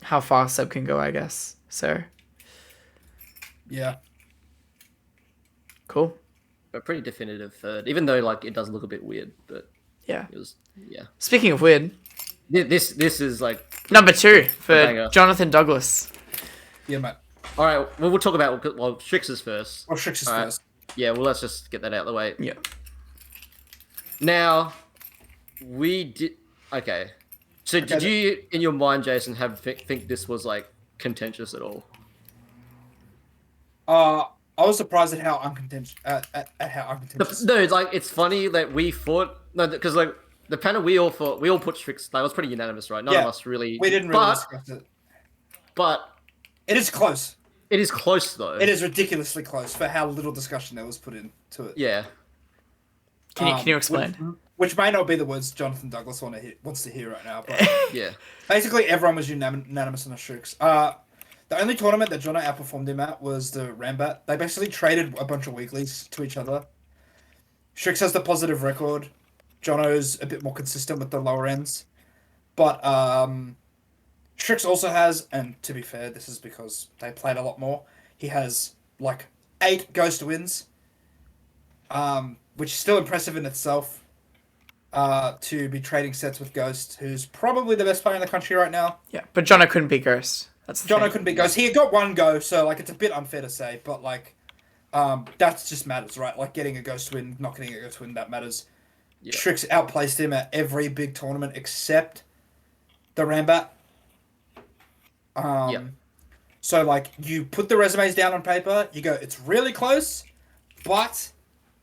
how far Seb can go, I guess. So Yeah. cool. A pretty definitive third, even though like it does look a bit weird, but Yeah. it was Speaking of weird, This is like number 2 for banger. Jonathan Douglas. Yeah, mate. all right. Well, we'll talk about Strix is first. Well, Shrix is All right. first. Yeah, well, let's just get that out of the way. Yeah. Now, we did. Okay. So, did you, in your mind, Jason, think this was like contentious at all? I was surprised at how uncontentious. At how uncontentious. No, like it's funny that we thought because like the panel we all put Strix. Like, it was pretty unanimous, right? None of us really. We didn't really discuss it. But It is close. it is close though. It is ridiculously close for how little discussion there was put into it. Yeah. Can you explain? Which may not be the words Jonathan Douglas wants to hear right now, but Yeah. basically everyone was unanimous on the Shrix. The only tournament that Jono outperformed him at was the Rambat. They basically traded a bunch of weeklies to each other. Shrix has the positive record. Jono's a bit more consistent with the lower ends. But Shrix also has, and to be fair, this is because they played a lot more, he has like 8 ghost wins, which is still impressive in itself, to be trading sets with Ghost, who's probably the best player in the country right now. Yeah, but Jono couldn't beat Ghost. That's the Jono thing. couldn't beat Ghost. He had got 1 go, so like it's a bit unfair to say, but like that just matters, right? Like getting a Ghost win, not getting a Ghost win, that matters. Yeah. Shrix outplaced him at every big tournament except the Rambat. So like you put the resumes down on paper, you go, it's really close, but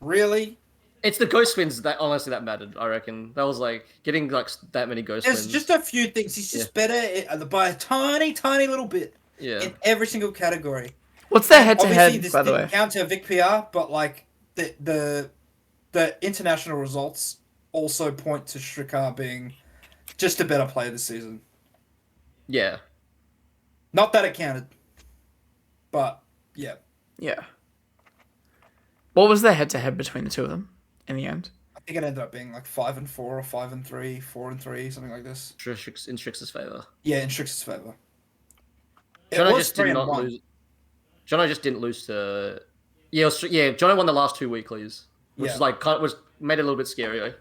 really, It's the ghost wins that honestly that mattered. I reckon that was like getting like that many ghost there's wins. just a few things. He's just better by a tiny little bit in every single category. What's their Obviously, head-to-head, this by the didn't way? count to Vic PR, but like the international results also point to Shrikar being just a better player this season. Yeah. Not that it counted, but yeah. Yeah. What was their head-to-head between the two of them in the end? I think it ended up being like 5-4 or 5-3, 4-3, something like this. In Strix's favor. Yeah, in Strix's favor. Jono just did not lose. Jono just didn't lose to. Yeah, Jono won the last 2 weeklies, which is like was made it a little bit scarier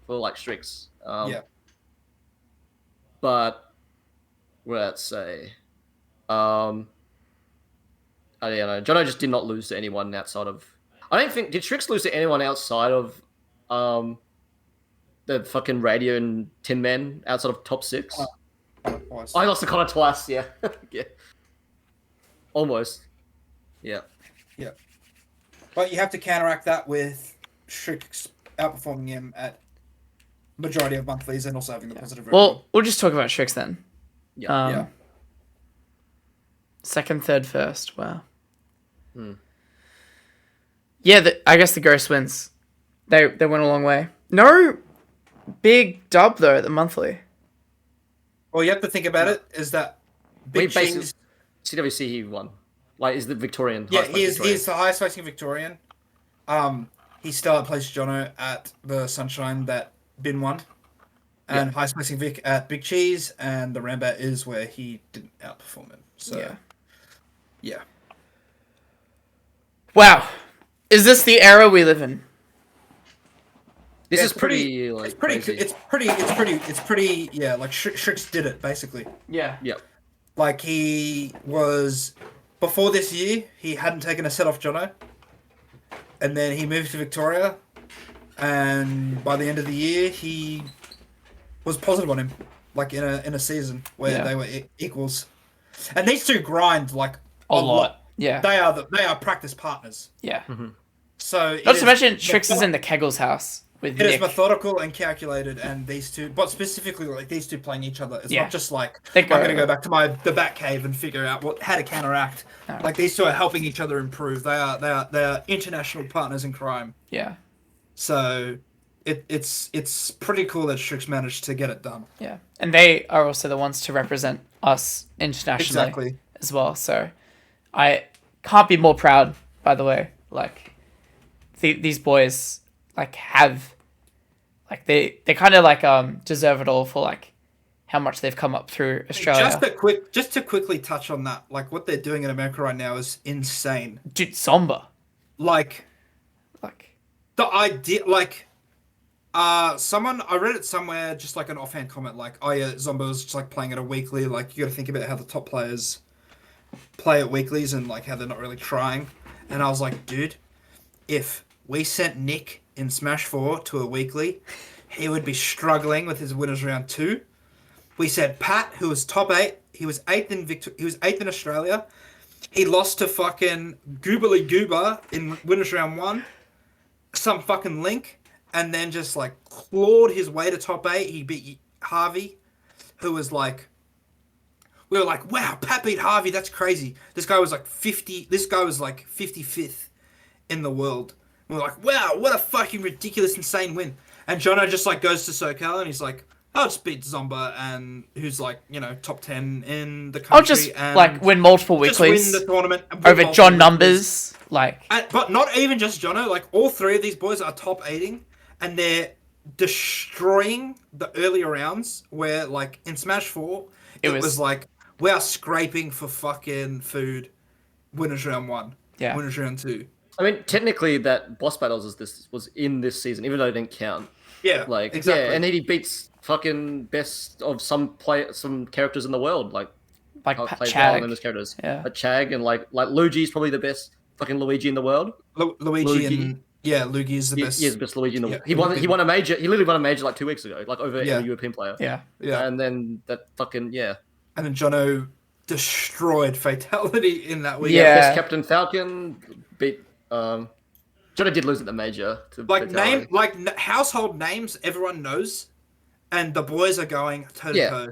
for like Strix. Yeah. But let's say, I don't know. Jono just did not lose to anyone outside of. I don't think did Strix lose to anyone outside of the fucking Radio and Tin Man outside of top 6. Twice. I lost to Connor twice. Yeah, yeah, almost. Yeah. Yeah. But you have to counteract that with Strix outperforming him at majority of monthlies and also having the positive record. Well, we'll just talk about Strix then. Yeah. Second, third, first. Wow. Yeah, I guess the Ghost wins. They went a long way. No big dub though at the monthly. Well, you have to think about it is that Big Cheese... CWC he won. Like, is the Victorian. Yeah, he is the highest placing Victorian. He still outplaced Jono at the Sunshine that Bin won. And highest placing Vic at Big Cheese, and the Rambat is where he didn't outperform him. So, yeah. Wow. Is this the era we live in? This is pretty like it's pretty crazy. it's pretty yeah, like Shrix did it basically. Yeah. Yep. Like he was before this year, he hadn't taken a set off Jono. And then he moved to Victoria and by the end of the year, he was positive on him, like in a season where they were equals. And these two grind like a lot. Yeah. They are practice partners. Yeah. So Not to mention, Strix is in the Keggles house with It Nick. is methodical and calculated, and these two, but specifically like these two playing each other. It's not just like I'm going to go back to the Bat Cave and figure out how to counteract. No. Like these two are helping each other improve. They are international partners in crime. Yeah. So it's pretty cool that Strix managed to get it done. Yeah, and they are also the ones to represent us internationally as well. So I can't be more proud. By the way, like these boys like have like they kind of like deserve it all for like how much they've come up through Australia. Just to quickly touch on that, like what they're doing in America right now is insane. Dude, Zomba. Like the idea, like someone I read it somewhere, just like an offhand comment, like, oh yeah, Zomba was just like playing at a weekly. Like you got to think about how the top players play at weeklies and like how they're not really trying. And I was like, dude, if we sent Nick in Smash 4 to a weekly, he would be struggling with his winners round 2. We said Pat, who was top 8, he was 8th in Australia. He lost to fucking Goobly Goober in winners round 1. Some fucking link, and then just like clawed his way to top 8. He beat Harvey, who was like, we were like, wow, Pat beat Harvey, that's crazy. This guy was like 55th in the world. We were like, wow, what a fucking ridiculous, insane win. And Jono just like goes to SoCal and he's like, I'll just beat Zomba, and who's like, top 10 in the country. I'll just like win multiple weeklies. Just win the tournament over John Numbers. But not even just Jono, like all three of these boys are top 8ing, and they're destroying the earlier rounds where like in Smash 4, it was like, we are scraping for fucking food. Winners round 1. Yeah. Winners round 2. I mean, technically, that boss battles was in this season, even though it didn't count. Yeah, like exactly. Yeah, and he beats fucking best of some characters in the world, like Chag and his characters. Yeah, like Chag and like Luigi's probably the best fucking Luigi in the world. Luigi is the best. He's the best Luigi in the world. He won a major. He literally won a major like 2 weeks ago, like over a European player. Yeah. And then that fucking And then Jono destroyed Fatality in that week. Yeah, best Captain Falcon beat. Jono did lose at the major. Household names everyone knows, and the boys are going toe to toe.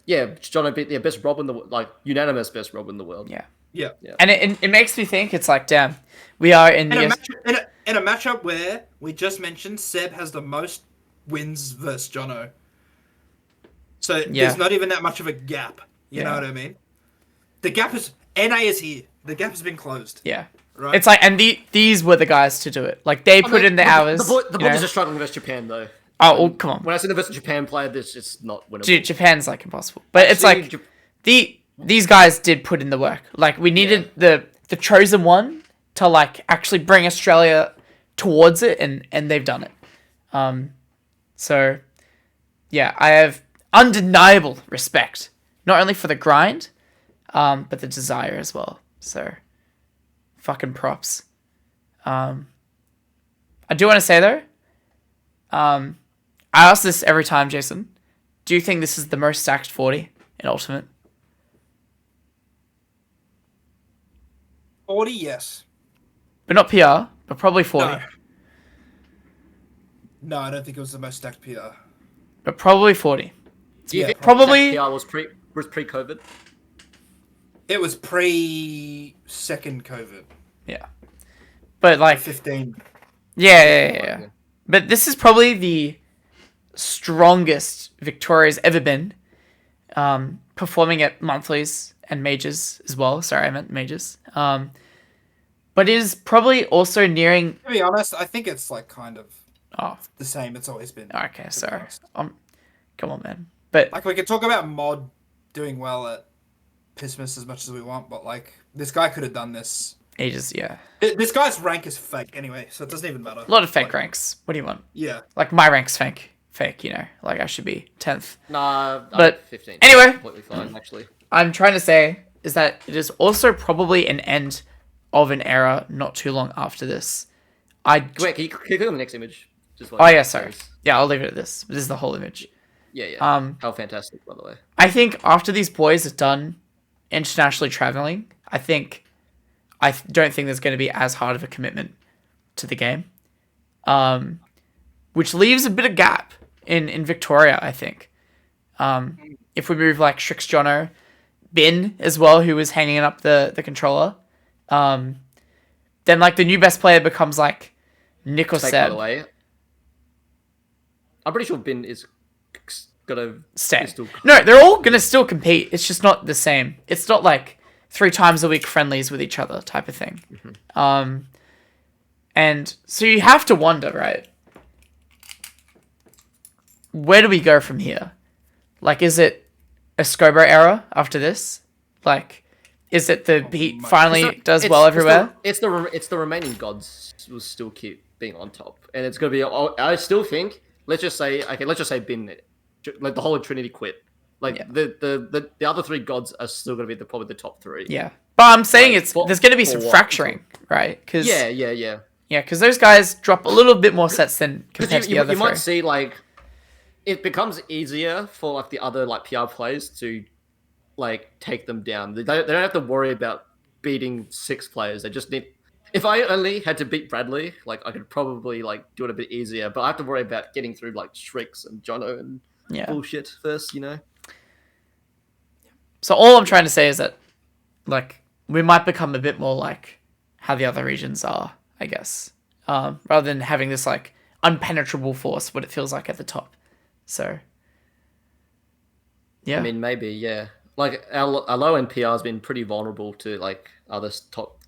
Yeah, Jono beat the best Rob in the unanimous best Rob in the world. Yeah. And it makes me think it's like, damn, we are in a matchup where we just mentioned Seb has the most wins versus Jono. So there's not even that much of a gap. You know what I mean? The gap is NA is here. The gap has been closed. Yeah. Right. It's like, and these were the guys to do it. Like they put in the hours. The boys are struggling versus Japan though. Oh, come on. When I see the versus Japan player, this is not winnable. Dude, Japan's like impossible. But it's like these guys did put in the work. Like we needed the chosen one to like actually bring Australia towards it, and they've done it. So yeah, I have undeniable respect, not only for the grind, but the desire as well. So fucking props. I do want to say though, I ask this every time, Jason. Do you think this is the most stacked 40 in Ultimate? 40, yes. But not PR, but probably 40. No, I don't think it was the most stacked PR. But probably 40. Do you think probably PR was pre-COVID? It was pre-second COVID. Yeah. But like 15. Yeah. But this is probably the strongest Victoria's ever been. Performing at monthlies and majors as well. Sorry, I meant majors. But is probably also nearing. To be honest, I think it's like kind of the same it's always been. Okay, sorry. Come on, man. But like we could talk about Mod doing well at Pissmas as much as we want, but like this guy could have done this ages, yeah. This guy's rank is fake anyway, so it doesn't even matter. A lot of fake ranks. What do you want? Yeah. Like my rank's fake, like I should be 10th. Nah, but 15th. Anyway, completely fine, actually. I'm trying to say is that it is also probably an end of an era not too long after this. Wait, can you click on the next image? Just Oh yeah, sorry. Yeah, I'll leave it at this. This is the whole image. Yeah. How fantastic, by the way. I think after these boys are done internationally traveling, I don't think there's going to be as hard of a commitment to the game, which leaves a bit of gap in Victoria. I think if we move like Strix Jono, Bin as well, who was hanging up the controller, then like the new best player becomes like Nick or By Seb. the way, I'm pretty sure Bin is gonna Stay. still... No, they're all gonna still compete. It's just not the same. It's not like 3 times a week friendlies with each other type of thing. And so you have to wonder, right? Where do we go from here? Like, is it a Scobo era after this? Like, is it the he finally does well everywhere? It's the remaining gods will still keep being on top, and it's gonna be. I still think. Let's just say Bin, like the whole of Trinity quit. Like the other 3 gods are still gonna be probably the top 3. Yeah, but I'm saying Like, there's gonna be some fracturing, right? Cause, yeah. Yeah, because those guys drop a little bit more sets than compared to the other 3. You might see like it becomes easier for like the other like PR players to like take them down. They don't have to worry about beating 6 players. They just need. If I only had to beat Bradley, like I could probably like do it a bit easier. But I have to worry about getting through like Strix and Jono and bullshit first, you know. So all I'm trying to say is that like we might become a bit more like how the other regions are, I guess, rather than having this like unpenetrable force, what it feels like at the top. So, yeah. I mean, maybe, yeah. Like our low end PR has been pretty vulnerable to like other top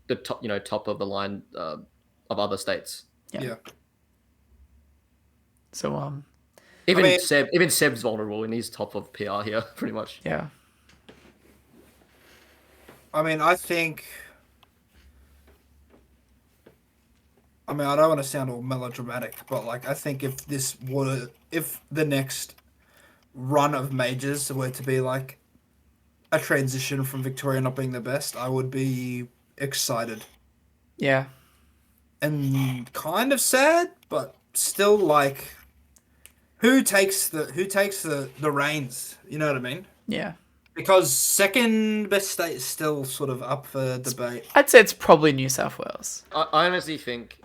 of the line of other states. Yeah. So even Seb's vulnerable and he's top of PR here, pretty much. Yeah. I mean, I don't want to sound all melodramatic, but like I think if the next run of majors were to be like a transition from Victoria not being the best, I would be excited. Yeah. And kind of sad, but still like who takes the reins, you know what I mean? Yeah. Because second best state is still sort of up for debate. I'd say it's probably New South Wales. I honestly think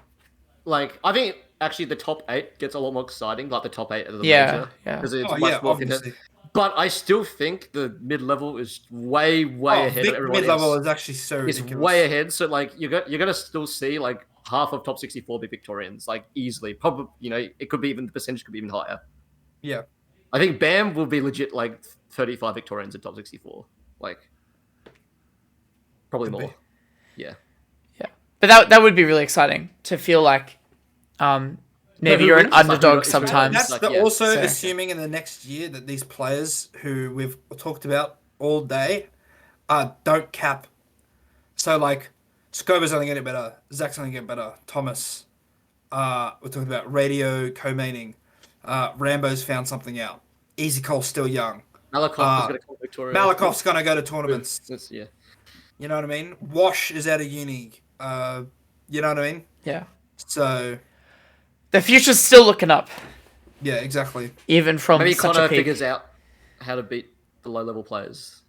I think actually the top 8 gets a lot more exciting, like the top 8 of the major. Yeah. Because it's much more obviously. But I still think the mid-level is way ahead of everyone mid-level else. is actually so ridiculous. It's way ahead. So like you're gonna still see like half of top 64 be Victorians, like easily. Probably, it could be even the percentage could be even higher. Yeah. I think BAM will be legit like 35 Victorians in top 64. Like probably more. Yeah. Yeah. But that would be really exciting to feel like maybe you're an underdog sometimes. That's assuming in the next year that these players who we've talked about all day don't cap. So like Scoba's only getting better, Zach's only getting better, Thomas. We're talking about radio co-maining. Rambo's found something out. Easy Cole's still young. Malakoff's going to come Victoria. Malakoff's going to go to tournaments. Yeah. You know what I mean? Wash is out of uni. You know what I mean? Yeah. So the future's still looking up. Yeah, exactly. Even from maybe such Connor a peak. figures out how to beat the low-level players.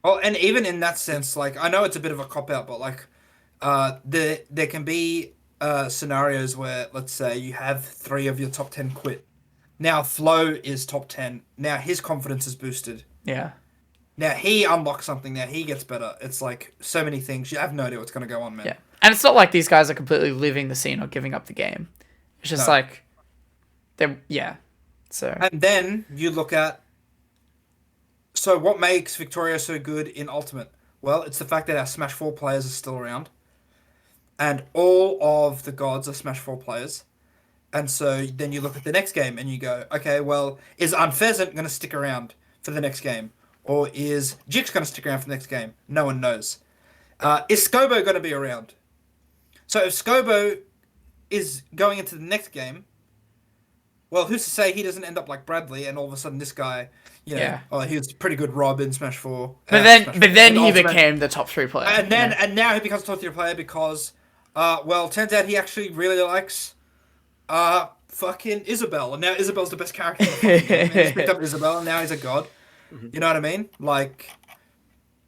Oh, and even in that sense, like I know it's a bit of a cop-out, but like there can be scenarios where, let's say, you have 3 of your top 10 quit. Now Flo is top 10. Now his confidence is boosted. Yeah. Now he unlocks something. Now he gets better. It's like so many things. You have no idea what's going to go on, man. Yeah. And it's not like these guys are completely leaving the scene or giving up the game. It's just like, yeah. So. And then you look at, so what makes Victoria so good in Ultimate? Well, it's the fact that our Smash 4 players are still around. And all of the gods are Smash 4 players. And so then you look at the next game and you go, okay, well, is Unpheasant going to stick around for the next game? Or is Jix going to stick around for the next game? No one knows. Is Scobo going to be around? So if Scobo is going into the next game, well, who's to say he doesn't end up like Bradley and all of a sudden this guy, he was a pretty good Rob in Smash 4. But then he became the top 3 player. And now he becomes a top 3 player because Well, turns out he actually really likes fucking Isabel, and now Isabel's the best character in the fucking game. And he's picked up Isabel, and now he's a god. You know what I mean? Like,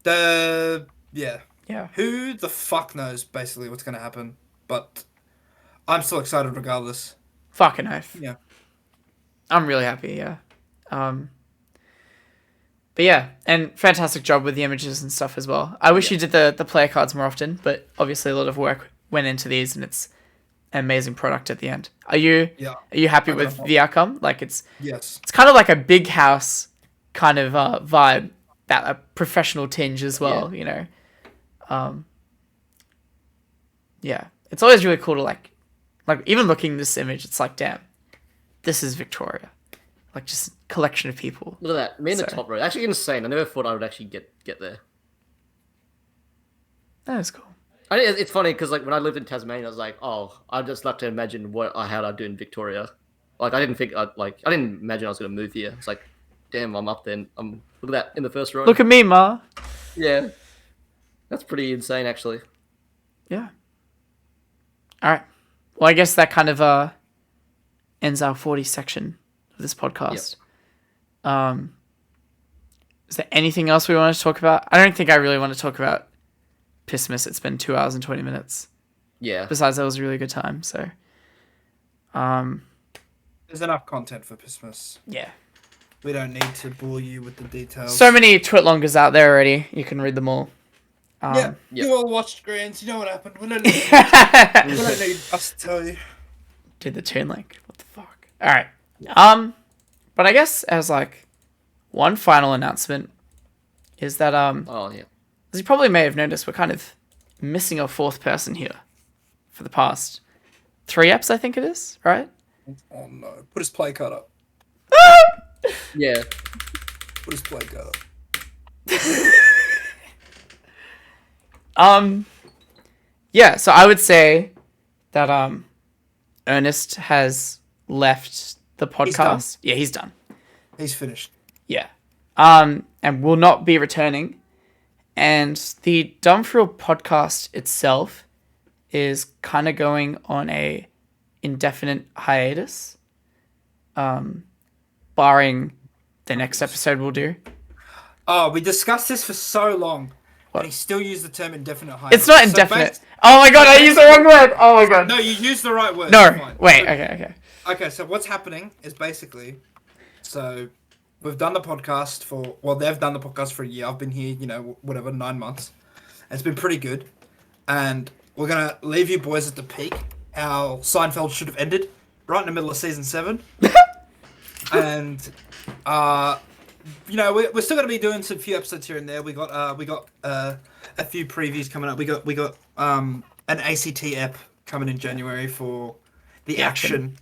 yeah. Who the fuck knows, basically, what's gonna happen? But I'm still excited regardless. Fucking oath. Yeah. I'm really happy, yeah. But yeah, and fantastic job with the images and stuff as well. I wish you did the player cards more often, but obviously a lot of work went into these, and it's an amazing product at the end. Are you happy with the outcome? Like it's kind of like a big house kind of vibe, that a professional tinge as well, you know. Yeah, it's always really cool to like even looking at this image, it's like, damn, this is Victoria. Like just collection of people. Look at that, me in the top row. Actually insane. I never thought I would actually get there. That is cool. It's funny because like when I lived in Tasmania, I was like, oh, I'd just love to imagine how I'd do in Victoria. Like I didn't imagine I was gonna move here. It's like, damn, I'm up there. Look at that in the first row. Look at me, Ma. Yeah, that's pretty insane, actually. Yeah. All right. Well, I guess that kind of ends our 40 section of this podcast. Yep. Is there anything else we want to talk about? I don't think I really want to talk about Pissmas. It's been 2 hours and 20 minutes. Yeah. Besides, that was a really good time. So, there's enough content for Pissmas. Yeah. We don't need to bore you with the details. So many twitlongers out there already. You can read them all. You all watched Grands. You know what happened. We don't need us to tell you. Did the tune link. What the fuck? All right. But I guess as like one final announcement is that as you probably may have noticed, we're kind of missing a fourth person here for the past 3 eps, I think it is, right? Oh no! Put his play card up. Yeah. Put his play card up. Yeah, so I would say that Ernest has left the podcast. He's done. He's finished. Yeah. And will not be returning. And the Dumb4Real podcast itself is kind of going on a indefinite hiatus. Barring the next episode we'll do. Oh, we discussed this for so long. What? And he still used the term indefinite hiatus. It's not indefinite. Oh my god, I used the wrong word. Oh my god. No, you used the right word. No, wait, okay. Okay, so what's happening is basically, so we've done the podcast they've done the podcast for a year. I've been here, 9 months. It's been pretty good. And we're going to leave you boys at the peak. How Seinfeld should have ended, right in the middle of season 7. And, we're still going to be doing some few episodes here and there. We got a few previews coming up. We got an ACT ep coming in January for the action.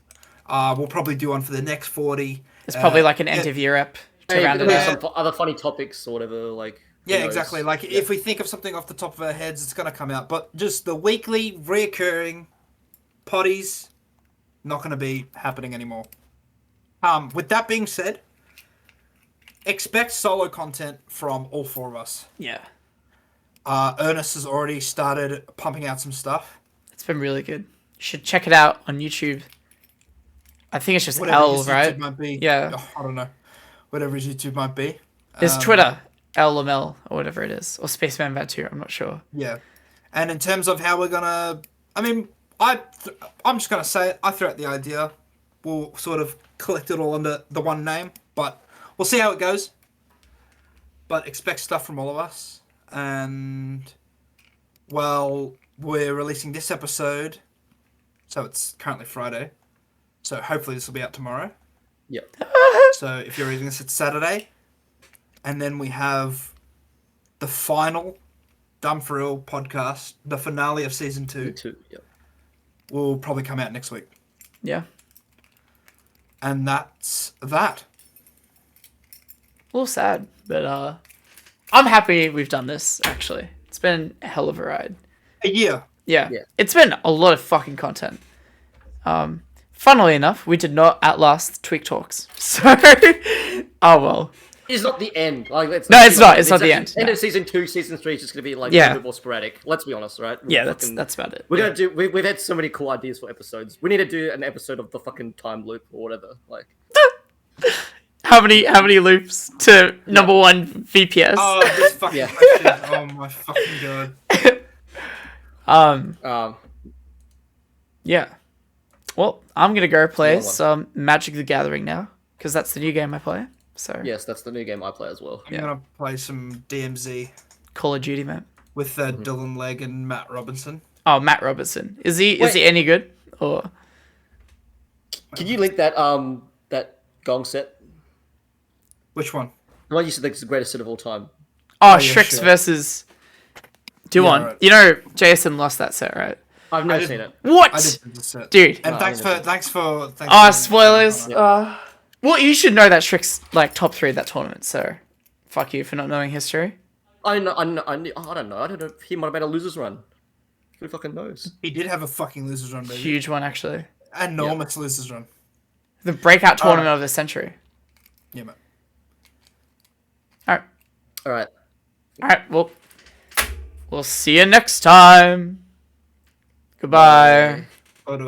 We'll probably do one for the next 40. It's probably like an end of year ep to round it out. Some other funny topics or whatever, like. Yeah, exactly. Like if we think of something off the top of our heads, it's gonna come out. But just the weekly, reoccurring potties, not gonna be happening anymore. With that being said, expect solo content from all 4 of us. Yeah. Ernest has already started pumping out some stuff. It's been really good. You should check it out on YouTube. I think it's just whatever L, his right? YouTube might be. Yeah. Oh, I don't know. Whatever his YouTube might be. There's Twitter, LML, or whatever it is. Or Spaceman Vat 2, I'm not sure. Yeah. And in terms of how we're gonna... I'm just gonna say it. I threw out the idea. We'll sort of collect it all under the one name. But we'll see how it goes. But expect stuff from all of us. And... well, we're releasing this episode. So it's currently Friday. So hopefully this will be out tomorrow. Yep. So if you're reading this, it's Saturday. And then we have the final Dumb4Real podcast, the finale of season 2. Yep. Will probably come out next week. Yeah. And that's that. A little sad, but I'm happy we've done this, actually. It's been a hell of a ride. A year. Yeah. It's been a lot of fucking content. Funnily enough, we did not outlast Tweak Talks. So, oh well. It's not the end. Like, No, it's not. It's not the end. End No. of season 2, season 3 is just gonna be like Yeah. a little bit more sporadic. Let's be honest, right? Yeah, that's about it. We're gonna do. We've had so many cool ideas for episodes. We need to do an episode of the fucking time loop or whatever. Like, How many loops to number 1 VPS? Oh, this fucking Yeah. question. Oh my fucking god. Yeah. Well, I'm gonna go play Another one. some Magic the Gathering now because that's the new game I play. So yes, that's the new game I play as well. I'm gonna play some DMZ Call of Duty, man. with Dylan Legg and Matt Robinson. Oh, Matt Robertson. Is he Wait. any good? Or Can you link that that gong set? Which one? The one you said like, is the greatest set of all time. oh, yeah, Shreks sure. versus Duon. right. You know, Jason lost that set, right? I've never I seen it. What, I did the set. dude? And No, thanks I for. Oh, spoilers. Well, you should know that Shrek's like top 3 at that tournament. So, fuck you for not knowing history. I don't know. I don't know. If he might have made a losers run. Who fucking knows? He did have a fucking losers run, baby. Huge one, actually. Enormous losers run. The breakout tournament of the century. Yeah, man. All right. All right. All right. Well, we'll see you next time. Goodbye. But